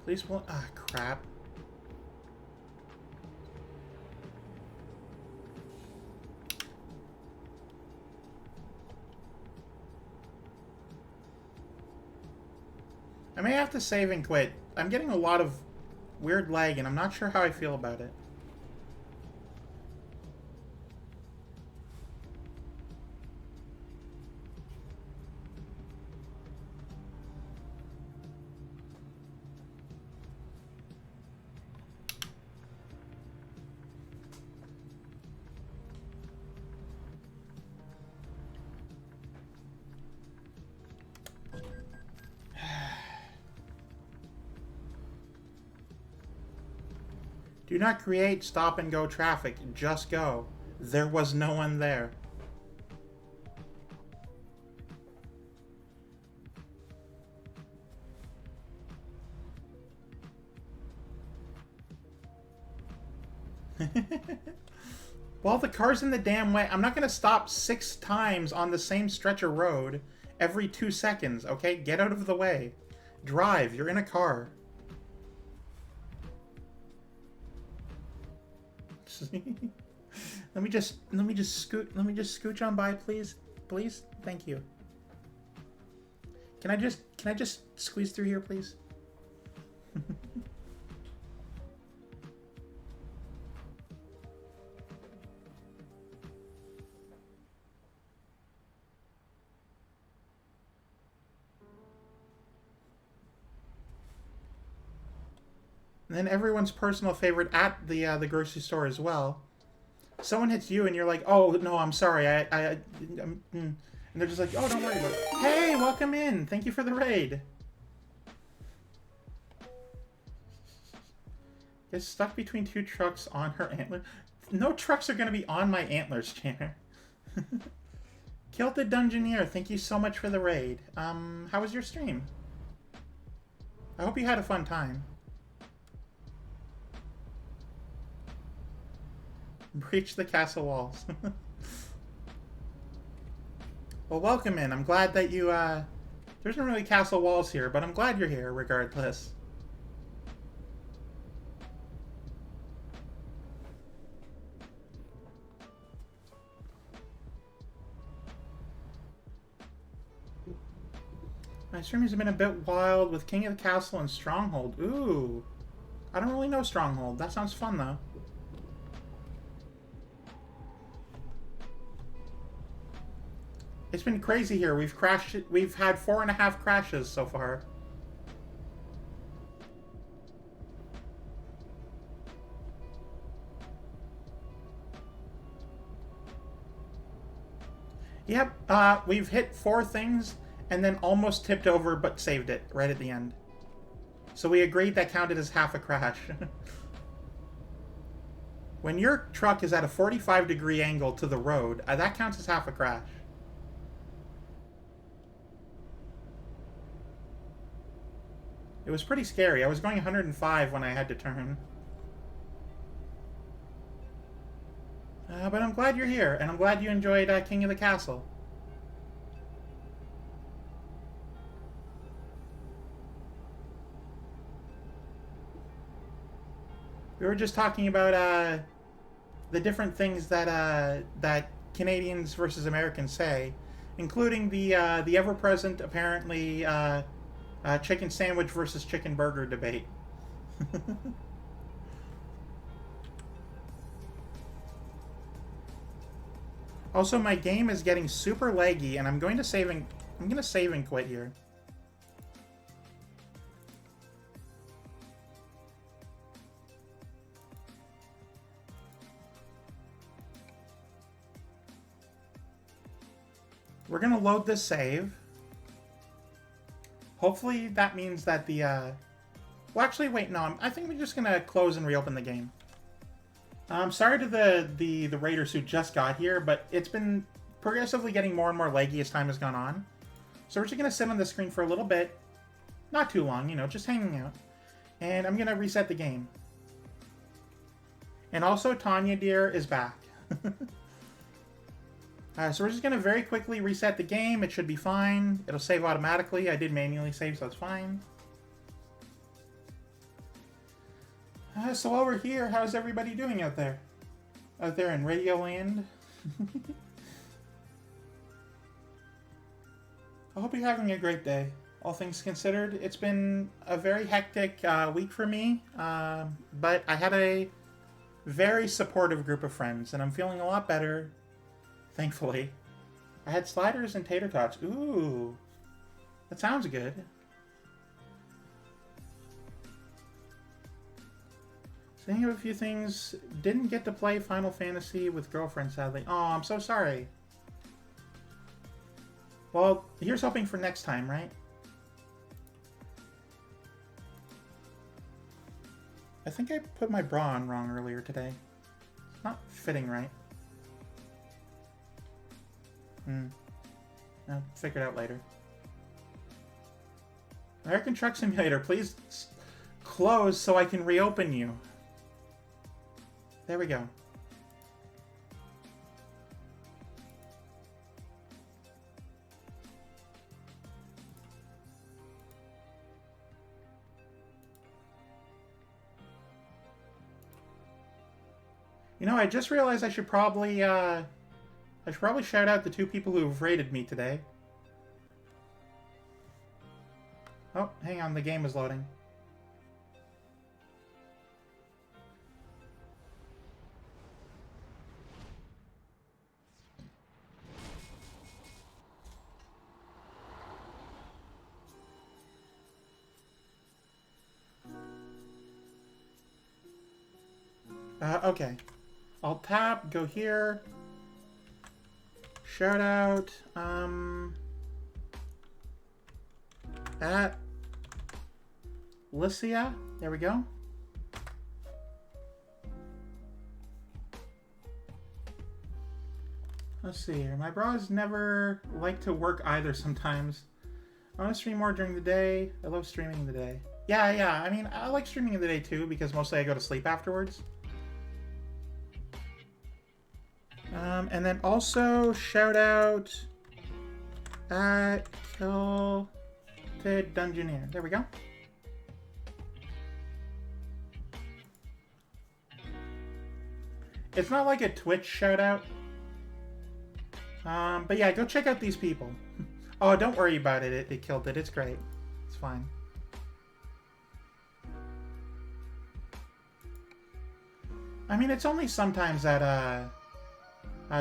Please, crap. I may have to save and quit. I'm getting a lot of weird lag, and I'm not sure how I feel about it. Do not create stop-and-go traffic. Just go. There was no one there. Well, the car's in the damn way. I'm not going to stop 6 times on the same stretch of road every 2 seconds, okay? Get out of the way. Drive. You're in a car. let me just scooch on by, please. Please? Thank you. Can I just squeeze through here, please? And then everyone's personal favorite at the grocery store as well. Someone hits you and you're like, oh, no, I'm sorry. And they're just like, oh, don't worry about it. Hey, welcome in. Thank you for the raid. Is stuck between two trucks on her antler. No trucks are going to be on my antlers, Chandler. Kilted Dungeoneer, thank you so much for the raid. How was your stream? I hope you had a fun time. Breach the castle walls. Well, welcome in. I'm glad that you, there's not really castle walls here, but I'm glad you're here regardless. My stream has been a bit wild with King of the Castle and Stronghold. Ooh. I don't really know Stronghold. That sounds fun, though. It's been crazy here. We've crashed. We've had 4.5 crashes so far. Yep. We've hit 4 things and then almost tipped over, but saved it right at the end. So we agreed that counted as half a crash. When your truck is at a 45-degree angle to the road, that counts as half a crash. It was pretty scary. I was going 105 when I had to turn. But I'm glad you're here, and I'm glad you enjoyed King of the Castle. We were just talking about the different things that that Canadians versus Americans say, including the ever-present, apparently, chicken sandwich versus chicken burger debate. Also, my game is getting super laggy, and I'm going to save and quit here. We're going to load this save. Hopefully that means that the, well, actually, wait, no, I think we're just going to close and reopen the game. I'm sorry to the raiders who just got here, but it's been progressively getting more and more laggy as time has gone on. So we're just going to sit on the screen for a little bit. Not too long, you know, just hanging out. And I'm going to reset the game. And also, Tanya dear is back. So we're just going to very quickly reset the game. It should be fine. It'll save automatically. I did manually save, so it's fine. So while we're here, how's everybody doing out there? Out there in Radio Land? I hope you're having a great day. All things considered, it's been a very hectic week for me. But I had a very supportive group of friends, and I'm feeling a lot better. Thankfully. I had sliders and tater tots. Ooh. That sounds good. Thinking of a few things. Didn't get to play Final Fantasy with girlfriend, sadly. Oh, I'm so sorry. Well, here's hoping for next time, right? I think I put my bra on wrong earlier today. It's not fitting right. I'll figure it out later. American Truck Simulator, please close so I can reopen you. There we go. You know, I just realized I should probably shout out the 2 people who have raided me today. Oh, hang on, the game is loading. Okay. Alt tab, go here. Shout out, at Lycia. There we go. Let's see here. My bras never like to work either sometimes. I want to stream more during the day. I love streaming in the day. Yeah. I mean, I like streaming in the day too because mostly I go to sleep afterwards. And then also shout out at Kilted Dungeoneer. There we go. It's not like a Twitch shout out. But yeah, go check out these people. Oh, don't worry about it. It killed it. It's great. It's fine. I mean, it's only sometimes that,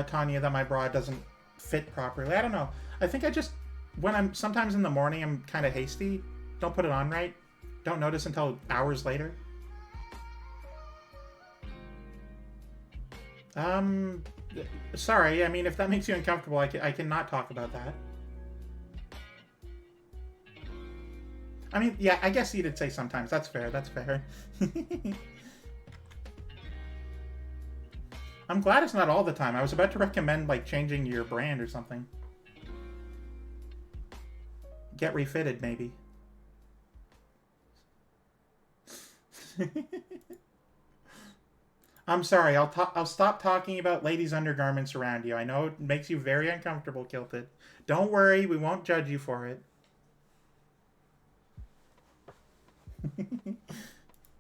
Tanya, that my bra doesn't fit properly. I don't know. I think I just, when I'm, sometimes in the morning, I'm kind of hasty. Don't put it on right. Don't notice until hours later. Sorry. I mean, if that makes you uncomfortable, I cannot talk about that. I mean, yeah, I guess you did say sometimes. That's fair. That's fair. I'm glad it's not all the time. I was about to recommend, like, changing your brand or something. Get refitted, maybe. I'm sorry. I'll stop talking about ladies' undergarments around you. I know it makes you very uncomfortable, Kilted. Don't worry. We won't judge you for it.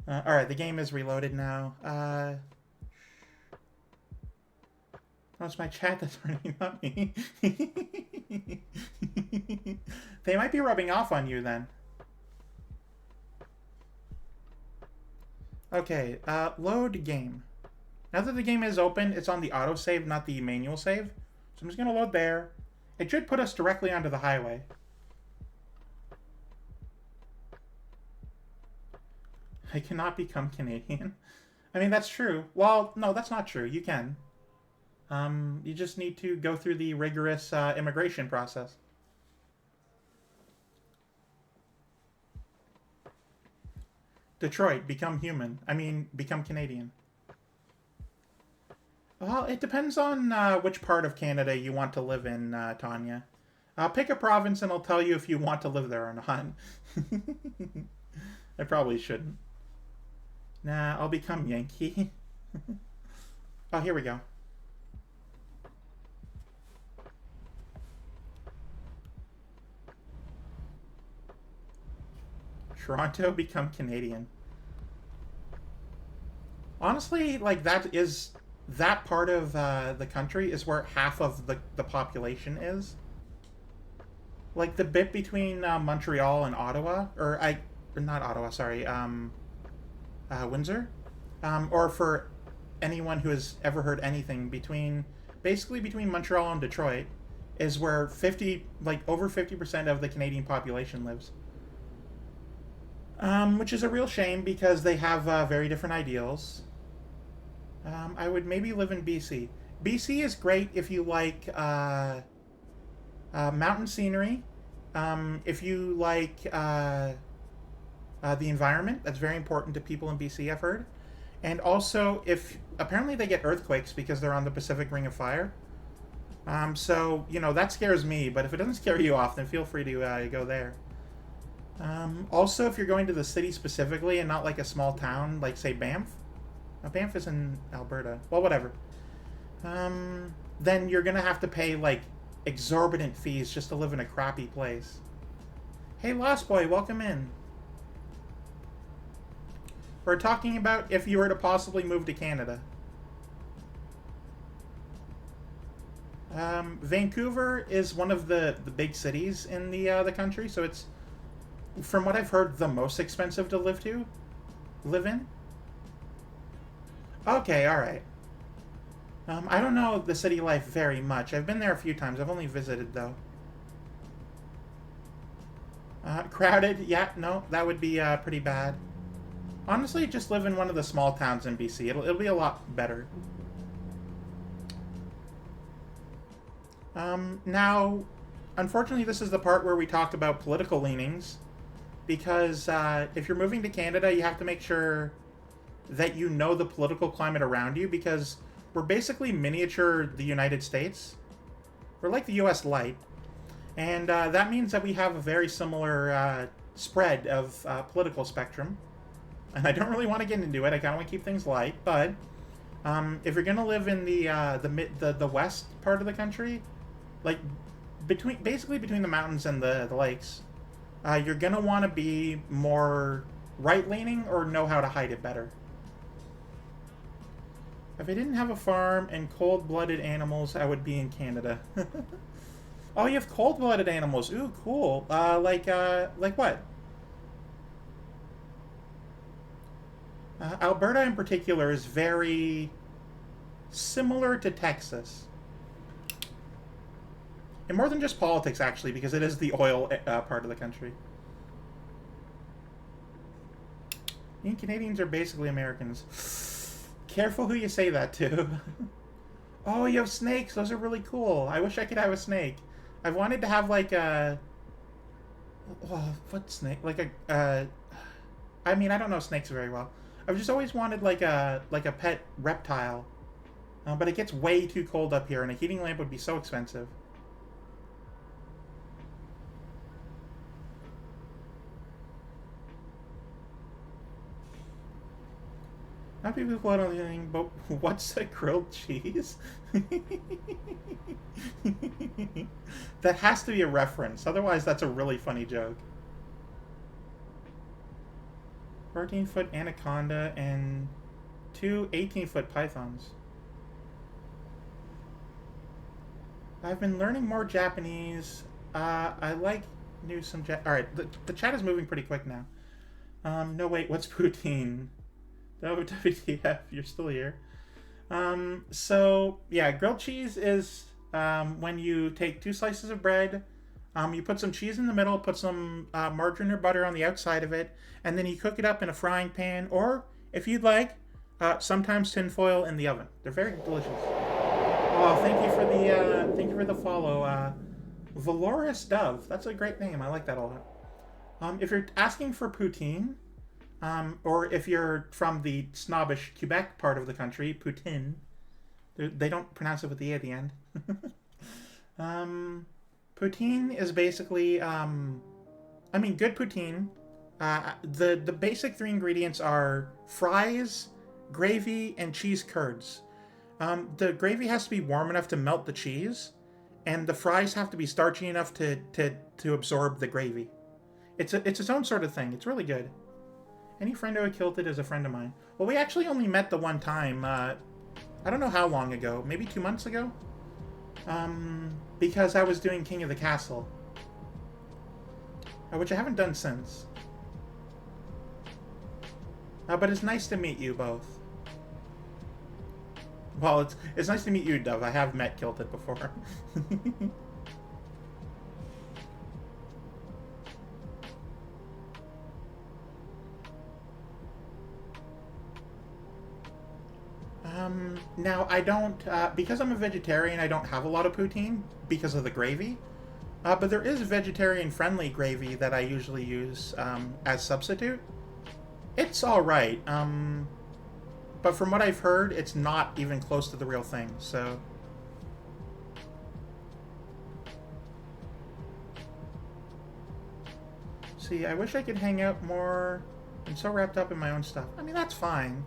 Alright, the game is reloaded now. Oh, it's my chat that's running, not me. They might be rubbing off on you then. Okay, load game. Now that the game is open, it's on the autosave, not the manual save. So I'm just going to load there. It should put us directly onto the highway. I cannot become Canadian. I mean, that's true. Well, no, that's not true. You can. You just need to go through the rigorous immigration process. Detroit, become human. I mean, become Canadian. Well, it depends on which part of Canada you want to live in, Tanya. Pick a province and I'll tell you if you want to live there or not. I probably shouldn't. Nah, I'll become Yankee. Oh, here we go. Toronto, become Canadian. Honestly, like, that part of the country is where half of the population is. Like, the bit between Montreal and Ottawa, or not Ottawa, sorry, Windsor, or for anyone who has ever heard anything, basically between Montreal and Detroit is where over 50% of the Canadian population lives. Which is a real shame because they have very different ideals. I would maybe live in BC. BC is great if you like mountain scenery. If you like the environment, that's very important to people in BC, I've heard. And also, apparently they get earthquakes because they're on the Pacific Ring of Fire. So, that scares me, but if it doesn't scare you off, then feel free to go there. Also, if you're going to the city specifically and not like a small town, like, say, Banff. Banff is in Alberta. Well, whatever. Then you're going to have to pay, like, exorbitant fees just to live in a crappy place. Hey, Lost Boy, welcome in. We're talking about if you were to possibly move to Canada. Vancouver is one of the big cities in the country, so it's, from what I've heard, the most expensive to live in. Okay, alright. I don't know the city life very much. I've been there a few times. I've only visited, though. Crowded? Yeah, no, that would be pretty bad. Honestly, just live in one of the small towns in BC. It'll be a lot better. Now, unfortunately, this is the part where we talk about political leanings, because if you're moving to Canada, you have to make sure that you know the political climate around you, because we're basically miniature the United States. We're like the US Light, and that means that we have a very similar spread of political spectrum. And I don't really want to get into it. I kind of want to keep things light, but if you're gonna live in the west part of the country, like basically between the mountains and the lakes, you're gonna want to be more right-leaning or know how to hide it better. If I didn't have a farm and cold-blooded animals, I would be in Canada. Oh, you have cold-blooded animals. Ooh, cool. Like what? Alberta in particular is very similar to Texas. And more than just politics, actually, because it is the oil part of the country. You Canadians are basically Americans. Careful who you say that to. Oh, you have snakes. Those are really cool. I wish I could have a snake. I've wanted to have like a... Oh, what snake? Like a... I mean, I don't know snakes very well. I've just always wanted like a pet reptile. But it gets way too cold up here, and a heating lamp would be so expensive. Not people who don't anything, but what's a grilled cheese? That has to be a reference. Otherwise, that's a really funny joke. 14-foot anaconda and 2 18-foot pythons. I've been learning more Japanese. I like some Alright, the chat is moving pretty quick now. No, wait, what's poutine? WTF, you're still here. So, yeah, grilled cheese is when you take 2 slices of bread, you put some cheese in the middle, put some margarine or butter on the outside of it, and then you cook it up in a frying pan, or, if you'd like, sometimes tin foil in the oven. They're very delicious. Oh, thank you for the follow. Valorous Dove. That's a great name. I like that a lot. If you're asking for poutine, or if you're from the snobbish Quebec part of the country, poutine. They don't pronounce it with the E at the end. Poutine is basically, good poutine. The basic 3 ingredients are fries, gravy, and cheese curds. The gravy has to be warm enough to melt the cheese, and the fries have to be starchy enough to absorb the gravy. It's its own sort of thing. It's really good. Any friend who killed it is a friend of mine. Well, we actually only met the one time. I don't know how long ago. Maybe 2 months ago? Because I was doing King of the Castle. Which I haven't done since. But it's nice to meet you both. Well, it's nice to meet you, Dove. I have met Kilted before. Now, I don't, because I'm a vegetarian, I don't have a lot of poutine because of the gravy. But there is vegetarian-friendly gravy that I usually use as substitute. It's alright, but from what I've heard, it's not even close to the real thing, so... See, I wish I could hang out more. I'm so wrapped up in my own stuff. I mean, that's fine.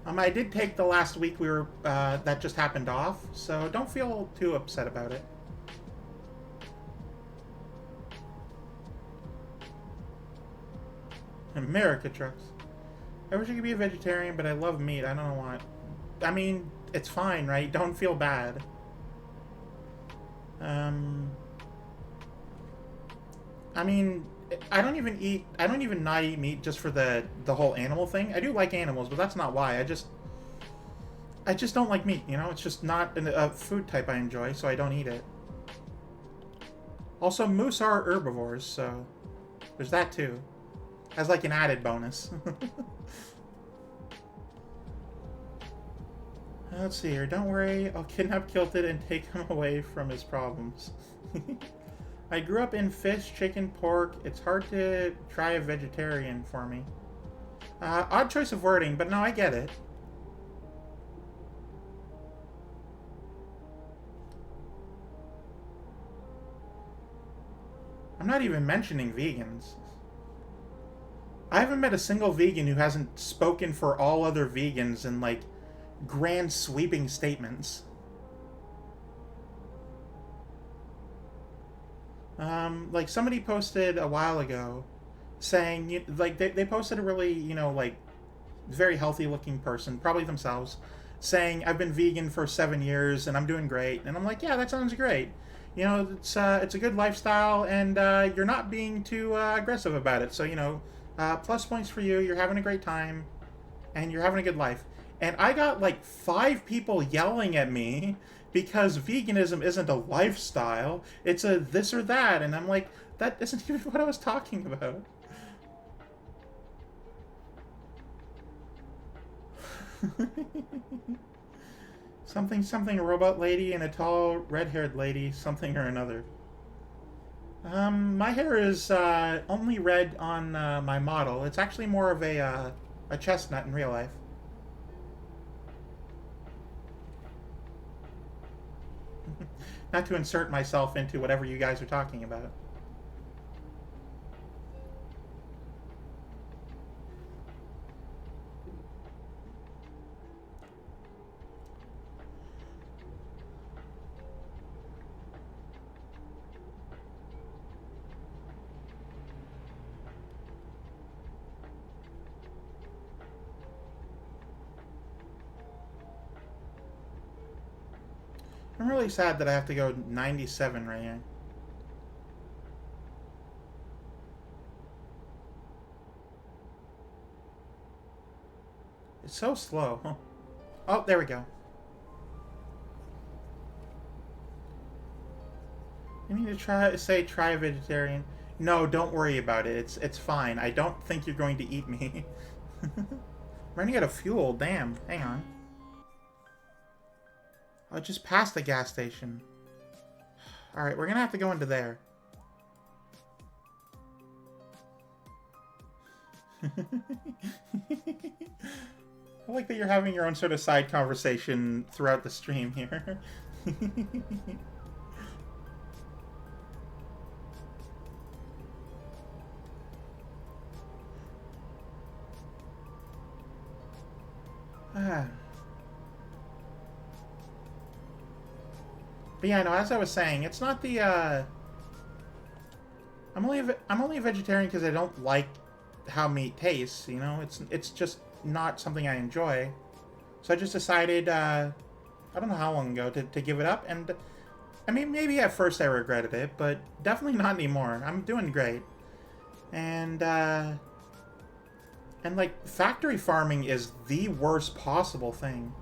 I did take the last week we were that just happened off, so don't feel too upset about it. America trucks. I wish I could be a vegetarian, but I love meat. I don't know why. I mean, it's fine, right? Don't feel bad. I mean, I don't even not eat meat just for the whole animal thing. I do like animals, but that's not why. I just don't like meat, you know? It's just not a food type I enjoy, so I don't eat it. Also, moose are herbivores, so there's that too. as like an added bonus. Let's see here. Don't worry, I'll kidnap Kilted and take him away from his problems. I grew up in fish, chicken, pork. It's hard to try a vegetarian for me. Odd choice of wording, but no, I get it. I'm not even mentioning vegans. I haven't met a single vegan who hasn't spoken for all other vegans in, like, grand sweeping statements. Like, somebody posted a while ago saying, like, they posted a really, you know, like, very healthy looking person, probably themselves, saying, I've been vegan for 7 years and I'm doing great. And I'm like, yeah, that sounds great. You know, it's a good lifestyle, and you're not being too aggressive about it. So, you know, plus points for you. You're having a great time, and you're having a good life. And I got like 5 people yelling at me because veganism isn't a lifestyle. It's a this or that. And I'm like, that isn't even what I was talking about. Something, a robot lady and a tall red-haired lady, something or another. My hair is only red on my model. It's actually more of a chestnut in real life. Not to insert myself into whatever you guys are talking about. I'm really sad that I have to go 97 right here. It's so slow. Huh? Oh, there we go. You need to try a vegetarian. No, don't worry about it. It's fine. I don't think you're going to eat me. I'm running out of fuel. Damn. Hang on. Oh, just past the gas station. Alright, we're gonna have to go into there. I like that you're having your own sort of side conversation throughout the stream here. Ah. But yeah, no, as I was saying, it's not the, I'm only a vegetarian because I don't like how meat tastes, you know? It's just not something I enjoy. So I just decided, I don't know how long ago, to give it up, and, I mean, maybe at first I regretted it, but definitely not anymore. I'm doing great. And, like, factory farming is the worst possible thing.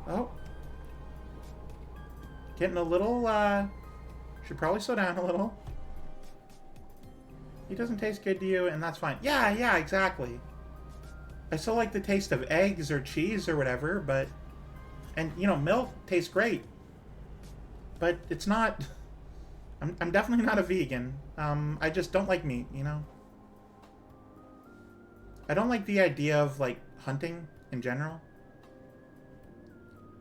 Oh. Getting a little, should probably slow down a little. He doesn't taste good to you, and that's fine. Yeah, exactly. I still like the taste of eggs or cheese or whatever, but... And, you know, milk tastes great. But it's not... I'm definitely not a vegan. I just don't like meat, you know? I don't like the idea of, like, hunting in general.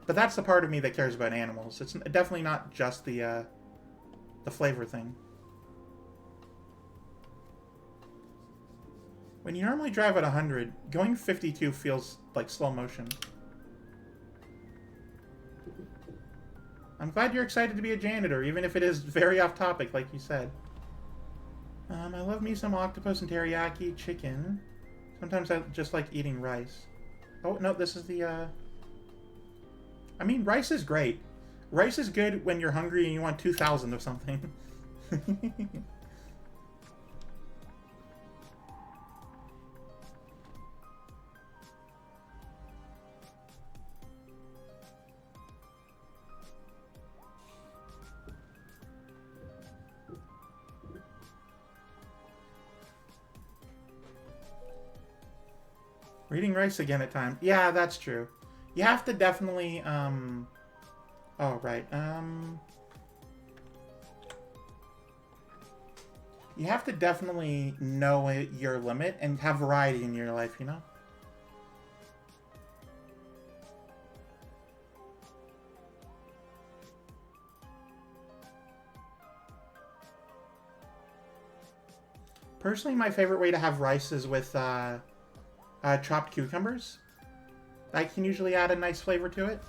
But that's the part of me that cares about animals. It's definitely not just the flavor thing. When you normally drive at 100, going 52 feels like slow motion. I'm glad you're excited to be a janitor, even if it is very off topic, like you said. I love me some octopus and teriyaki chicken. Sometimes I just like eating rice. Oh, no, this is the, I mean, rice is great. Rice is good when you're hungry and you want 2,000 of something. We're eating rice again at times. Yeah, that's true. You have to definitely, oh, right, you have to definitely know your limit and have variety in your life, you know? Personally, my favorite way to have rice is with chopped cucumbers. I can usually add a nice flavor to it.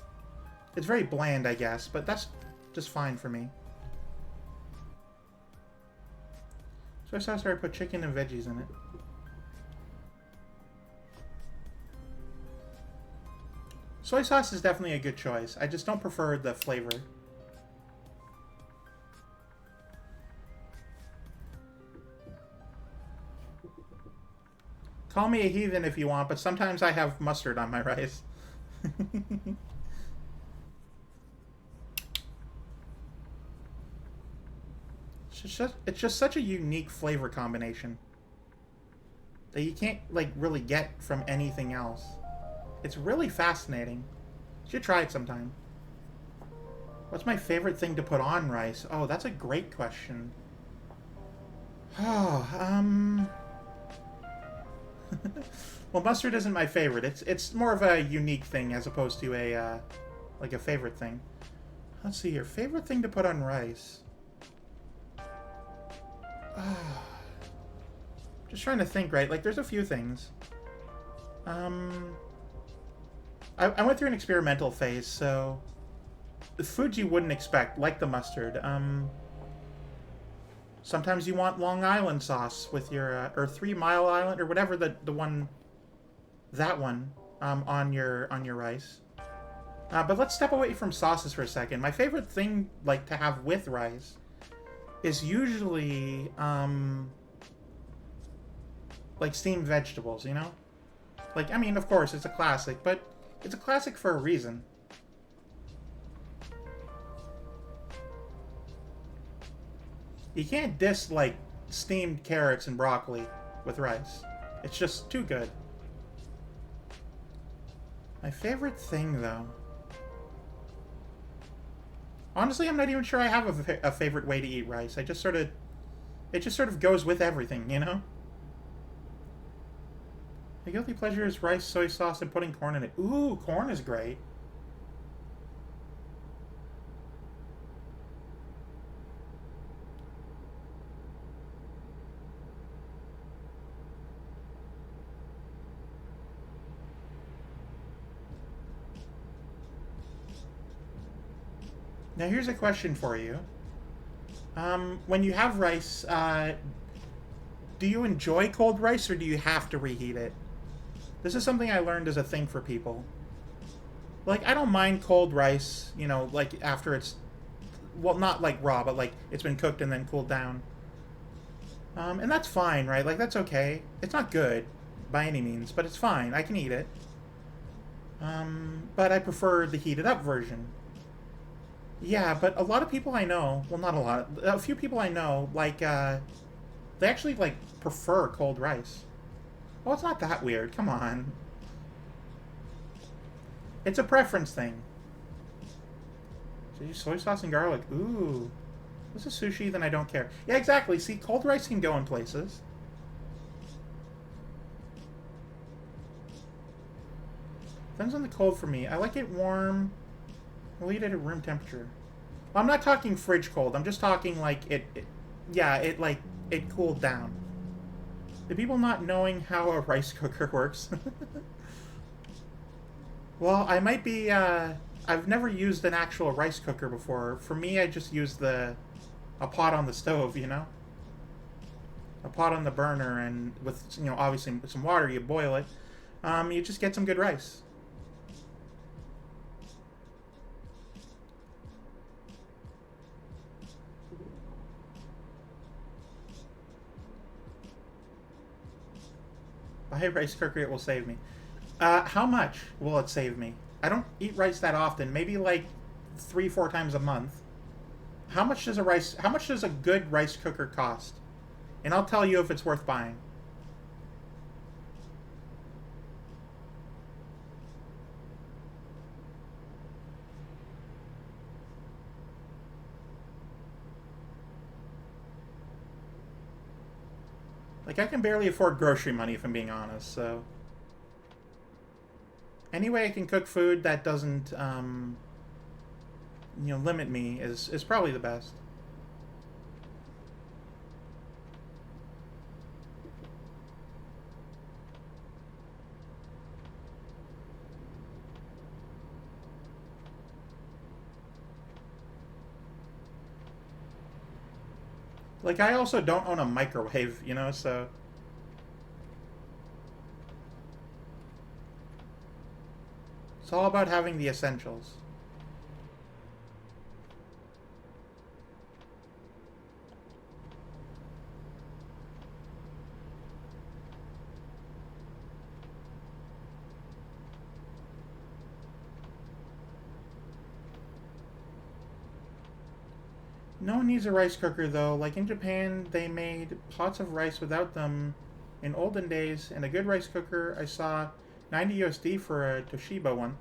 It's very bland, I guess, but that's just fine for me. Soy sauce where I put chicken and veggies in it. Soy sauce is definitely a good choice. I just don't prefer the flavor. Call me a heathen if you want, but sometimes I have mustard on my rice. It's just such a unique flavor combination that you can't, like, really get from anything else. It's really fascinating. You should try it sometime. What's my favorite thing to put on rice? Oh, that's a great question. Oh, well, mustard isn't my favorite. It's more of a unique thing as opposed to a like a favorite thing. Let's see, your favorite thing to put on rice. Just trying to think, right? Like, there's a few things. I went through an experimental phase, so the foods you wouldn't expect, like the mustard. Sometimes you want Long Island sauce with your, or 3 Mile Island, or whatever the one, that one, on your rice. But let's step away from sauces for a second. My favorite thing, like, to have with rice is usually, like, steamed vegetables, you know? Like, I mean, of course, it's a classic, but it's a classic for a reason. You can't diss, like, steamed carrots and broccoli with rice. It's just too good. My favorite thing, though... Honestly, I'm not even sure I have a favorite way to eat rice. I just sort of... It just sort of goes with everything, you know? My guilty pleasure is rice, soy sauce, and putting corn in it. Ooh, corn is great. Now here's a question for you. When you have rice, do you enjoy cold rice or do you have to reheat it? This is something I learned as a thing for people. Like, I don't mind cold rice, you know, like after it's, well, not like raw, but like it's been cooked and then cooled down. And that's fine, right? Like, that's okay. It's not good by any means, but it's fine. I can eat it. But I prefer the heated up version. Yeah, but a lot of people I know, well, not a lot, a few people I know, like, they actually, like, prefer cold rice. Well, it's not that weird. Come on. It's a preference thing. So you soy sauce and garlic. Ooh. This is sushi, then I don't care. Yeah, exactly. See, cold rice can go in places. Depends on the cold for me. I like it warm. We'll eat it at room temperature. Well, I'm not talking fridge cold. I'm just talking like it cooled down. The people not knowing how a rice cooker works. Well, I might be, I've never used an actual rice cooker before. For me, I just use a pot on the stove, you know? A pot on the burner, and with, you know, obviously with some water, you boil it. You just get some good rice. Buy a rice cooker, it will save me. How much will it save me? I don't eat rice that often. Maybe like 3-4 times a month. How much does a good rice cooker cost? And I'll tell you if it's worth buying. Like, I can barely afford grocery money, if I'm being honest, so... Any way I can cook food that doesn't, you know, limit me is probably the best. Like, I also don't own a microwave, you know, so... It's all about having the essentials. No one needs a rice cooker, though. Like in Japan, they made pots of rice without them in olden days, and a good rice cooker, I saw 90 USD for a Toshiba one.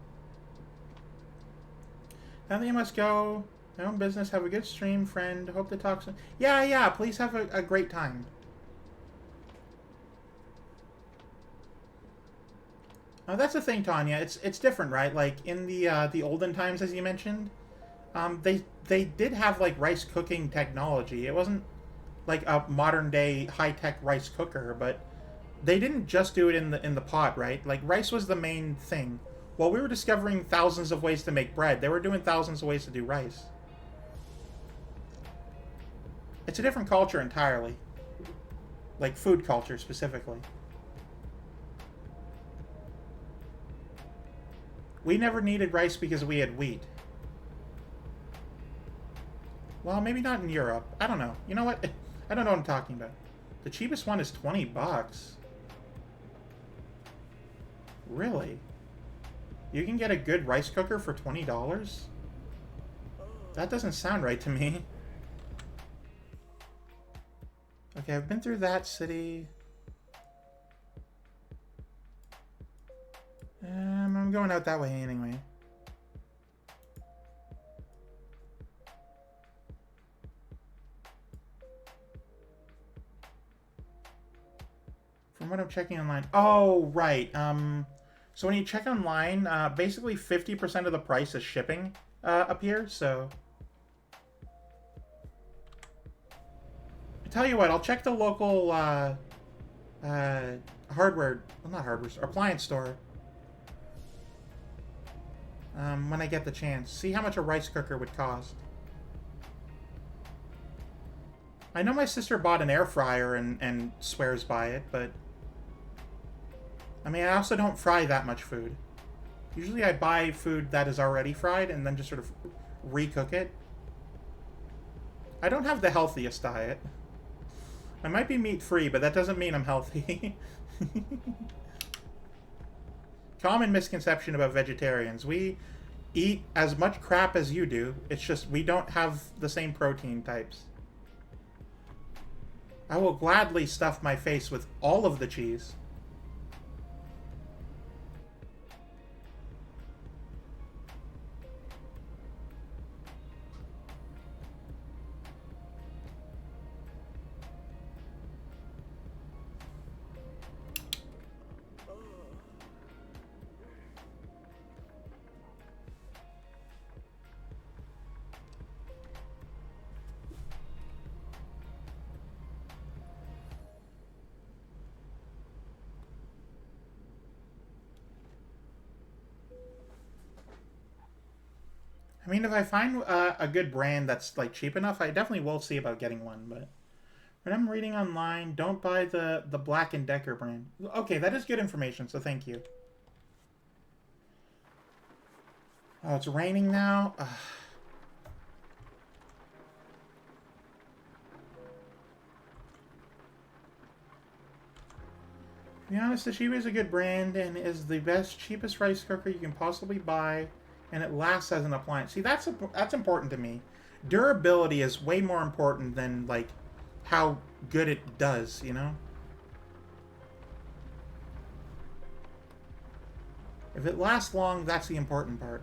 Now that you must go. My own business. Have a good stream, friend. Hope to talk soon. Yeah, yeah. Please have a great time. That's the thing, Tanya. It's different, right? Like in the olden times, as you mentioned, they did have like rice cooking technology. It wasn't like a modern day high tech rice cooker, but they didn't just do it in the pot, right? Like rice was the main thing. While we were discovering thousands of ways to make bread, they were doing thousands of ways to do rice. It's a different culture entirely. Like food culture specifically. We never needed rice because we had wheat. Well, maybe not in Europe. I don't know. You know what? I don't know what I'm talking about. The cheapest one is 20 bucks. Really? You can get a good rice cooker for $20? That doesn't sound right to me. Okay, I've been through that city. I'm going out that way anyway. From what I'm checking online. Oh, right. So when you check online, basically 50% of the price is shipping up here, so... I tell you what, I'll check the local hardware... Well, not hardware store, appliance store. When I get the chance. See how much a rice cooker would cost. I know my sister bought an air fryer and swears by it, but... I mean, I also don't fry that much food. Usually I buy food that is already fried and then just sort of recook it. I don't have the healthiest diet. I might be meat-free, but that doesn't mean I'm healthy. Common misconception about vegetarians. We eat as much crap as you do. It's just we don't have the same protein types. I will gladly stuff my face with all of the cheese. I mean, if I find a good brand that's like cheap enough, I definitely will see about getting one. But when I'm reading online, don't buy the Black & Decker brand. Okay, that is good information, so thank you. Oh, it's raining now. Ugh. To be honest, the Toshiba is a good brand and is the best, cheapest rice cooker you can possibly buy. And it lasts as an appliance. See, that's important to me. Durability is way more important than, like, how good it does, you know? If it lasts long, that's the important part.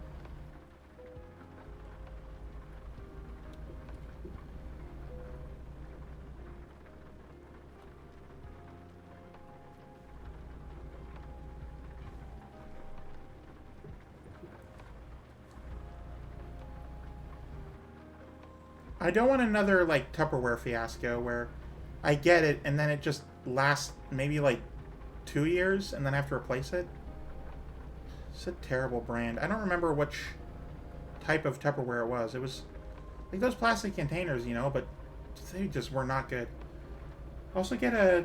I don't want another, like, Tupperware fiasco where I get it and then it just lasts maybe, like, 2 years and then I have to replace it. It's a terrible brand. I don't remember which type of Tupperware it was. It was like those plastic containers, you know, but they just were not good. Also get a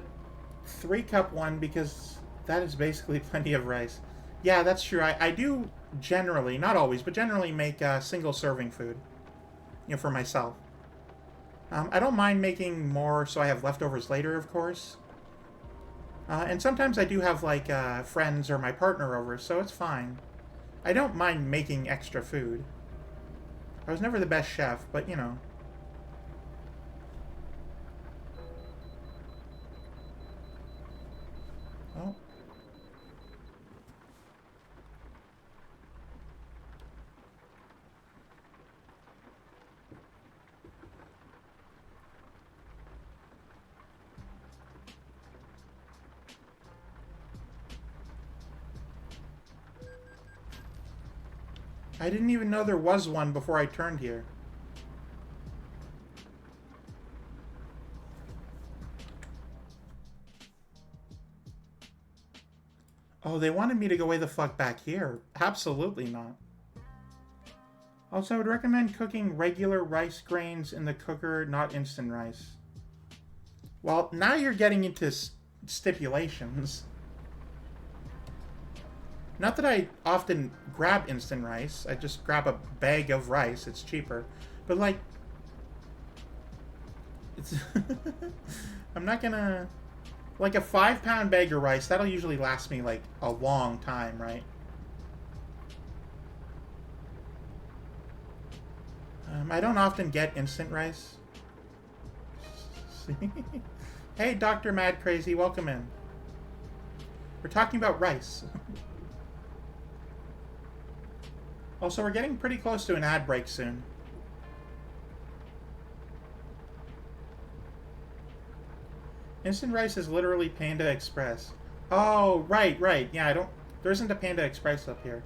3-cup one because that is basically plenty of rice. Yeah, that's true. I do generally, not always, but generally make single-serving food, you know, for myself. I don't mind making more so I have leftovers later, of course. And sometimes I do have, like, friends or my partner over, so it's fine. I don't mind making extra food. I was never the best chef, but, you know. Oh. I didn't even know there was one before I turned here. Oh, they wanted me to go way the fuck back here. Absolutely not. Also, I would recommend cooking regular rice grains in the cooker, not instant rice. Well, now you're getting into stipulations. Not that I often grab instant rice. I just grab a bag of rice. It's cheaper. But, like... it's I'm not gonna... Like, a 5-pound bag of rice, that'll usually last me, like, a long time, right? I don't often get instant rice. Hey, Dr. Mad Crazy, welcome in. We're talking about rice. Also, we're getting pretty close to an ad break soon. Instant rice is literally Panda Express. Oh, right. Yeah, there isn't a Panda Express up here.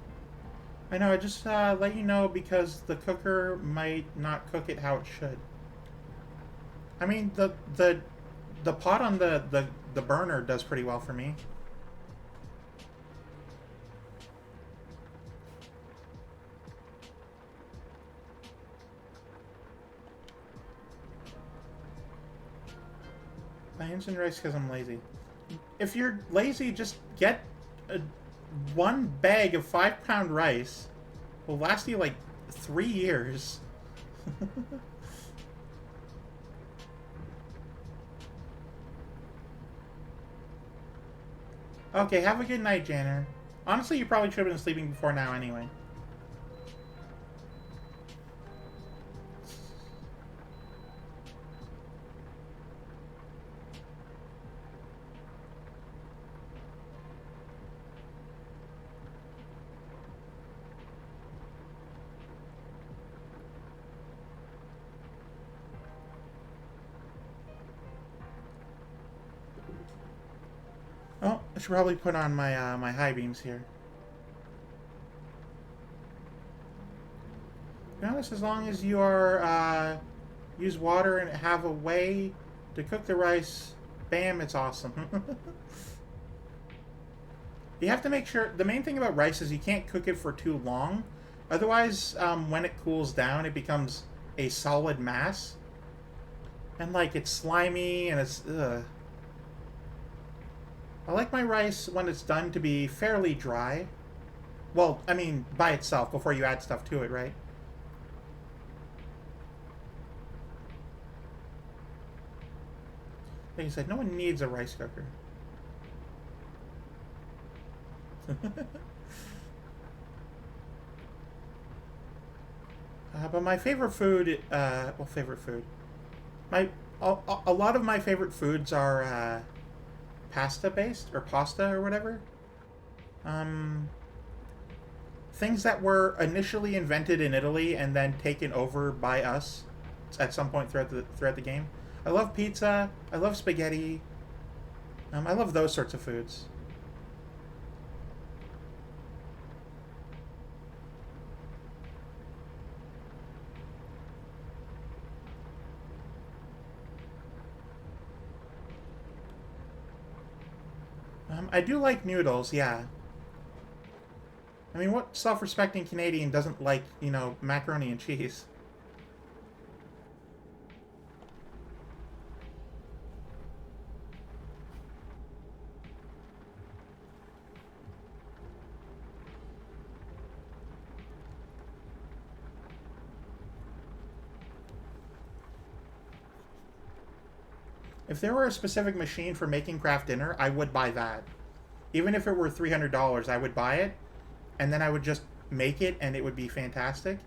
I know, I just let you know because the cooker might not cook it how it should. I mean, the pot on the burner does pretty well for me. I instant rice because I'm lazy. If you're lazy, just get one bag of 5-pound rice. Will last you like 3 years. Okay, have a good night, Janner. Honestly, you probably should have been sleeping before now anyway. Oh, I should probably put on my my high beams here. To be honest, as long as you are use water and have a way to cook the rice, bam, it's awesome. You have to make sure, the main thing about rice is you can't cook it for too long. Otherwise, when it cools down, it becomes a solid mass. And, like, it's slimy and it's, ugh. I like my rice, when it's done, to be fairly dry. Well, I mean, by itself, before you add stuff to it, right? Like I said, no one needs a rice cooker. But my favorite food, well, favorite food. A lot of my favorite foods are, pasta-based, or pasta, or whatever. Things that were initially invented in Italy and then taken over by us at some point throughout the game. I love pizza. I love spaghetti. I love those sorts of foods. I do like noodles, yeah. I mean, what self-respecting Canadian doesn't like, you know, macaroni and cheese? If there were a specific machine for making craft dinner, I would buy that. Even if it were $300, I would buy it, and then I would just make it, and it would be fantastic.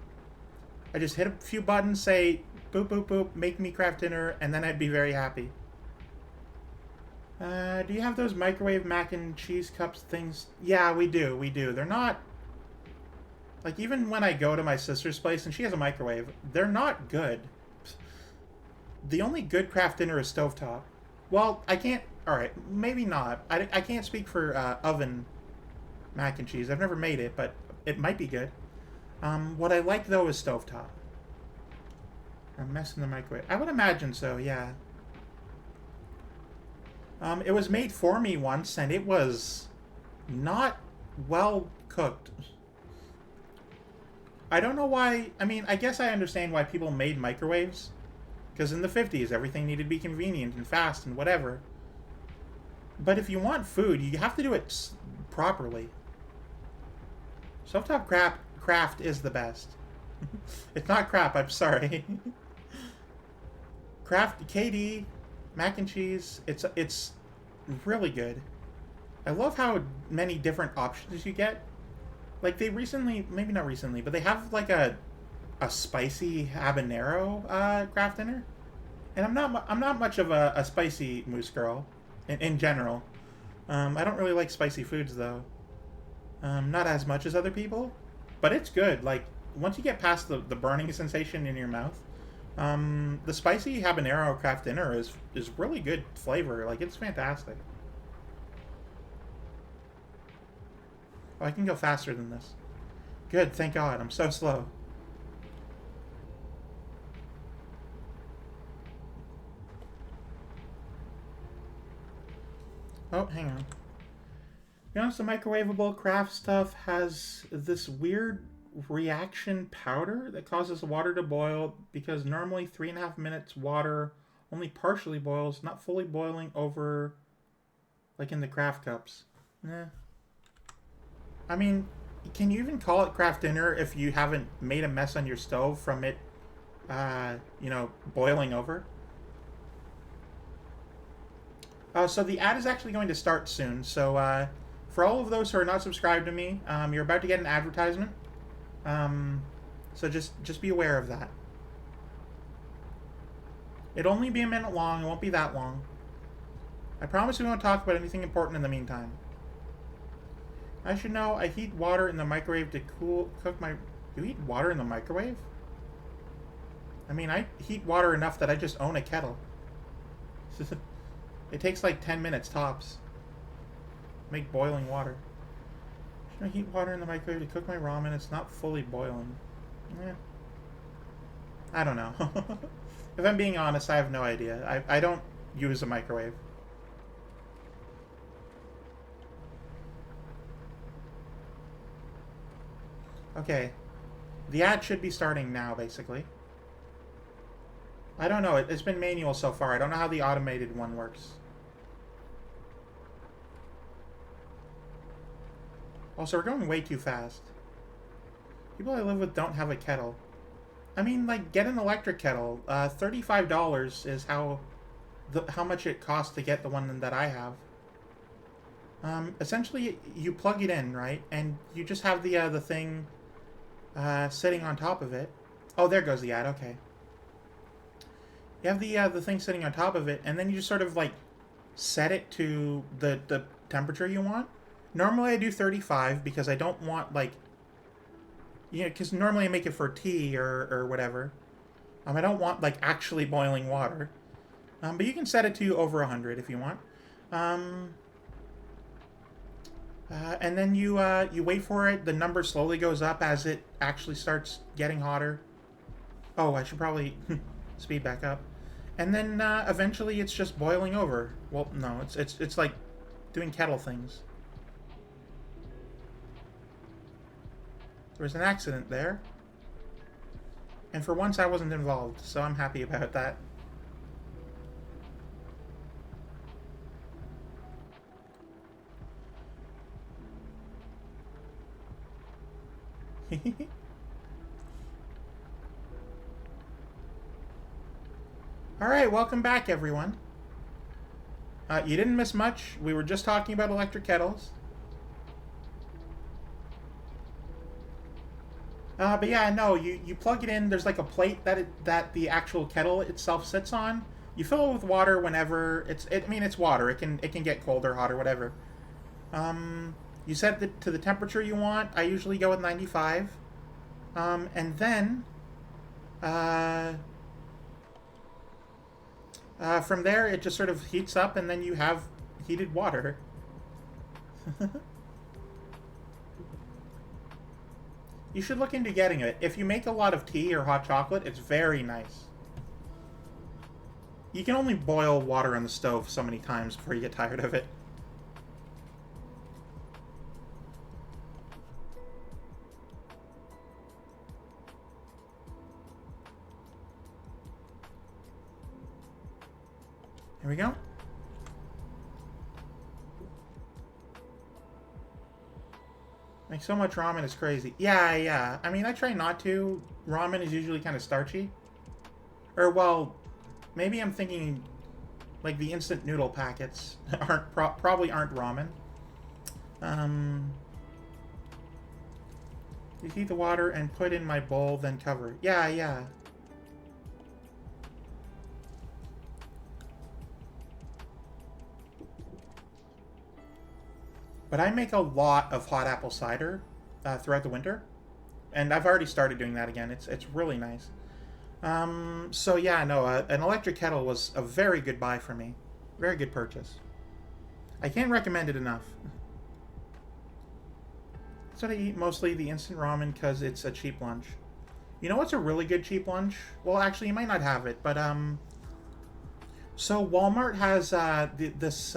I just hit a few buttons, say, boop, boop, boop, make me craft dinner, and then I'd be very happy. Do you have those microwave mac and cheese cups things? Yeah, we do, we do. They're not... Like, even when I go to my sister's place, and she has a microwave, they're not good. The only good craft dinner is stovetop. Well, I can't... Alright, maybe not. I can't speak for oven mac and cheese. I've never made it, but it might be good. What I like, though, is stovetop. A mess in the microwave. I would imagine so, yeah. It was made for me once, and it was not well cooked. I don't know why... I mean, I guess I understand why people made microwaves. Because in the 50s, everything needed to be convenient and fast and whatever. But if you want food, you have to do it properly. Stovetop craft is the best. It's not crap, I'm sorry. Craft KD, mac and cheese, it's really good. I love how many different options you get. Like, they recently, maybe not recently, but they have like a spicy habanero craft dinner, and I'm not much of a spicy moose girl in general. I don't really like spicy foods though, not as much as other people, but it's good. Like, once you get past the burning sensation in your mouth, the spicy habanero craft dinner is really good flavor. Like, it's fantastic. Oh, I can go faster than this. Good, thank God. I'm so slow. Oh, hang on. To be honest, the microwavable craft stuff has this weird reaction powder that causes water to boil, because normally 3.5 minutes water only partially boils, not fully boiling over like in the craft cups. I mean, can you even call it craft dinner if you haven't made a mess on your stove from it, you know, boiling over? So the ad is actually going to start soon. So for all of those who are not subscribed to me, you're about to get an advertisement. So just be aware of that. It'll only be a minute long. It won't be that long. I promise we won't talk about anything important in the meantime. I should know, I heat water in the microwave to cook my... You heat water in the microwave? I mean, I heat water enough that I just own a kettle. It takes like 10 minutes tops. Make boiling water. Should I heat water in the microwave to cook my ramen? It's not fully boiling. I don't know. If I'm being honest, I have no idea. I don't use a microwave. Okay. The ad should be starting now, basically. I don't know. It's been manual so far. I don't know how the automated one works. Also, we're going way too fast. People I live with don't have a kettle. I mean, like, get an electric kettle. $35 is how much it costs to get the one that I have. Essentially, you plug it in, right? And you just have the thing sitting on top of it. Oh, there goes the ad. Okay. You have the thing sitting on top of it, and then you just sort of like set it to the temperature you want. Normally, I do 35 because I don't want, like, you know, because normally I make it for tea or whatever. I don't want like actually boiling water. But you can set it to over 100 if you want. And then you wait for it. The number slowly goes up as it actually starts getting hotter. Oh, I should probably speed back up. And then eventually it's just boiling over. Well, no, it's like doing kettle things. There was an accident there. And for once I wasn't involved, so I'm happy about that. Alright, welcome back everyone. You didn't miss much. We were just talking about electric kettles. But yeah, no, you plug it in. There's like a plate that the actual kettle itself sits on. You fill it with water whenever I mean, it's water. It can get cold or hot or whatever. You set it to the temperature you want. I usually go with 95. And then from there, it just sort of heats up, and then you have heated water. You should look into getting it. If you make a lot of tea or hot chocolate, it's very nice. You can only boil water on the stove so many times before you get tired of it. Here we go. Like, so much ramen is crazy. Yeah. I mean, I try not to. Ramen is usually kind of starchy. Or, well, maybe I'm thinking, like, the instant noodle packets probably aren't ramen. You heat the water and put in my bowl, then cover. Yeah. But I make a lot of hot apple cider throughout the winter. And I've already started doing that again. It's really nice. So yeah, no, an electric kettle was a very good buy for me. Very good purchase. I can't recommend it enough. That's what I eat mostly, the instant ramen, because it's a cheap lunch. You know what's a really good cheap lunch? Well, actually, you might not have it, but so Walmart has this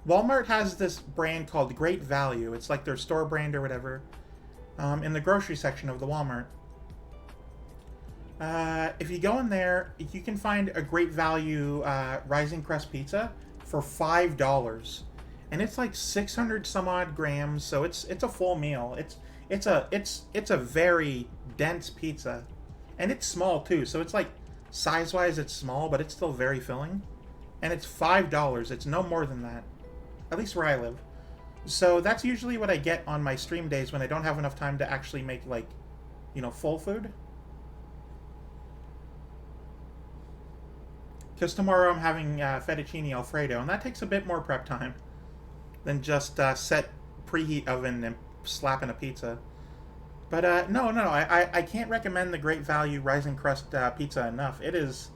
Walmart has this brand called Great Value. It's like their store brand or whatever, in the grocery section of the Walmart. If you go in there, you can find a Great Value Rising Crust pizza for $5, and it's like 600 some odd grams. So it's a full meal. It's a very dense pizza, and it's small too. So it's like size wise, it's small, but it's still very filling, and it's $5. It's no more than that. At least where I live. So that's usually what I get on my stream days when I don't have enough time to actually make, like, you know, full food. Because tomorrow I'm having fettuccine Alfredo, and that takes a bit more prep time than just set preheat oven and slapping a pizza. But no, I can't recommend the Great Value Rising Crust pizza enough. It is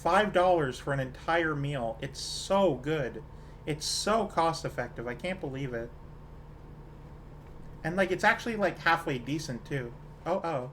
$5 for an entire meal. It's so good. It's so cost effective. I can't believe it. And, like, it's actually, like, halfway decent, too. Oh.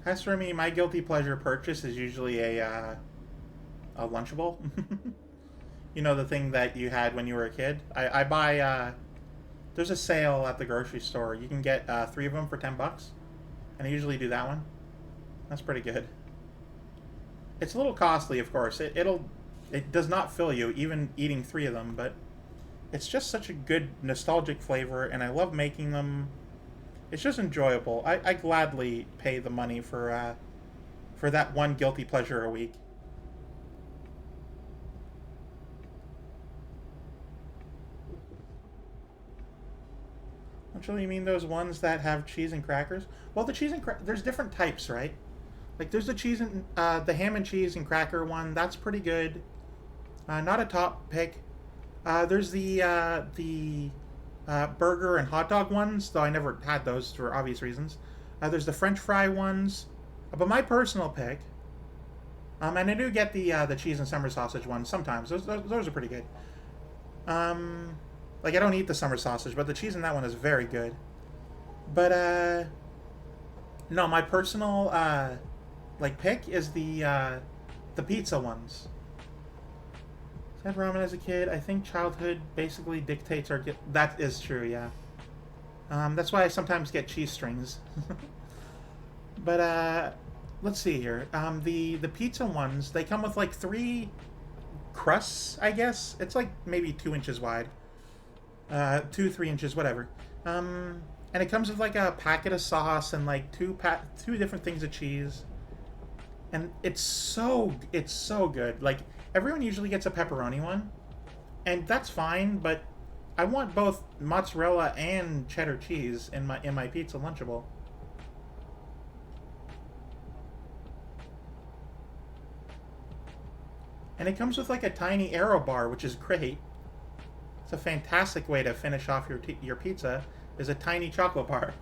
As for me, my guilty pleasure purchase is usually a Lunchable. You know, the thing that you had when you were a kid? I buy, there's a sale at the grocery store. You can get 3 of them for $10. And I usually do that one. That's pretty good. It's a little costly, of course. It does not fill you, even eating 3 of them, but it's just such a good nostalgic flavor, and I love making them. It's just enjoyable. I gladly pay the money for that one guilty pleasure a week. Actually, you mean those ones that have cheese and crackers? Well, the cheese and there's different types, right? Like, there's the cheese and the ham and cheese and cracker one. That's pretty good. Not a top pick. There's the burger and hot dog ones, though I never had those for obvious reasons. There's the French fry ones, but my personal pick, and I do get the cheese and summer sausage ones sometimes. Those are pretty good. Like I don't eat the summer sausage, but the cheese in that one is very good. But no, my personal like pick is the pizza ones. I had ramen as a kid. I think childhood basically dictates our. That is true, yeah. That's why I sometimes get cheese strings. But let's see here. The pizza ones, they come with like 3 crusts, I guess. It's like maybe 2 inches wide. 2, 3 inches, whatever. And it comes with like a packet of sauce and like two different things of cheese. And it's so good. Like everyone usually gets a pepperoni one, and that's fine, but I want both mozzarella and cheddar cheese in my pizza Lunchable. And it comes with like a tiny Aero bar, which is great. It's a fantastic way to finish off your pizza, is a tiny chocolate bar.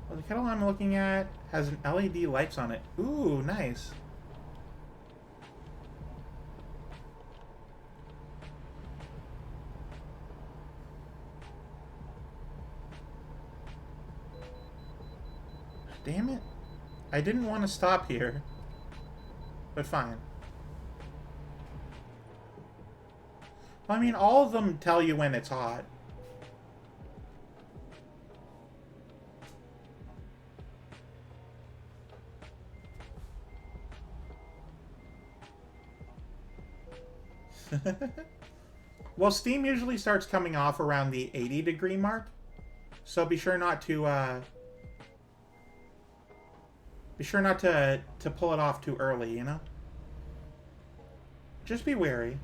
Well, the kettle I'm looking at has an LED lights on it. Ooh, nice. Damn it. I didn't want to stop here. But fine. Well, I mean, all of them tell you when it's hot. Well, steam usually starts coming off around the 80-degree mark, so be sure not to pull it off too early, you know? Just be wary.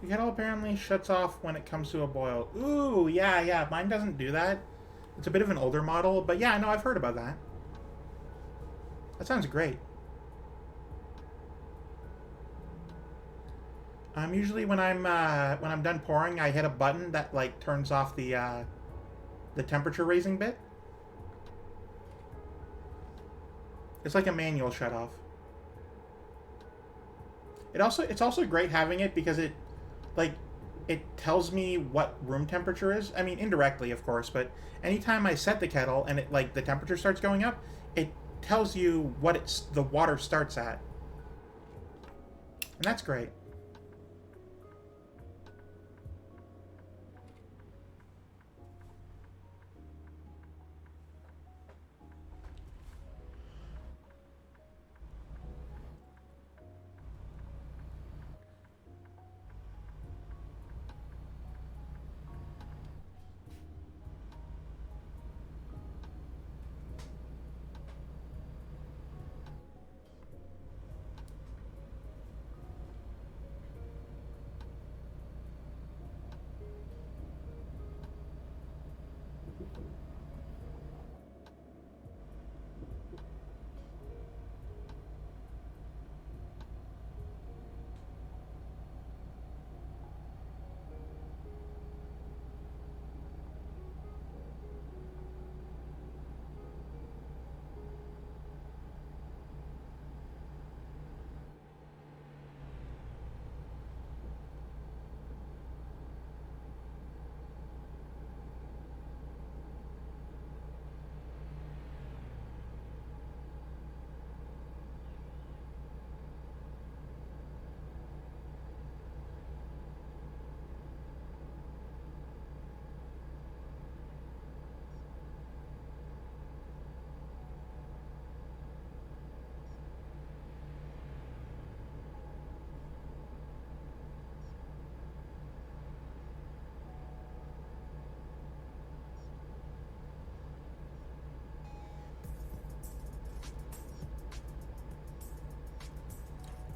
The kettle apparently shuts off when it comes to a boil. Ooh, yeah, mine doesn't do that. It's a bit of an older model, but yeah, no, I've heard about that. That sounds great. Usually when I'm done pouring, I hit a button that like turns off the temperature raising bit. It's like a manual shut off. It's also great having it because it tells me what room temperature is. I mean, indirectly, of course, but anytime I set the kettle and the temperature starts going up, it tells you what the water starts at. And that's great.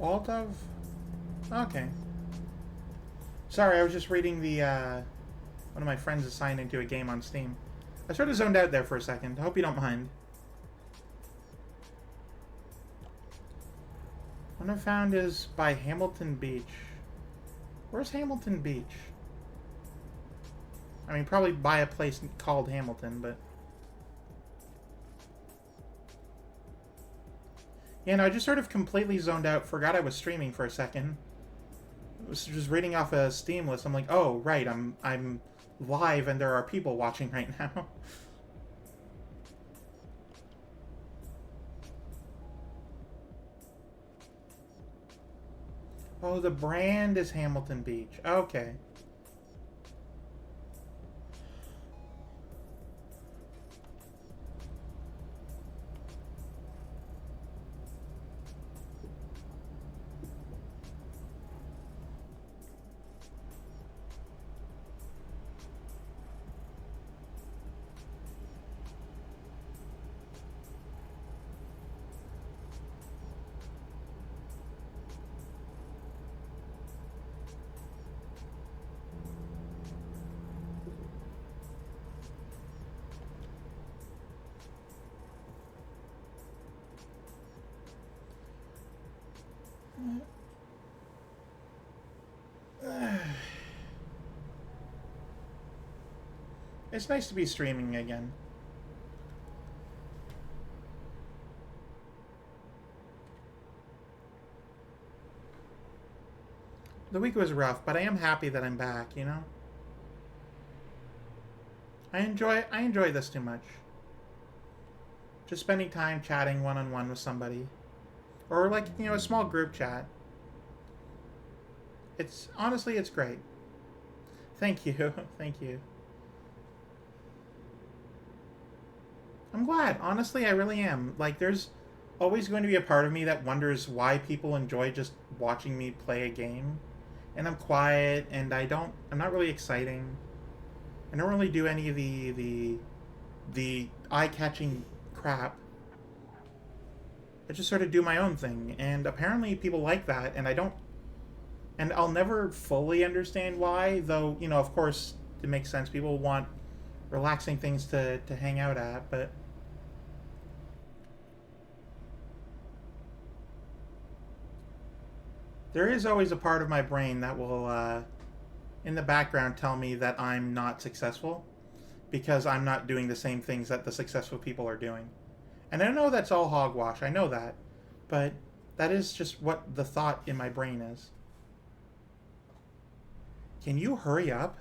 Alt of... Okay. Sorry, I was just reading the, one of my friends is signed into a game on Steam. I sort of zoned out there for a second. I hope you don't mind. One I found is by Hamilton Beach. Where's Hamilton Beach? I mean, probably by a place called Hamilton, but... Yeah, no, I just sort of completely zoned out, forgot I was streaming for a second. I was just reading off a Steam list. I'm like, oh, right, I'm live and there are people watching right now. Oh, the brand is Hamilton Beach. Okay. It's nice to be streaming again. The week was rough, but I am happy that I'm back, you know? I enjoy this too much. Just spending time chatting one-on-one with somebody. Or like, you know, a small group chat. Honestly, it's great. Thank you. Thank you. I'm glad. Honestly, I really am. Like, there's always going to be a part of me that wonders why people enjoy just watching me play a game. And I'm quiet, and I'm not really exciting. I don't really do any of the eye-catching crap. I just sort of do my own thing, and apparently people like that, and and I'll never fully understand why, though, you know, of course, it makes sense. People want relaxing things to hang out at, but... There is always a part of my brain that will, in the background, tell me that I'm not successful because I'm not doing the same things that the successful people are doing. And I know that's all hogwash, I know that, but that is just what the thought in my brain is. Can you hurry up?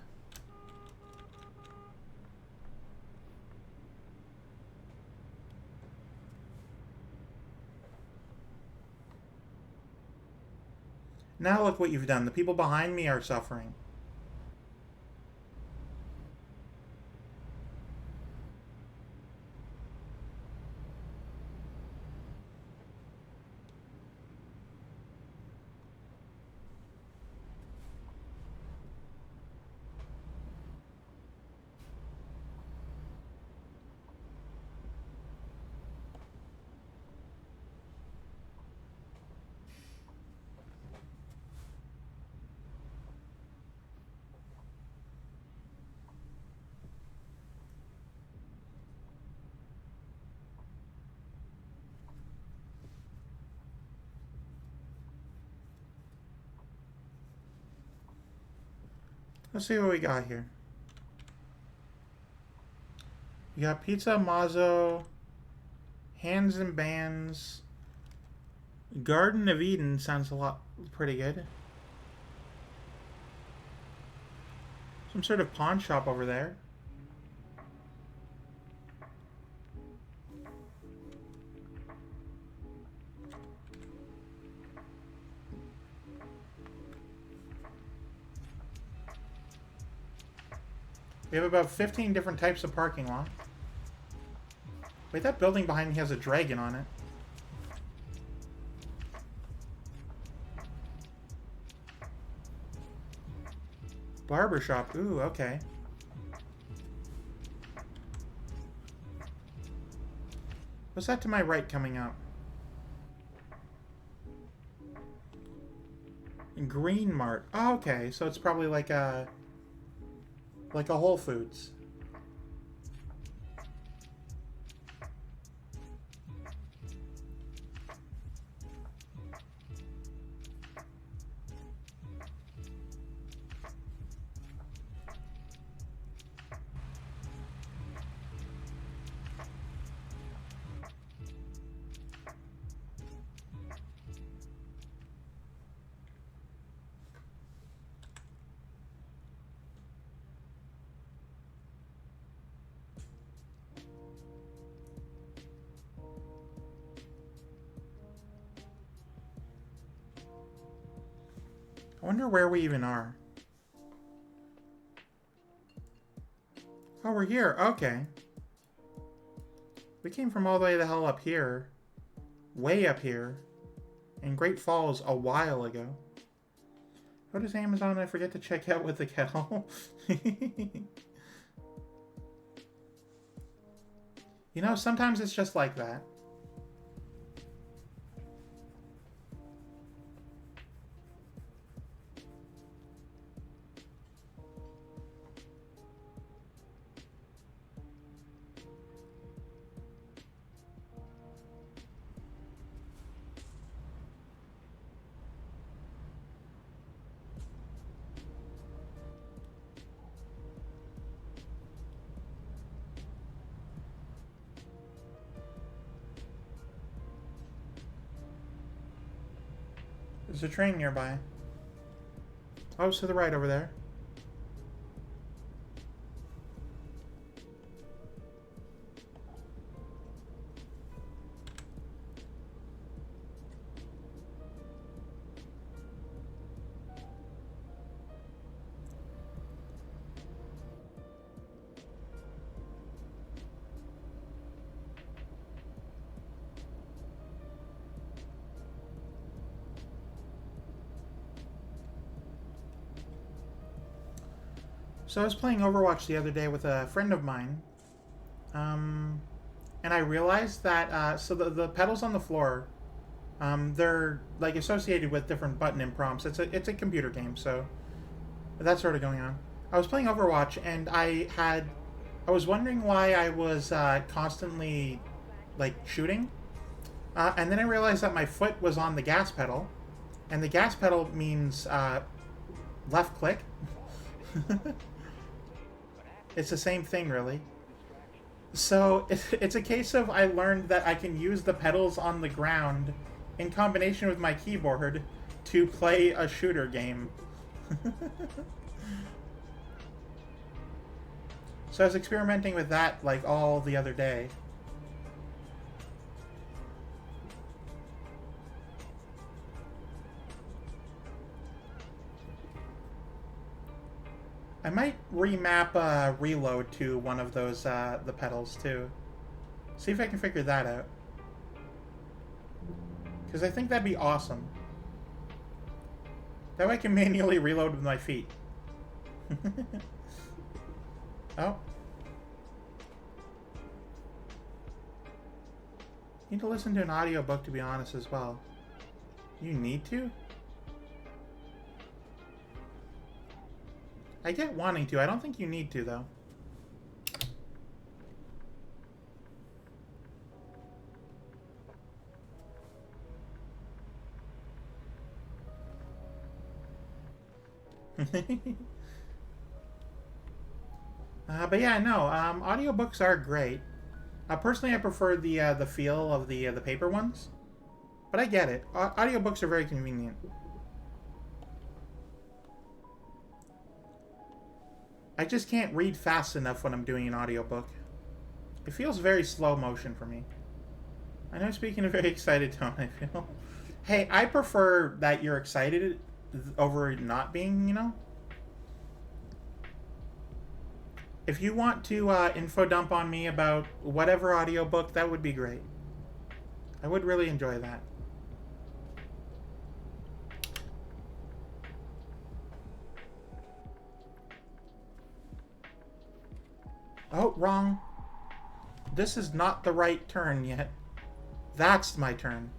Now look what you've done. The people behind me are suffering. Let's see what we got here. We got pizza, mazzo, hands and bands. Garden of Eden sounds a lot pretty good. Some sort of pawn shop over there. We have about 15 different types of parking lot. Wait, that building behind me has a dragon on it. Barbershop. Ooh, okay. What's that to my right coming up? Green Mart. Oh, okay, so it's probably like a Whole Foods. I wonder where we even are. Oh, we're here. Okay. We came from all the way the hell up here. Way up here. In Great Falls a while ago. What does Amazon I forget to check out with the kettle? You know, sometimes it's just like that. There's a train nearby. Oh, it's to the right over there. So I was playing Overwatch the other day with a friend of mine, and I realized that so the pedals on the floor, they're like associated with different button and prompts. It's a computer game, so that's sort of going on. I was playing Overwatch, and I was wondering why I was constantly like shooting, and then I realized that my foot was on the gas pedal, and the gas pedal means left click. It's the same thing, really. So it's a case of I learned that I can use the pedals on the ground in combination with my keyboard to play a shooter game. So I was experimenting with that like all the other day. I might remap reload to one of those the pedals too. See if I can figure that out. Because I think that'd be awesome. That way I can manually reload with my feet. Oh. Need to listen to an audiobook to be honest as well. You need to? I get wanting to. I don't think you need to, though. But yeah, no. Audiobooks are great. Personally, I prefer the feel of the paper ones. But I get it. Audiobooks are very convenient. I just can't read fast enough when I'm doing an audiobook. It feels very slow motion for me. I know I'm speaking a very excited tone, I feel. Hey, I prefer that you're excited over not being, you know? If you want to info dump on me about whatever audiobook, that would be great. I would really enjoy that. Oh, wrong. This is not the right turn yet. That's my turn.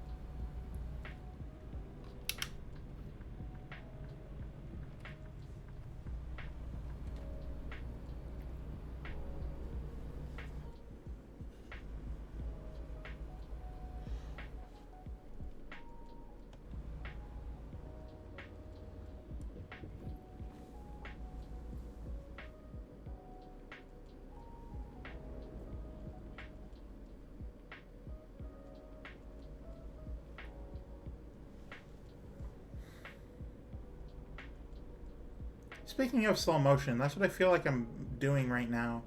Speaking of slow motion, that's what I feel like I'm doing right now.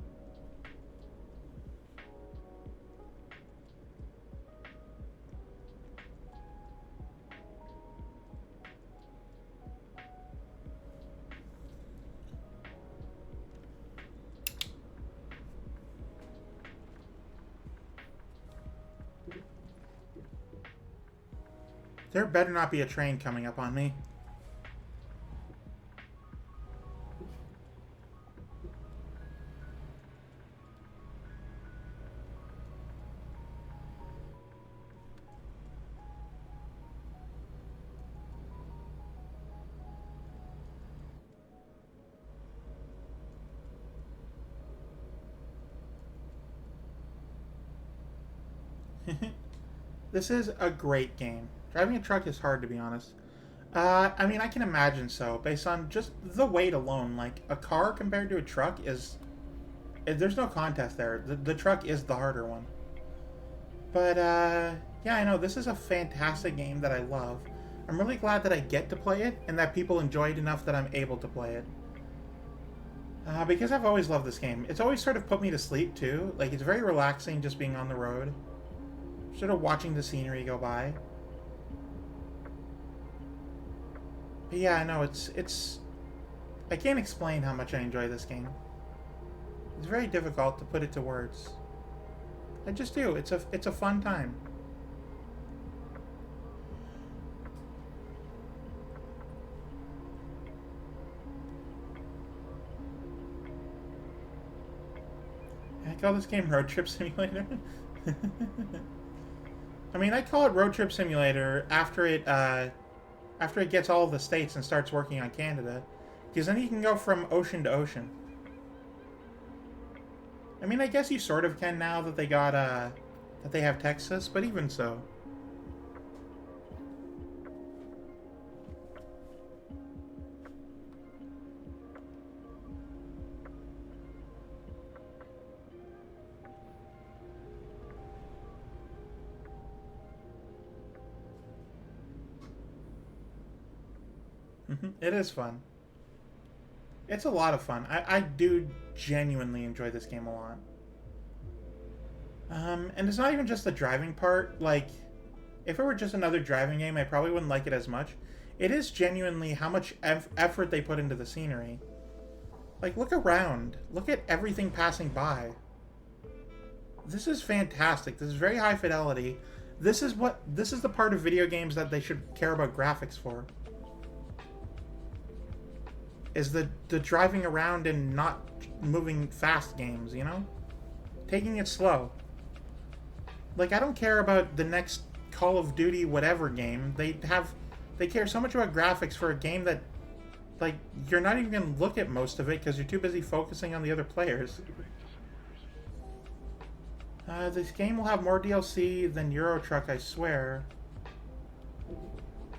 There better not be a train coming up on me. This is a great game. Driving a truck is hard, to be honest. I mean, I can imagine so, based on just the weight alone. Like, a car compared to a truck is... There's no contest there. The truck is the harder one. But, yeah, I know, this is a fantastic game that I love. I'm really glad that I get to play it, and that people enjoy it enough that I'm able to play it. Because I've always loved this game. It's always sort of put me to sleep, too. Like, it's very relaxing just being on the road. Sort of watching the scenery go by. But yeah, I know, it's... I can't explain how much I enjoy this game. It's very difficult to put it to words. I just do. It's a fun time. I call this game Road Trip Simulator. I mean, I call it Road Trip Simulator after it gets all of the states and starts working on Canada, because then you can go from ocean to ocean. I mean, I guess you sort of can now that they got that they have Texas, but even so. It is fun. It's a lot of fun. I do genuinely enjoy this game a lot. And it's not even just the driving part. Like, if it were just another driving game, I probably wouldn't like it as much. It is genuinely how much effort they put into the scenery. Like, look around. Look at everything passing by. This is fantastic. This is very high fidelity. This is the part of video games that they should care about graphics for. Is the driving around and not moving fast games, you know? Taking it slow. Like, I don't care about the next Call of Duty whatever game. They care so much about graphics for a game that, like, you're not even going to look at most of it because you're too busy focusing on the other players. This game will have more DLC than Euro Truck, I swear.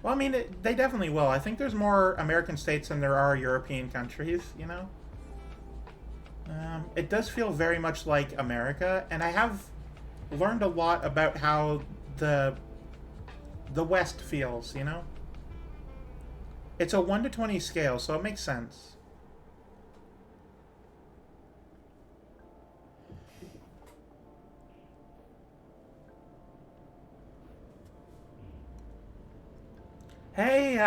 Well, I mean, they definitely will. I think there's more American states than there are European countries, you know? It does feel very much like America, and I have learned a lot about how the West feels, you know? It's a 1 to 20 scale, so it makes sense. Hey,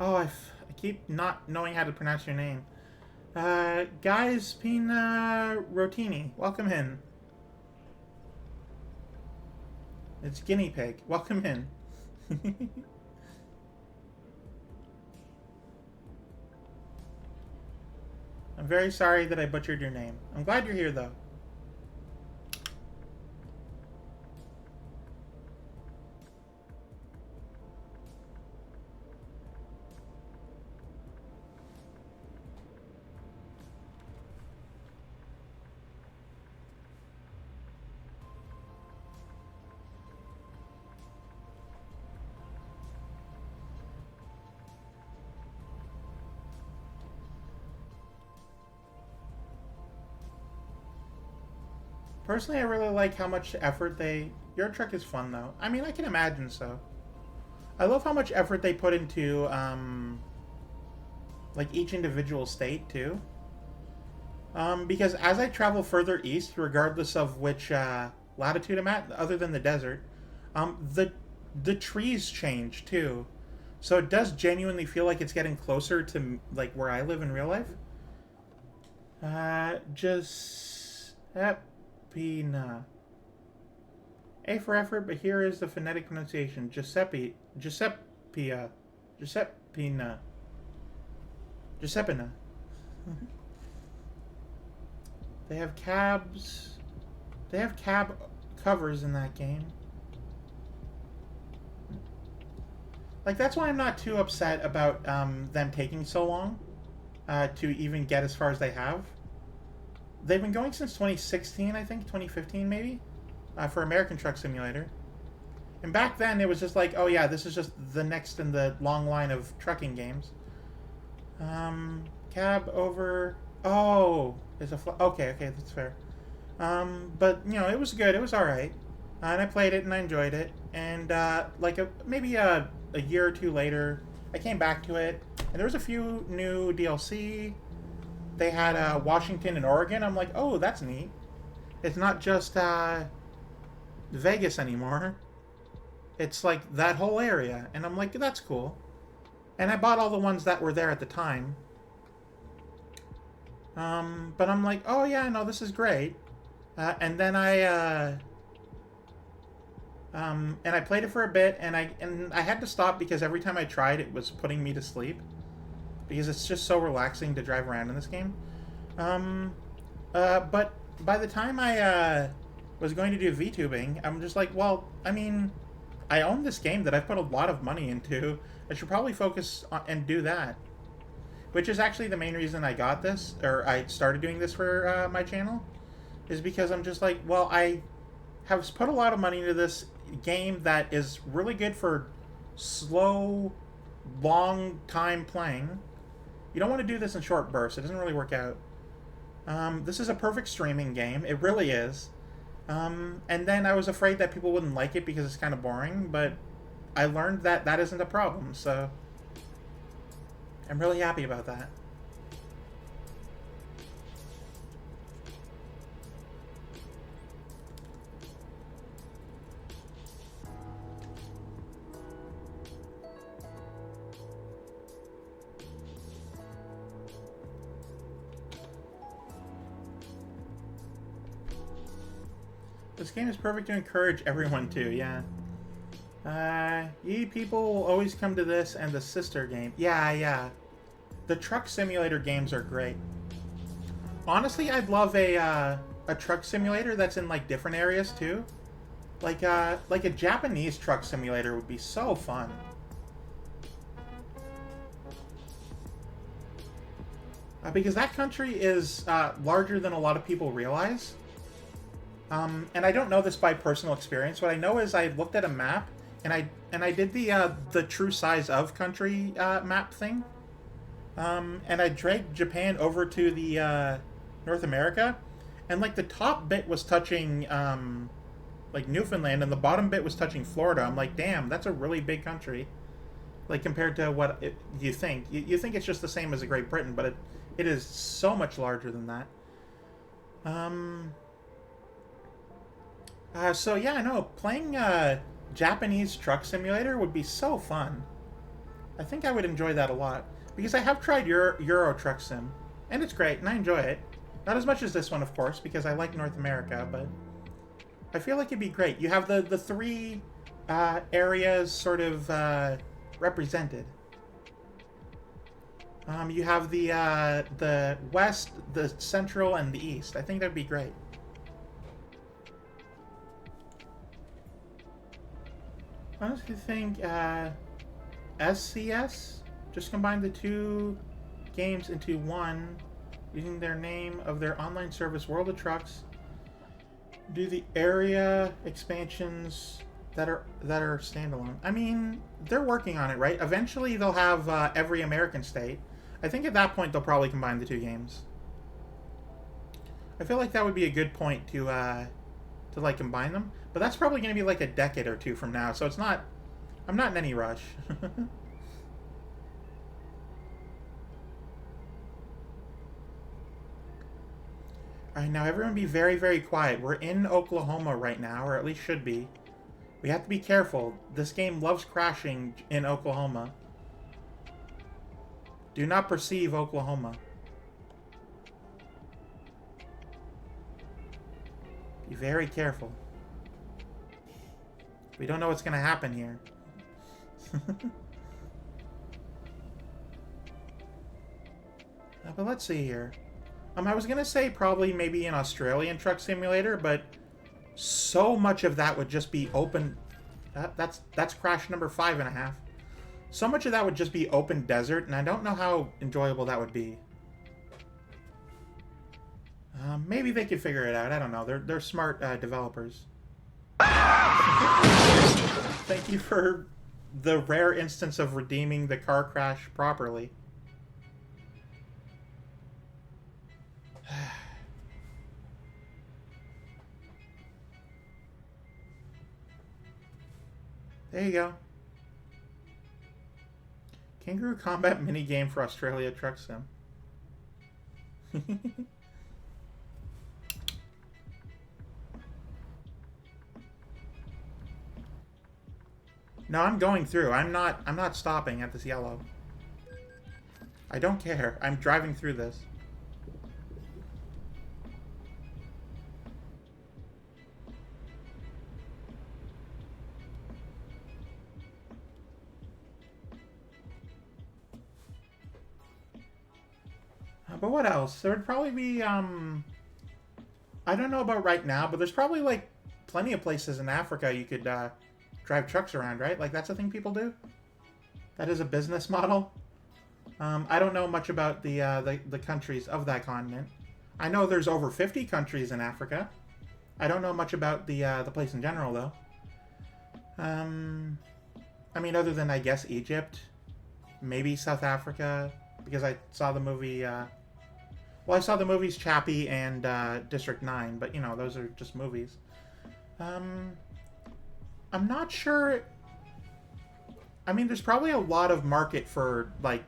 oh, I keep not knowing how to pronounce your name. Guys Pina Rotini, welcome in. It's Guinea Pig, welcome in. I'm very sorry that I butchered your name. I'm glad you're here, though. Personally, I really like how much effort Your Truck is fun, though. I mean, I can imagine so. I love how much effort they put into, like each individual state too. Because as I travel further east, regardless of which latitude I'm at, other than the desert, the trees change too. So it does genuinely feel like it's getting closer to like where I live in real life. Giuseppina. A for effort, but here is the phonetic pronunciation. Giuseppina. Giuseppina. They have cabs. They have cab covers in that game. Like, that's why I'm not too upset about them taking so long to even get as far as they have. They've been going since 2016, I think, 2015 maybe, for American Truck Simulator. And back then, it was just like, oh yeah, this is just the next in the long line of trucking games. Cab over... Oh, there's a... Okay, that's fair. But, you know, it was good. It was alright. And I played it and I enjoyed it. And, maybe a year or two later, I came back to it. And there was a few new DLC. They had Washington and Oregon. I'm like, oh, that's neat. It's not just Vegas anymore. It's like that whole area. And I'm like, that's cool. And I bought all the ones that were there at the time. But I'm like, oh yeah, no, this is great. And then I played it for a bit, and I had to stop because every time I tried, it was putting me to sleep. Because it's just so relaxing to drive around in this game. But by the time I was going to do VTubing, I'm just like, well, I mean, I own this game that I've put a lot of money into. I should probably focus on and do that. Which is actually the main reason I got this, or I started doing this for my channel, is because I'm just like, well, I have put a lot of money into this game that is really good for slow, long time playing. You don't want to do this in short bursts. It doesn't really work out. This is a perfect streaming game. It really is. And then I was afraid that people wouldn't like it because it's kind of boring, but I learned that that isn't a problem, so I'm really happy about that. This game is perfect to encourage everyone to, yeah. Ye people will always come to this and the sister game. Yeah. The truck simulator games are great. Honestly, I'd love a truck simulator that's in like different areas too. Like a Japanese truck simulator would be so fun. Because that country is larger than a lot of people realize. And I don't know this by personal experience. What I know is I looked at a map and I did the true size of country map thing. And I dragged Japan over to the North America, and like the top bit was touching like Newfoundland, and the bottom bit was touching Florida. I'm like, damn, that's a really big country. Like compared to what you think. You think it's just the same as a Great Britain, but it is so much larger than that. So yeah, I know playing Japanese truck simulator would be so fun. I think I would enjoy that a lot. Because I have tried Euro Truck Sim, and it's great, and I enjoy it. Not as much as this one, of course, because I like North America, but I feel like it'd be great. You have the three areas sort of represented. You have the west, the central, and the east. I think that'd be great. I honestly think SCS just combine the two games into one using their name of their online service, World of Trucks. Do the area expansions that are standalone. I mean, they're working on it, right? Eventually they'll have every American state. I think at that point they'll probably combine the two games. I feel like that would be a good point to like combine them, but that's probably going to be like a decade or two from now, so it's not. I'm not in any rush. Alright, now everyone be very, very quiet. We're in Oklahoma right now, or at least should be. We have to be careful. This game loves crashing in Oklahoma. Do not perceive Oklahoma. Be very careful. We don't know what's going to happen here. But let's see here. I was going to say probably maybe an Australian truck simulator, but so much of that would just be open. That's crash number 5.5. So much of that would just be open desert, and I don't know how enjoyable that would be. Maybe they could figure it out. I don't know. They're smart developers. Thank you for the rare instance of redeeming the car crash properly. There you go. Kangaroo Combat minigame for Australia Truck Sim. No, I'm going through. I'm not stopping at this yellow. I don't care. I'm driving through this. But what else? There would probably be, I don't know about right now, but there's probably, like, plenty of places in Africa you could, drive trucks around, right? Like, that's a thing people do? That is a business model? I don't know much about the countries of that continent. I know there's over 50 countries in Africa. I don't know much about the place in general, though. I mean, other than, I guess, Egypt. Maybe South Africa, because I saw the movie, well, I saw the movies Chappie and District 9, but, you know, those are just movies. I'm not sure. I mean, there's probably a lot of market for, like,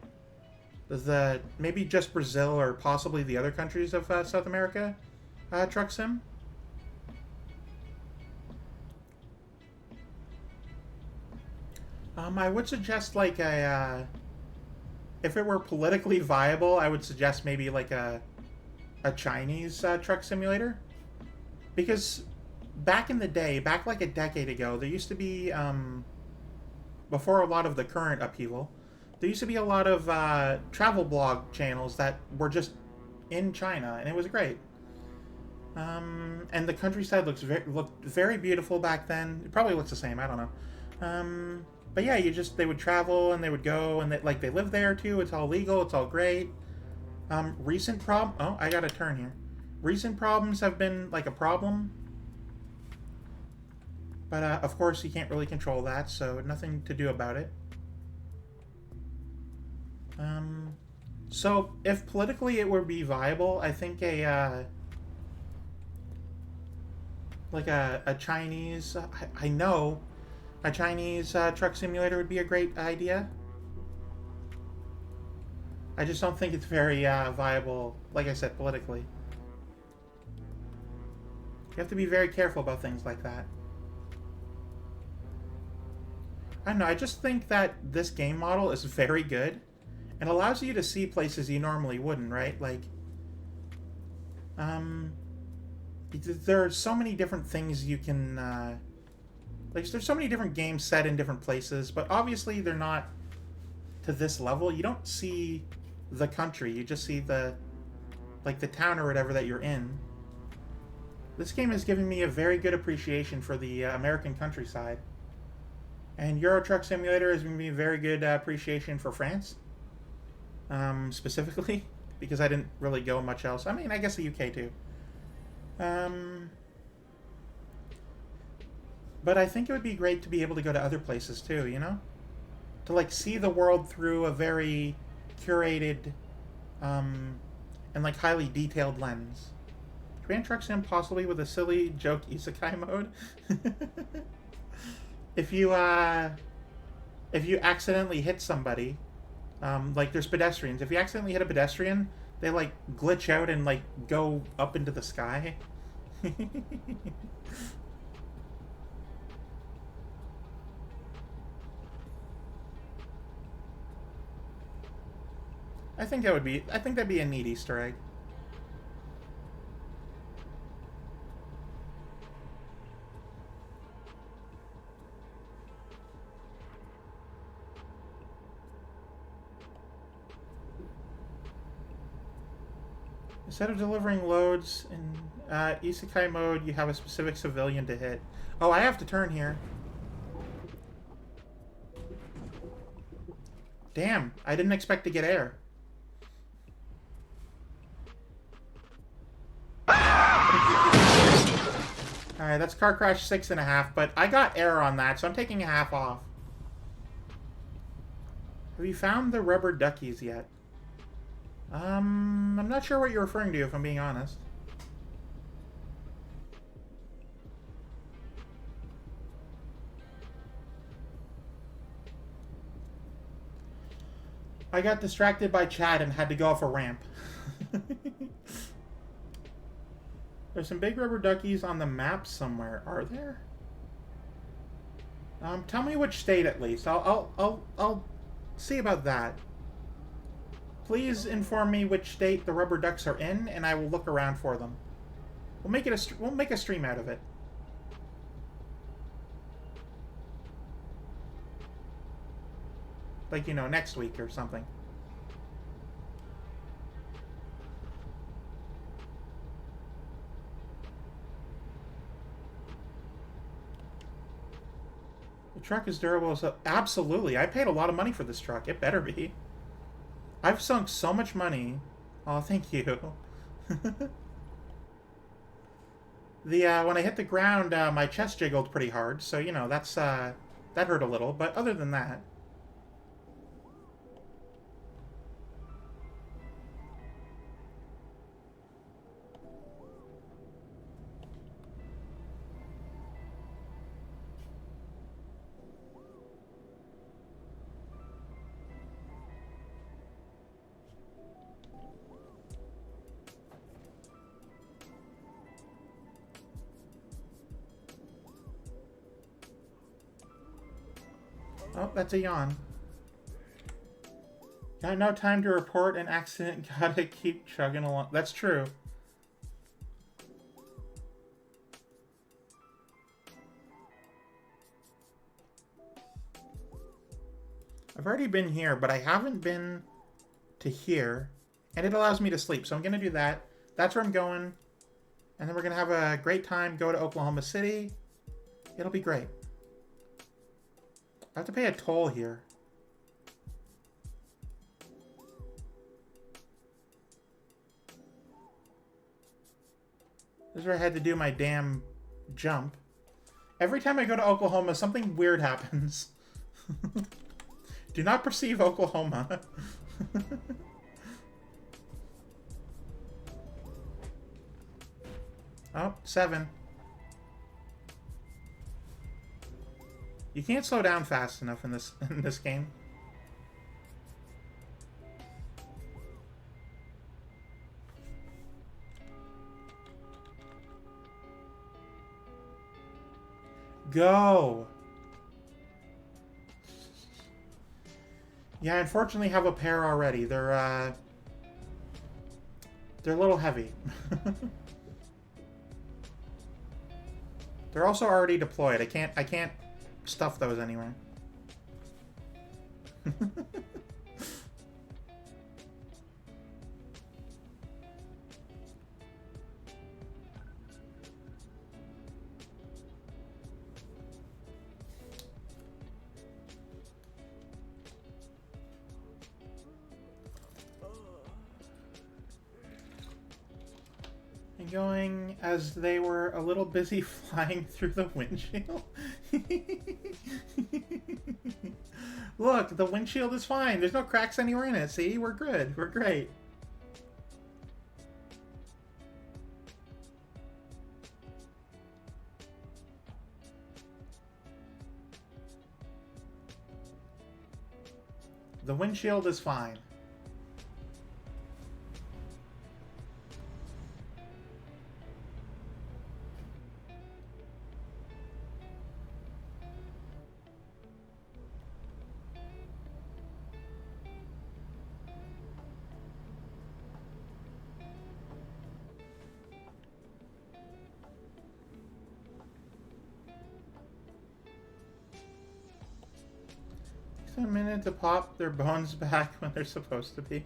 maybe just Brazil or possibly the other countries of South America truck sim. I would suggest, like, if it were politically viable, I would suggest maybe like a Chinese truck simulator. Because back in the day, back like a decade ago, there used to be, before a lot of the current upheaval, there used to be a lot of travel blog channels that were just in China, and it was great. And the countryside looked very beautiful back then. It probably looks the same, I don't know. But yeah, they would travel and they would go and they live there too. It's all legal. It's all great. Oh, I got a turn here. Recent problems have been like a problem. But of course you can't really control that, so nothing to do about it. So if politically it would be viable, I think like a Chinese, I know a Chinese truck simulator would be a great idea. I just don't think it's very viable, like I said, politically. You have to be very careful about things like that. I don't know, I just think that this game model is very good and allows you to see places you normally wouldn't, right? Like, there are so many different things you can, like, there's so many different games set in different places, but obviously they're not to this level. You don't see the country, you just see the town or whatever that you're in. This game has given me a very good appreciation for the American countryside. And Euro Truck Simulator has given me a very good appreciation for France. Specifically, because I didn't really go much else. I mean, I guess the UK too. But I think it would be great to be able to go to other places too, you know? To, like, see the world through a very curated, and, like, highly detailed lens. Grand Truck Sim possibly with a silly joke isekai mode? If you accidentally hit somebody, like, there's pedestrians. If you accidentally hit a pedestrian, They like glitch out and like go up into the sky. I think that'd be a neat Easter egg. Instead of delivering loads in Isekai mode, you have a specific civilian to hit. Oh, I have to turn here. Damn, I didn't expect to get air. Alright, that's car crash 6.5, but I got air on that, so I'm taking a half off. Have you found the rubber duckies yet? I'm not sure what you're referring to, if I'm being honest. I got distracted by chat and had to go off a ramp. There's some big rubber duckies on the map somewhere. Are there? Tell me which state at least. I'll see about that. Please inform me which state the rubber ducks are in, and I will look around for them. We'll make a stream out of it. Like, you know, next week or something. The truck is durable, so absolutely. I paid a lot of money for this truck. It better be. I've sunk so much money. Oh, thank you. When I hit the ground, my chest jiggled pretty hard, so you know that hurt a little. But other than that. Oh, that's a yawn. Got no time to report an accident. Gotta keep chugging along. That's true. I've already been here, but I haven't been to here. And it allows me to sleep, so I'm going to do that. That's where I'm going. And then we're going to have a great time, go to Oklahoma City. It'll be great. I have to pay a toll here. This is where I had to do my damn jump. Every time I go to Oklahoma, something weird happens. Do not perceive Oklahoma. Oh, 7. You can't slow down fast enough in this game. Go. Yeah, I unfortunately have a pair already. They're a little heavy. They're also already deployed. I can't stuff those anywhere. And going as they were a little busy flying through the windshield. Look, the windshield is fine. There's no cracks anywhere in it. See, we're good. We're great. The windshield is fine. a minute to pop their bones back when they're supposed to be.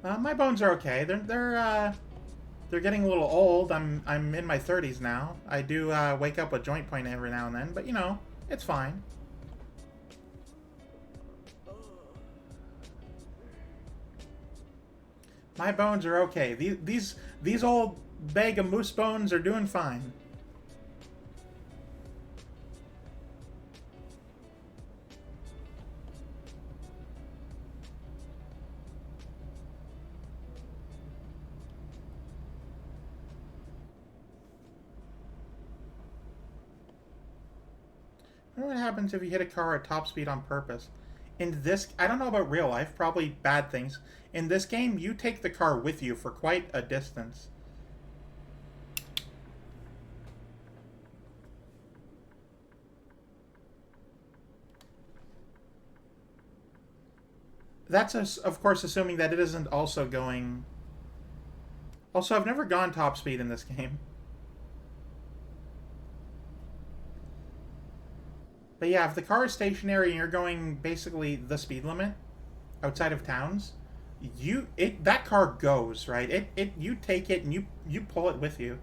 My bones are okay. They're getting a little old. I'm in my 30s now. I do wake up with joint pain every now and then, but you know, it's fine. My bones are okay. These old bag of moose bones are doing fine. I wonder what happens if you hit a car at top speed on purpose. In this, I don't know about real life, probably bad things. In this game, you take the car with you for quite a distance. That's, of course, assuming that it isn't also going... Also, I've never gone top speed in this game. But yeah, if the car is stationary and you're going basically the speed limit outside of towns, that car goes, right? You take it and you pull it with you.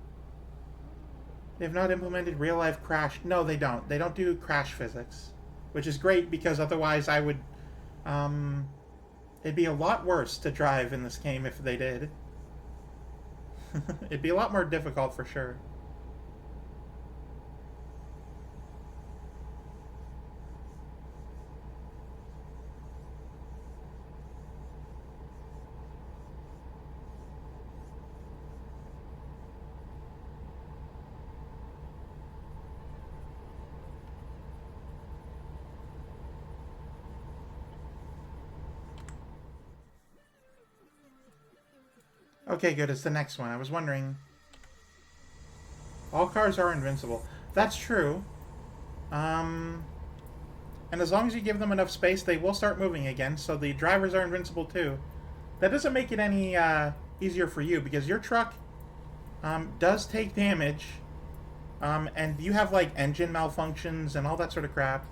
They've not implemented real life crash. No, they don't. They don't do crash physics, which is great because otherwise I would it'd be a lot worse to drive in this game if they did. It'd be a lot more difficult for sure. Okay, good. It's the next one. I was wondering. All cars are invincible. That's true. And as long as you give them enough space, they will start moving again. So the drivers are invincible too. That doesn't make it any easier for you because your truck does take damage. And you have like engine malfunctions and all that sort of crap.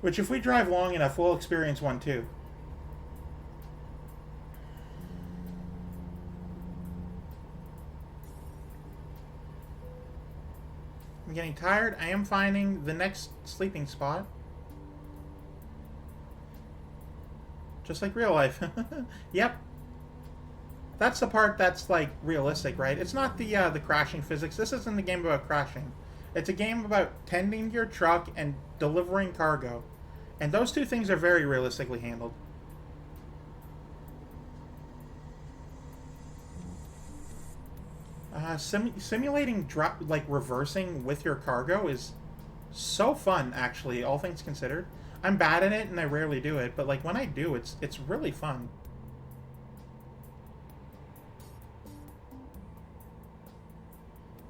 Which if we drive long enough, we'll experience one too. I'm getting tired. I am finding the next sleeping spot. Just like real life. Yep. That's the part that's like realistic, right? It's not the crashing physics. This isn't a game about crashing. It's a game about tending your truck and delivering cargo. And those two things are very realistically handled. Simulating like reversing with your cargo is so fun, actually, all things considered. I'm bad at it and I rarely do it, but like when I do, it's really fun.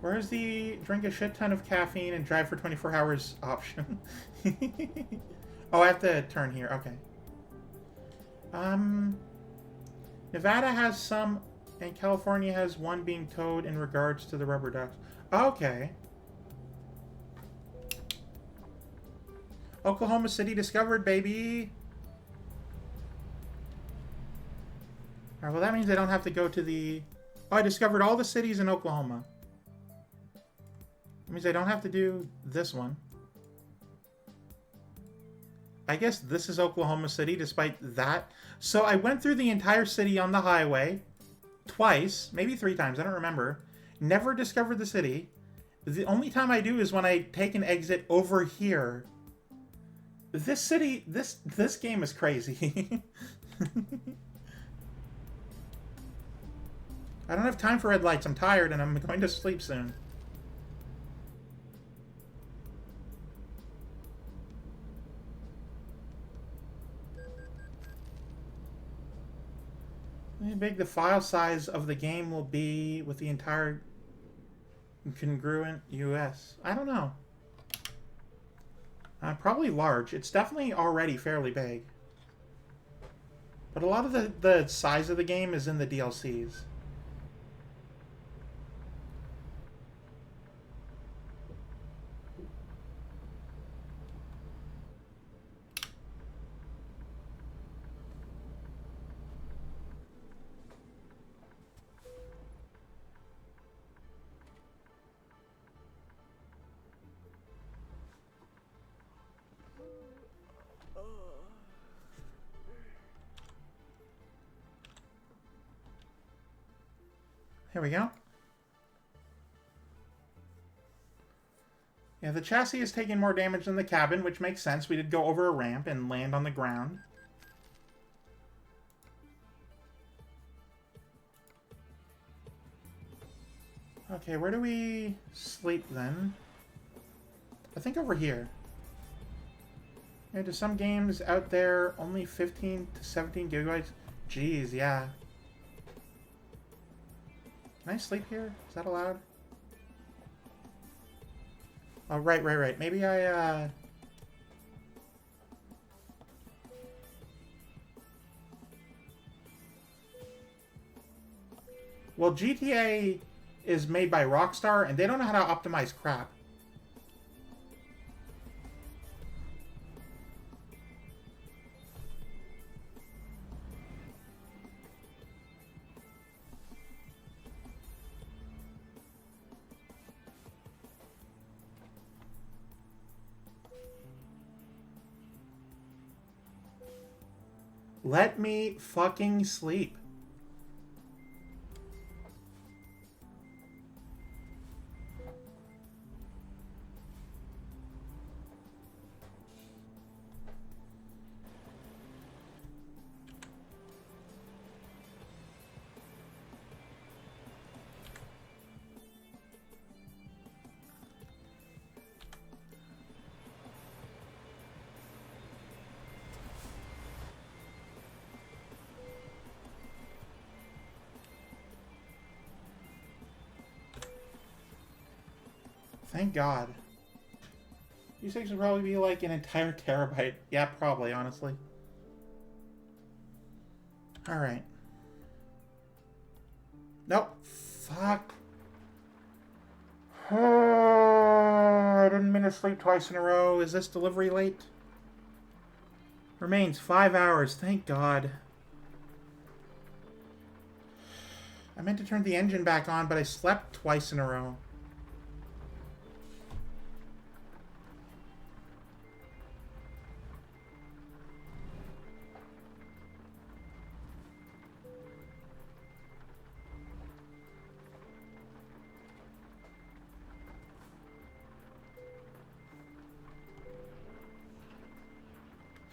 Where's the drink a shit ton of caffeine and drive for 24 hours option? Oh, I have to turn here. Okay. Nevada has some, and California has one being towed in regards to the rubber ducks. Okay. Oklahoma City discovered, baby. Alright, well that means I don't have to go to the... Oh, I discovered all the cities in Oklahoma. That means I don't have to do this one. I guess this is Oklahoma City, despite that. So I went through the entire city on the highway. Twice. Maybe 3 times. I don't remember. Never discovered the city. The only time I do is when I take an exit over here. This city... This game is crazy. I don't have time for red lights. I'm tired and I'm going to sleep soon. How big the file size of the game will be with the entire congruent US? I don't know. Probably large. It's definitely already fairly big. But a lot of the size of the game is in the DLCs. Here we go. Yeah, the chassis is taking more damage than the cabin, which makes sense. We did go over a ramp and land on the ground. Okay, where do we sleep then? I think over here. Yeah, do some games out there only 15 to 17 gigabytes? Jeez, yeah. Can I sleep here? Is that allowed? Oh, right. Maybe I, Well, GTA is made by Rockstar, and they don't know how to optimize crap. Let me fucking sleep. Thank God. These things would probably be like an entire terabyte. Yeah, probably, honestly. Alright. Nope. Fuck. I didn't mean to sleep twice in a row. Is this delivery late? Remains 5 hours. Thank God. I meant to turn the engine back on, but I slept twice in a row.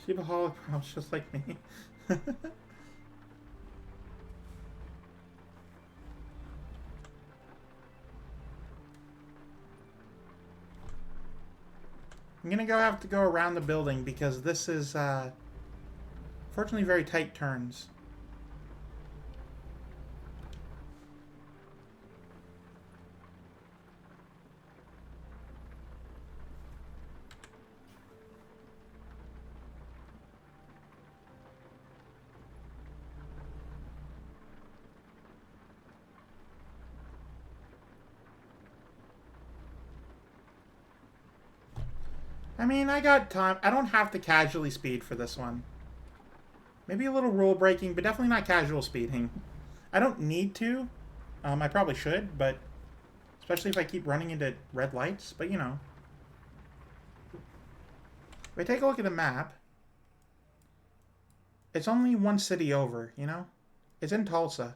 Sheepaholic Girl's just like me. I'm gonna have to go around the building because this is, fortunately very tight turns. I mean, I got time. I don't have to casually speed for this one. Maybe a little rule breaking, but definitely not casual speeding. I don't need to. I probably should, but especially if I keep running into red lights. But, you know. If I take a look at the map, it's only one city over, you know? It's in Tulsa.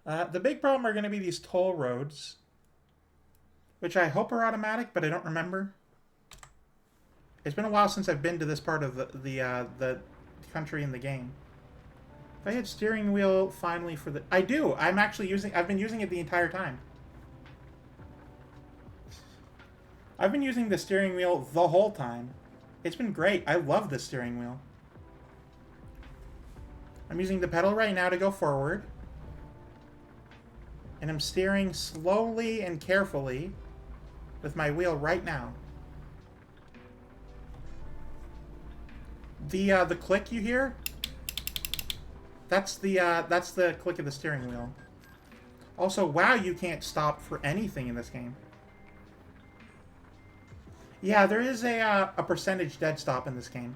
The big problem are going to be these toll roads, which I hope are automatic, but I don't remember. It's been a while since I've been to this part of the country in the game. If I hit steering wheel finally for the... I do! I've been using it the entire time. I've been using the steering wheel the whole time. It's been great. I love the steering wheel. I'm using the pedal right now to go forward. And I'm steering slowly and carefully with my wheel right now. The click you hear, that's the click of the steering wheel. Also, wow, you can't stop for anything in this game. Yeah, there is a percentage dead stop in this game.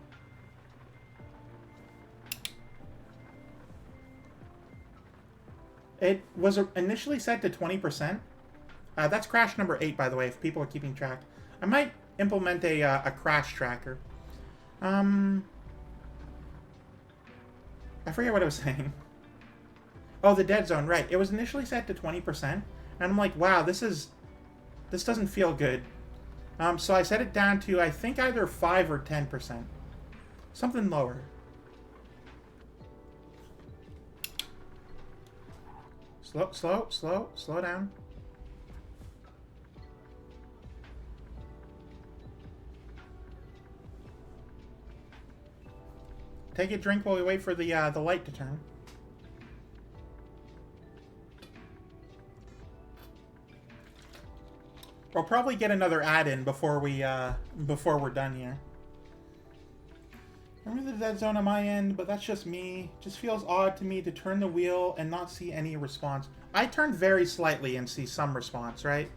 It was initially set to 20%. That's crash number 8, by the way, if people are keeping track. I might implement a crash tracker. I forget what I was saying. Oh, the dead zone, right. It was initially set to 20%, and I'm like, wow, this doesn't feel good. So I set it down to, I think, either 5 or 10%. Something lower. Slow down. Take a drink while we wait for the light to turn. We'll probably get another ad in before we're done here. Remember the dead zone on my end, but that's just me. Just feels odd to me to turn the wheel and not see any response. I turned very slightly and see some response, right?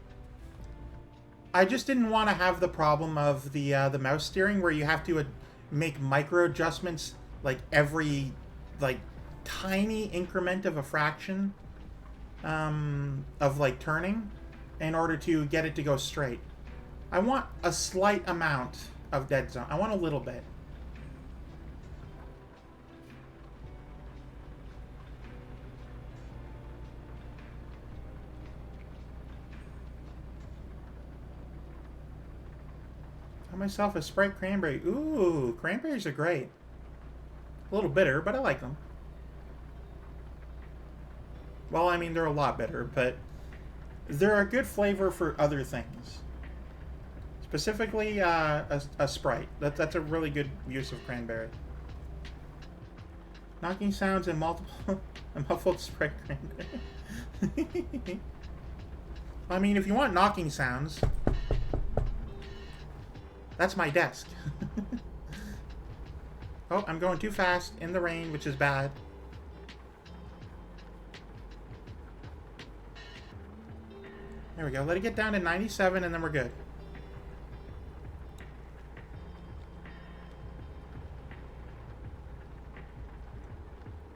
I just didn't want to have the problem of the mouse steering where you have to make micro adjustments like every tiny increment of a fraction of like turning in order to get it to go straight. I want a slight amount of dead zone. I want a little bit. Got myself a Sprite cranberry. Ooh, cranberries are great. A little bitter, but I like them. Well, I mean, they're a lot bitter, but they're a good flavor for other things. Specifically, a Sprite. That's a really good use of cranberry. Knocking sounds and multiple... a muffled Sprite cranberry. I mean, if you want knocking sounds... That's my desk. Oh, I'm going too fast in the rain, which is bad. There we go. Let it get down to 97 and then we're good.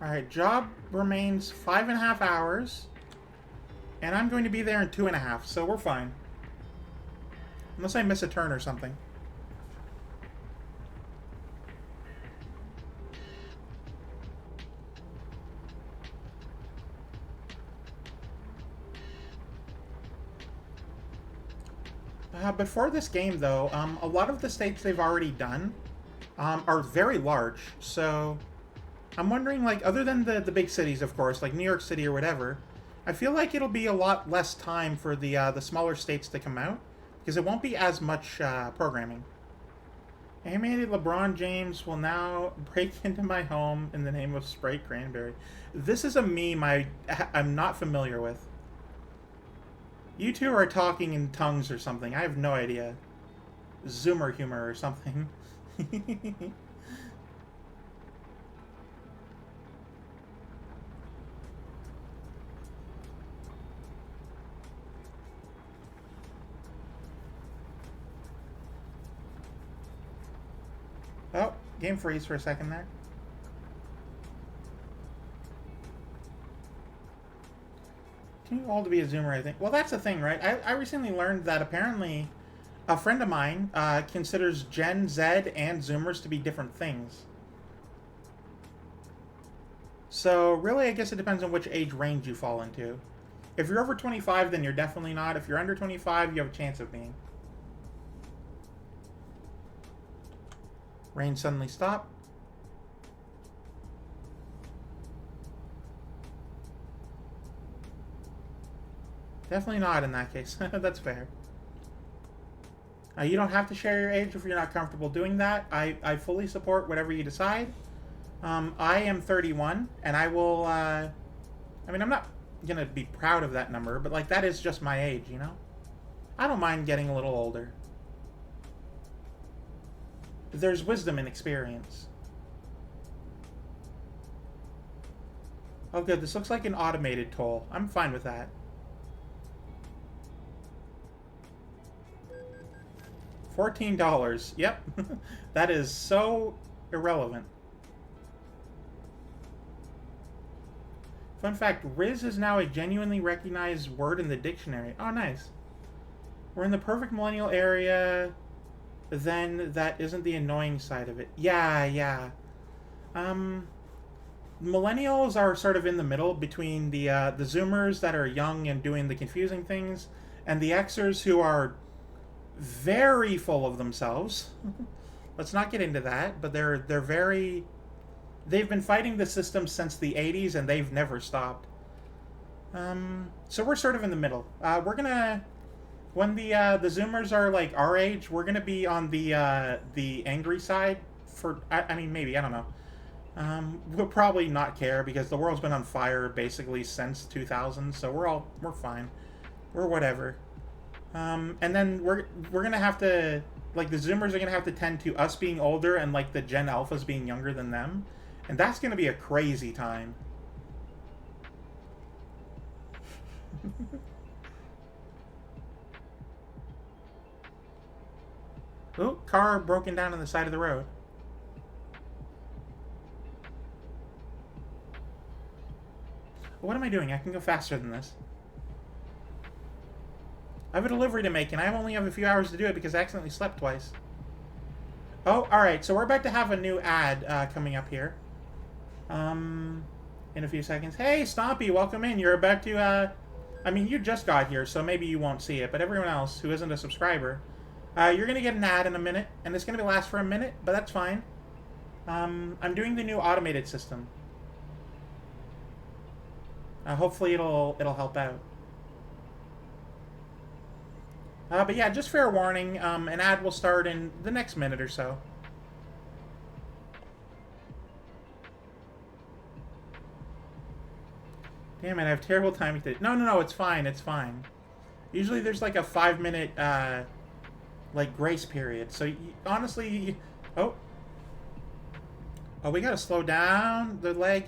Alright, job remains 5.5 hours. And I'm going to be there in 2.5, so we're fine. Unless I miss a turn or something. But for this game, though, a lot of the states they've already done are very large. So I'm wondering, like, other than the big cities, of course, like New York City or whatever, I feel like it'll be a lot less time for the smaller states to come out, because it won't be as much programming. Animated LeBron James will now break into my home in the name of Sprite Cranberry. This is a meme I'm not familiar with. You two are talking in tongues or something. I have no idea. Zoomer humor or something. Oh, game freeze for a second there. Too old to be a Zoomer, I think. Well, that's the thing, right? I recently learned that apparently a friend of mine considers Gen Z and Zoomers to be different things. So, really, I guess it depends on which age range you fall into. If you're over 25, then you're definitely not. If you're under 25, you have a chance of being. Rain suddenly stopped. Definitely not in that case. That's fair. You don't have to share your age if you're not comfortable doing that. I fully support whatever you decide. I am 31, and I will, I mean, I'm not gonna be proud of that number, but, like, that is just my age, you know? I don't mind getting a little older. There's wisdom in experience. Oh, good. This looks like an automated toll. I'm fine with that. $14. Yep. That is so irrelevant. Fun fact, Riz is now a genuinely recognized word in the dictionary. Oh, nice. We're in the perfect millennial area. Then that isn't the annoying side of it. Yeah. millennials are sort of in the middle between the Zoomers that are young and doing the confusing things, and the Xers who are very full of themselves. Let's not get into that, but they're very. They've been fighting the system since the '80s, and they've never stopped. So we're sort of in the middle. We're gonna, when the Zoomers are like our age, we're gonna be on the angry side. I mean, maybe, I don't know. We'll probably not care because the world's been on fire basically since 2000, so we're fine. We're whatever. And then we're gonna have to, like, the Zoomers are gonna have to tend to us being older and like the Gen Alphas being younger than them, and that's gonna be a crazy time. Ooh, car broken down on the side of the road. What am I doing? I can go faster than this. I have a delivery to make, and I only have a few hours to do it because I accidentally slept twice. Oh, alright, so we're about to have a new ad coming up here. In a few seconds. Hey, Stompy, welcome in. You're about to, I mean, you just got here, so maybe you won't see it, but everyone else who isn't a subscriber, you're going to get an ad in a minute, and it's going to last for a minute, but that's fine. I'm doing the new automated system. Hopefully it'll help out. But yeah, just fair warning, an ad will start in the next minute or so. Damn it, I have terrible timing today. No, it's fine, it's fine. Usually there's like a 5-minute, like, grace period. So, honestly, oh, we gotta slow down the leg.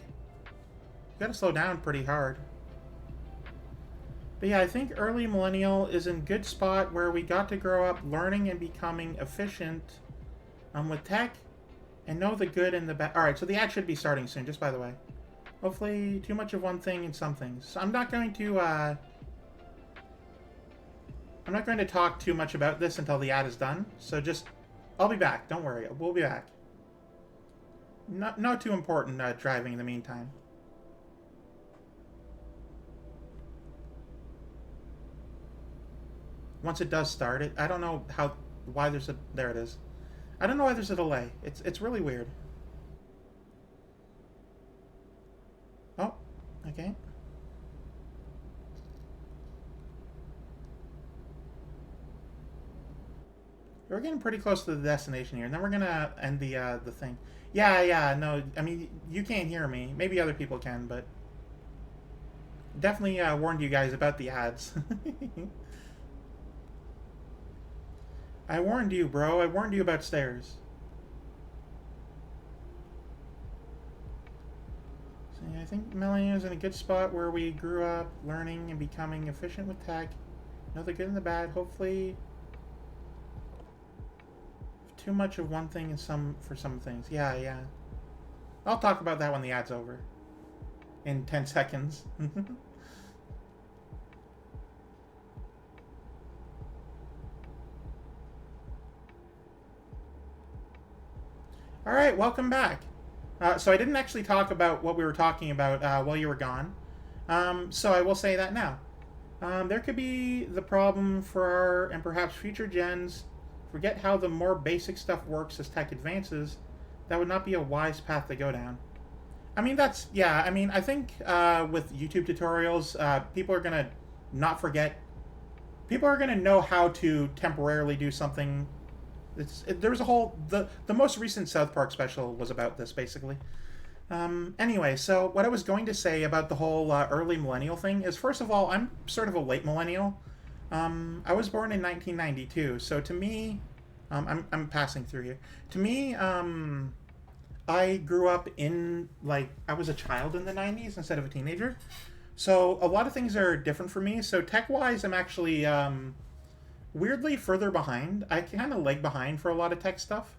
Gotta slow down pretty hard. But yeah, I think early millennial is in good spot where we got to grow up learning and becoming efficient with tech and know the good and the bad. Alright, so the ad should be starting soon, just by the way. Hopefully too much of one thing and some things. So I'm not going to talk too much about this until the ad is done. So just, I'll be back. Don't worry. We'll be back. Not too important driving in the meantime. Once it does start, I don't know why there's a, there it is. I don't know why there's a delay. It's really weird. Oh, okay. We're getting pretty close to the destination here, and then we're gonna end the thing. Yeah, no, I mean, you can't hear me. Maybe other people can, but definitely warned you guys about the ads. I warned you, bro. I warned you about stairs. So yeah, I think millennials is in a good spot where we grew up learning and becoming efficient with tech. Know the good and the bad. Hopefully, too much of one thing and for some things. Yeah. I'll talk about that when the ad's over. In 10 seconds. Alright, welcome back. So I didn't actually talk about what we were talking about while you were gone. So I will say that now. There could be the problem for our, and perhaps future gens, forget how the more basic stuff works as tech advances. That would not be a wise path to go down. I mean, I think with YouTube tutorials, people are going to not forget. People are going to know how to temporarily do something. There's a whole... The most recent South Park special was about this, basically. Anyway, so what I was going to say about the whole early millennial thing is, first of all, I'm sort of a late millennial. I was born in 1992, so to me... I'm passing through here. To me, I grew up in, like, I was a child in the 90s instead of a teenager. So a lot of things are different for me. So tech-wise, I'm actually... weirdly further behind. I kind of lag behind for a lot of tech stuff.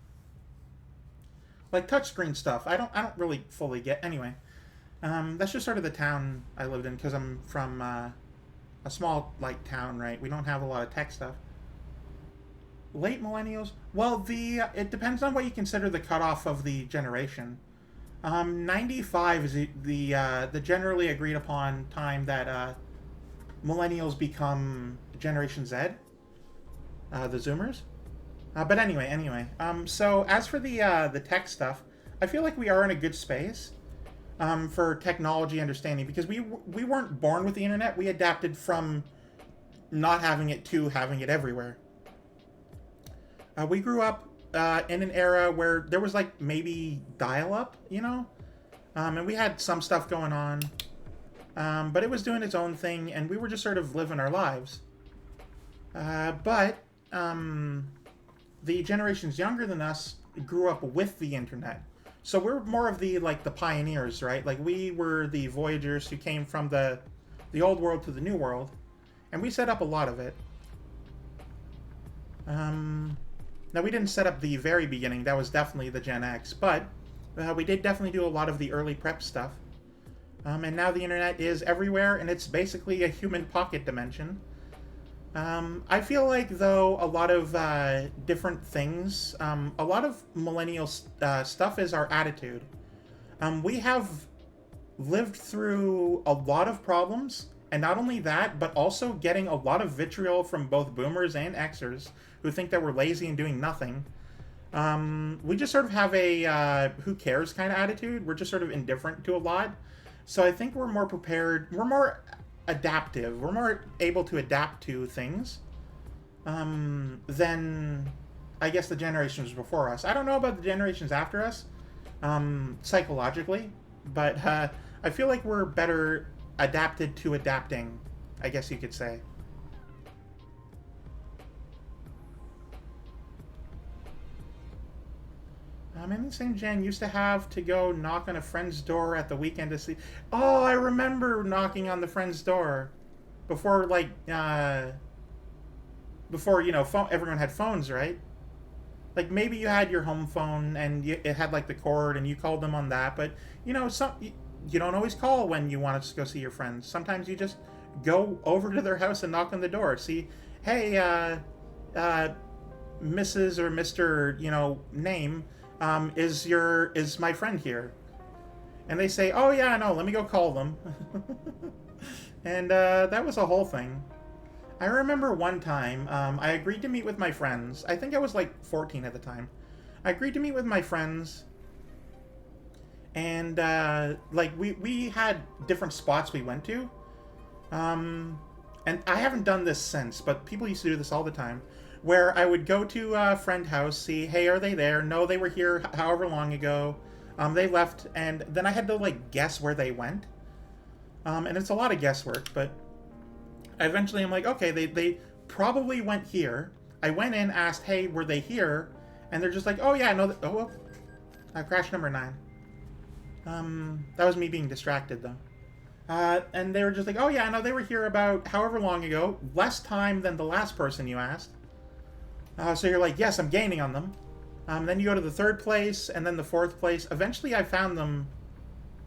Like touchscreen stuff. I don't really fully get. Anyway, that's just sort of the town I lived in because I'm from a small like town, right? We don't have a lot of tech stuff. Late millennials. Well, it depends on what you consider the cutoff of the generation. 95 is the generally agreed upon time that millennials become Generation Z, the Zoomers. But anyway. So as for the tech stuff, I feel like we are in a good space for technology understanding because we weren't born with the internet. We adapted from not having it to having it everywhere. We grew up in an era where there was like maybe dial-up, you know, and we had some stuff going on, but it was doing its own thing, and we were just sort of living our lives. But the generations younger than us grew up with the internet, so we're more of the pioneers, right? Like we were the voyagers who came from the old world to the new world, and we set up a lot of it. Now, we didn't set up the very beginning. That was definitely the Gen X. But we did definitely do a lot of the early prep stuff. And now the internet is everywhere, and it's basically a human pocket dimension. I feel like, though, a lot of different things, a lot of millennial stuff is our attitude. We have lived through a lot of problems, and not only that, but also getting a lot of vitriol from both boomers and Xers who think that we're lazy and doing nothing. We just sort of have a who cares kind of attitude. We're just sort of indifferent to a lot. So I think we're more prepared. We're more adaptive. We're more able to adapt to things than, I guess, the generations before us. I don't know about the generations after us psychologically, but I feel like we're better adapted to adapting, I guess you could say. In the same gen, used to have to go knock on a friend's door at the weekend to see. Oh, I remember knocking on the friend's door before, before everyone had phones, right? Like maybe you had your home phone and it had like the cord, and you called them on that. But you don't always call when you want to go see your friends. Sometimes you just go over to their house and knock on the door. See, hey, Mrs. or Mr. Name. Is my friend here? And they say, oh yeah, no, let me go call them. And that was a whole thing. I remember one time, I agreed to meet with my friends. I think I was like 14 at the time. I agreed to meet with my friends, and we had different spots we went to. And I haven't done this since, but people used to do this all the time, where I would go to a friend house, see, hey, are they there? No, they were here however long ago. They left, and then I had to, guess where they went. And it's a lot of guesswork, but eventually I'm like, okay, they probably went here. I went in, asked, hey, were they here? And they're just like, oh, yeah, no, crash number 9. That was me being distracted, though. And they were just like, oh, yeah, no, they were here about however long ago. Less time than the last person you asked. So you're like, yes, I'm gaining on them. Then you go to the third place, and then the fourth place. Eventually, I found them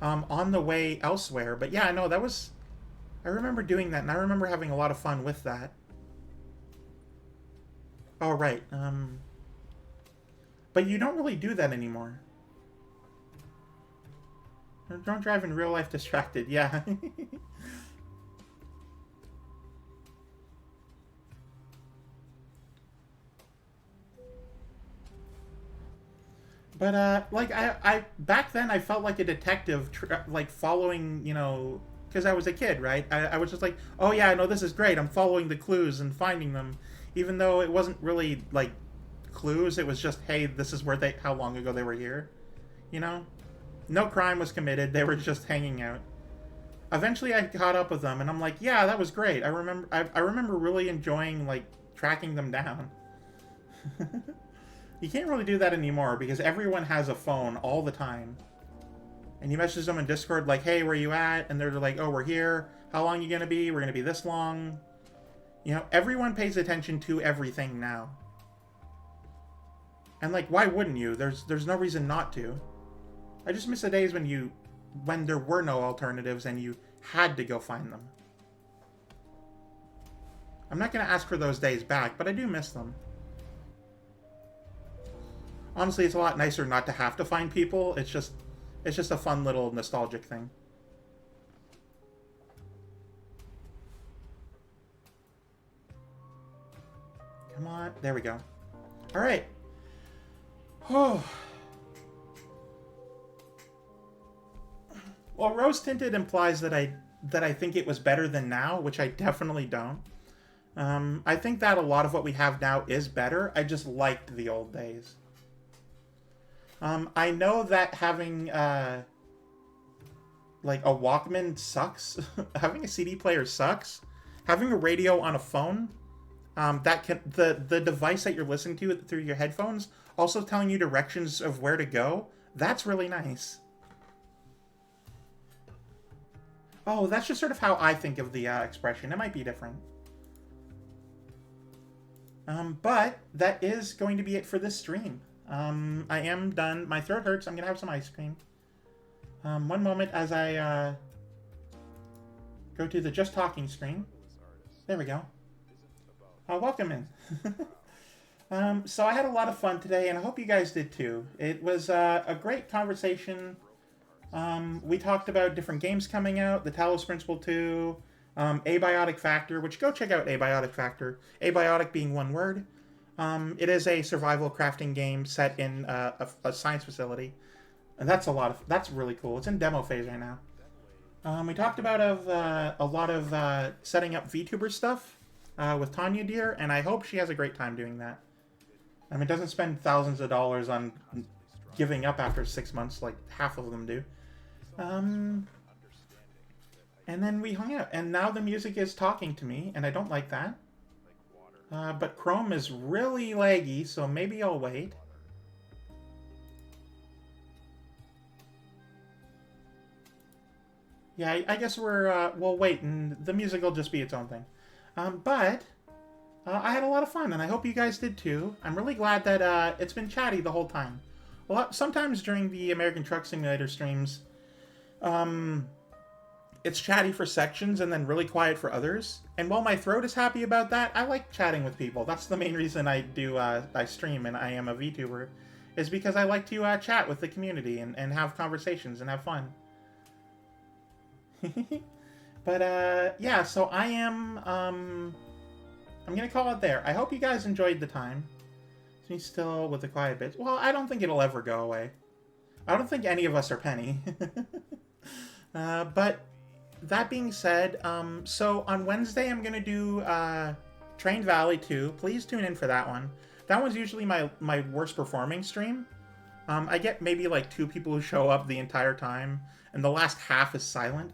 on the way elsewhere. But yeah, no, I remember doing that, and I remember having a lot of fun with that. Oh, right. But you don't really do that anymore. Don't drive in real life distracted, yeah. But, I back then I felt like a detective, following, because I was a kid, right? I was just like, oh yeah, no, this is great. I'm following the clues and finding them. Even though it wasn't really, clues. It was just, hey, this is how long ago they were here. No crime was committed. They were just hanging out. Eventually I caught up with them, and I'm like, yeah, that was great. I remember really enjoying, tracking them down. You can't really do that anymore because everyone has a phone all the time. And you message them in Discord like, hey, where you at? And they're like, oh, we're here. How long are you going to be? We're going to be this long. Everyone pays attention to everything now. And, why wouldn't you? There's no reason not to. I just miss the days when there were no alternatives and you had to go find them. I'm not going to ask for those days back, but I do miss them. Honestly, it's a lot nicer not to have to find people. It's just, It's just a fun little nostalgic thing. Come on. There we go. All right. Oh. Well, rose tinted implies that I think it was better than now, which I definitely don't. I think that a lot of what we have now is better. I just liked the old days. I know that having like a Walkman sucks. Having a CD player sucks. Having a radio on a phone, that can the device that you're listening to through your headphones also telling you directions of where to go. That's really nice. Oh, that's just sort of how I think of the expression. It might be different. But that is going to be it for this stream. I am done. My throat hurts. I'm going to have some ice cream. One moment as I go to the Just Talking screen. There we go. Welcome in. So I had a lot of fun today, and I hope you guys did too. It was a great conversation. We talked about different games coming out, the Talos Principle 2, Abiotic Factor, which go check out Abiotic Factor. Abiotic being one word. It is a survival crafting game set in a science facility. And that's really cool. It's in demo phase right now. We talked about a lot of setting up VTuber stuff with Tanya Deer, and I hope she has a great time doing that. I mean, doesn't spend thousands of dollars on giving up after 6 months like half of them do. And then we hung out, and now the music is talking to me, and I don't like that. But Chrome is really laggy, so maybe I'll wait. Yeah, I guess we'll wait, and the music will just be its own thing. But I had a lot of fun, and I hope you guys did too. I'm really glad that it's been chatty the whole time. Sometimes during the American Truck Simulator streams, it's chatty for sections and then really quiet for others. And while my throat is happy about that, I like chatting with people. That's the main reason I stream and I am a VTuber, is because I like to chat with the community and have conversations and have fun. But yeah, so I'm gonna call it there. I hope you guys enjoyed the time. Me still with the quiet bits. Well, I don't think it'll ever go away. I don't think any of us are Penny. But that being said, so on Wednesday I'm gonna do Train Valley 2. Please tune in for that one. That one's usually my worst performing stream. I get maybe like 2 people who show up the entire time, and the last half is silent.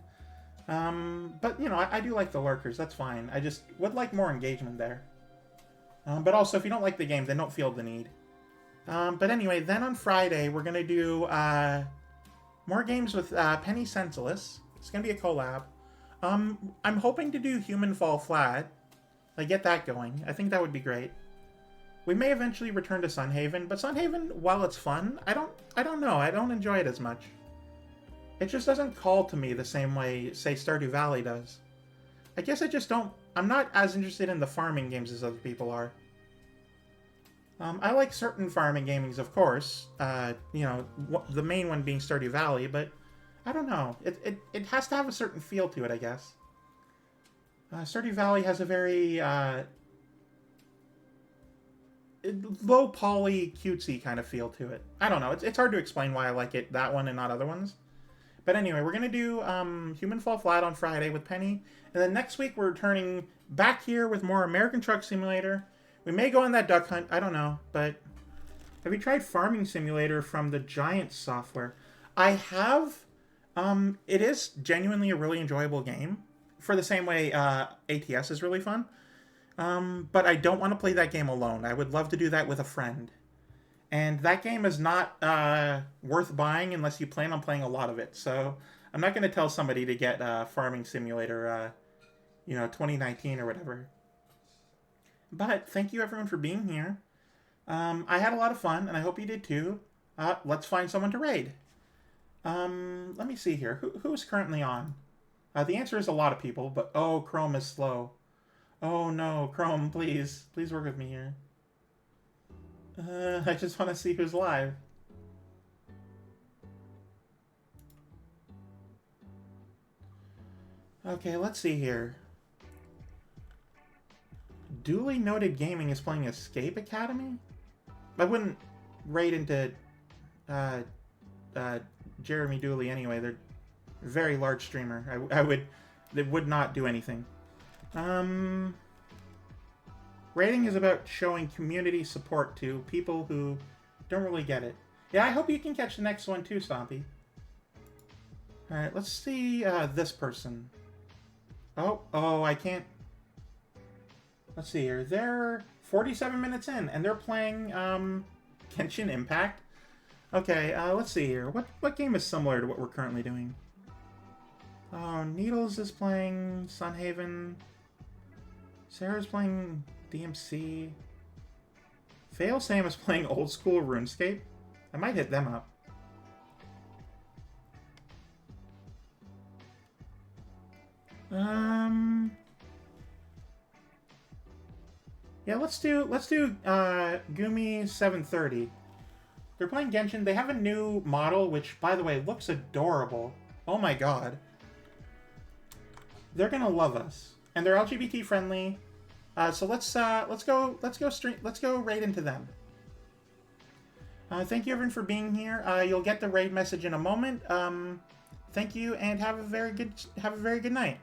But you know, I do like the lurkers. That's fine. I just would like more engagement there. But also, if you don't like the game, then don't feel the need. But anyway, then on Friday, we're going to do more games with Penny Senseless. It's going to be a collab. I'm hoping to do Human Fall Flat. Get that going. I think that would be great. We may eventually return to Sunhaven, but Sunhaven, while it's fun, I don't know. I don't enjoy it as much. It just doesn't call to me the same way, say, Stardew Valley does. I guess I just don't... I'm not as interested in the farming games as other people are. I like certain farming gamings, of course. You know, the main one being Stardew Valley, but I don't know. It has to have a certain feel to it, I guess. Stardew Valley has a very low poly, cutesy kind of feel to it. I don't know. It's hard to explain why I like it that one and not other ones. But anyway, we're going to do Human Fall Flat on Friday with Penny. And then next week, we're returning back here with more American Truck Simulator. We may go on that duck hunt. I don't know. But have you tried Farming Simulator from the Giant software? I have. It is genuinely a really enjoyable game. For the same way ATS is really fun. But I don't want to play that game alone. I would love to do that with a friend. And that game is not worth buying unless you plan on playing a lot of it. So I'm not going to tell somebody to get Farming Simulator, 2019 or whatever. But thank you everyone for being here. I had a lot of fun, and I hope you did too. Let's find someone to raid. Let me see here. Who's currently on? The answer is a lot of people, but oh, Chrome is slow. Oh no, Chrome, please. Please work with me here. I just want to see who's live. Okay, let's see here. Duly Noted Gaming is playing Escape Academy? I wouldn't raid into Jeremy Dooley anyway. They're a very large streamer. They would not do anything. Raiding is about showing community support to people who don't really get it. Yeah, I hope you can catch the next one too, Stompy. Alright, let's see this person. Oh, I can't... Let's see here. They're 47 minutes in, and they're playing Genshin Impact. Okay, let's see here. What game is similar to what we're currently doing? Oh, Needles is playing Sunhaven. Sarah's playing DMC. Fail Sam is playing old school RuneScape. I might hit them up. Yeah, let's do Gumi 730. They're playing Genshin. They have a new model, which, by the way, looks adorable. Oh my god. They're gonna love us, and they're LGBT friendly. So let's go raid into them. Thank you everyone for being here. You'll get the raid message in a moment. Thank you, and have a very good night.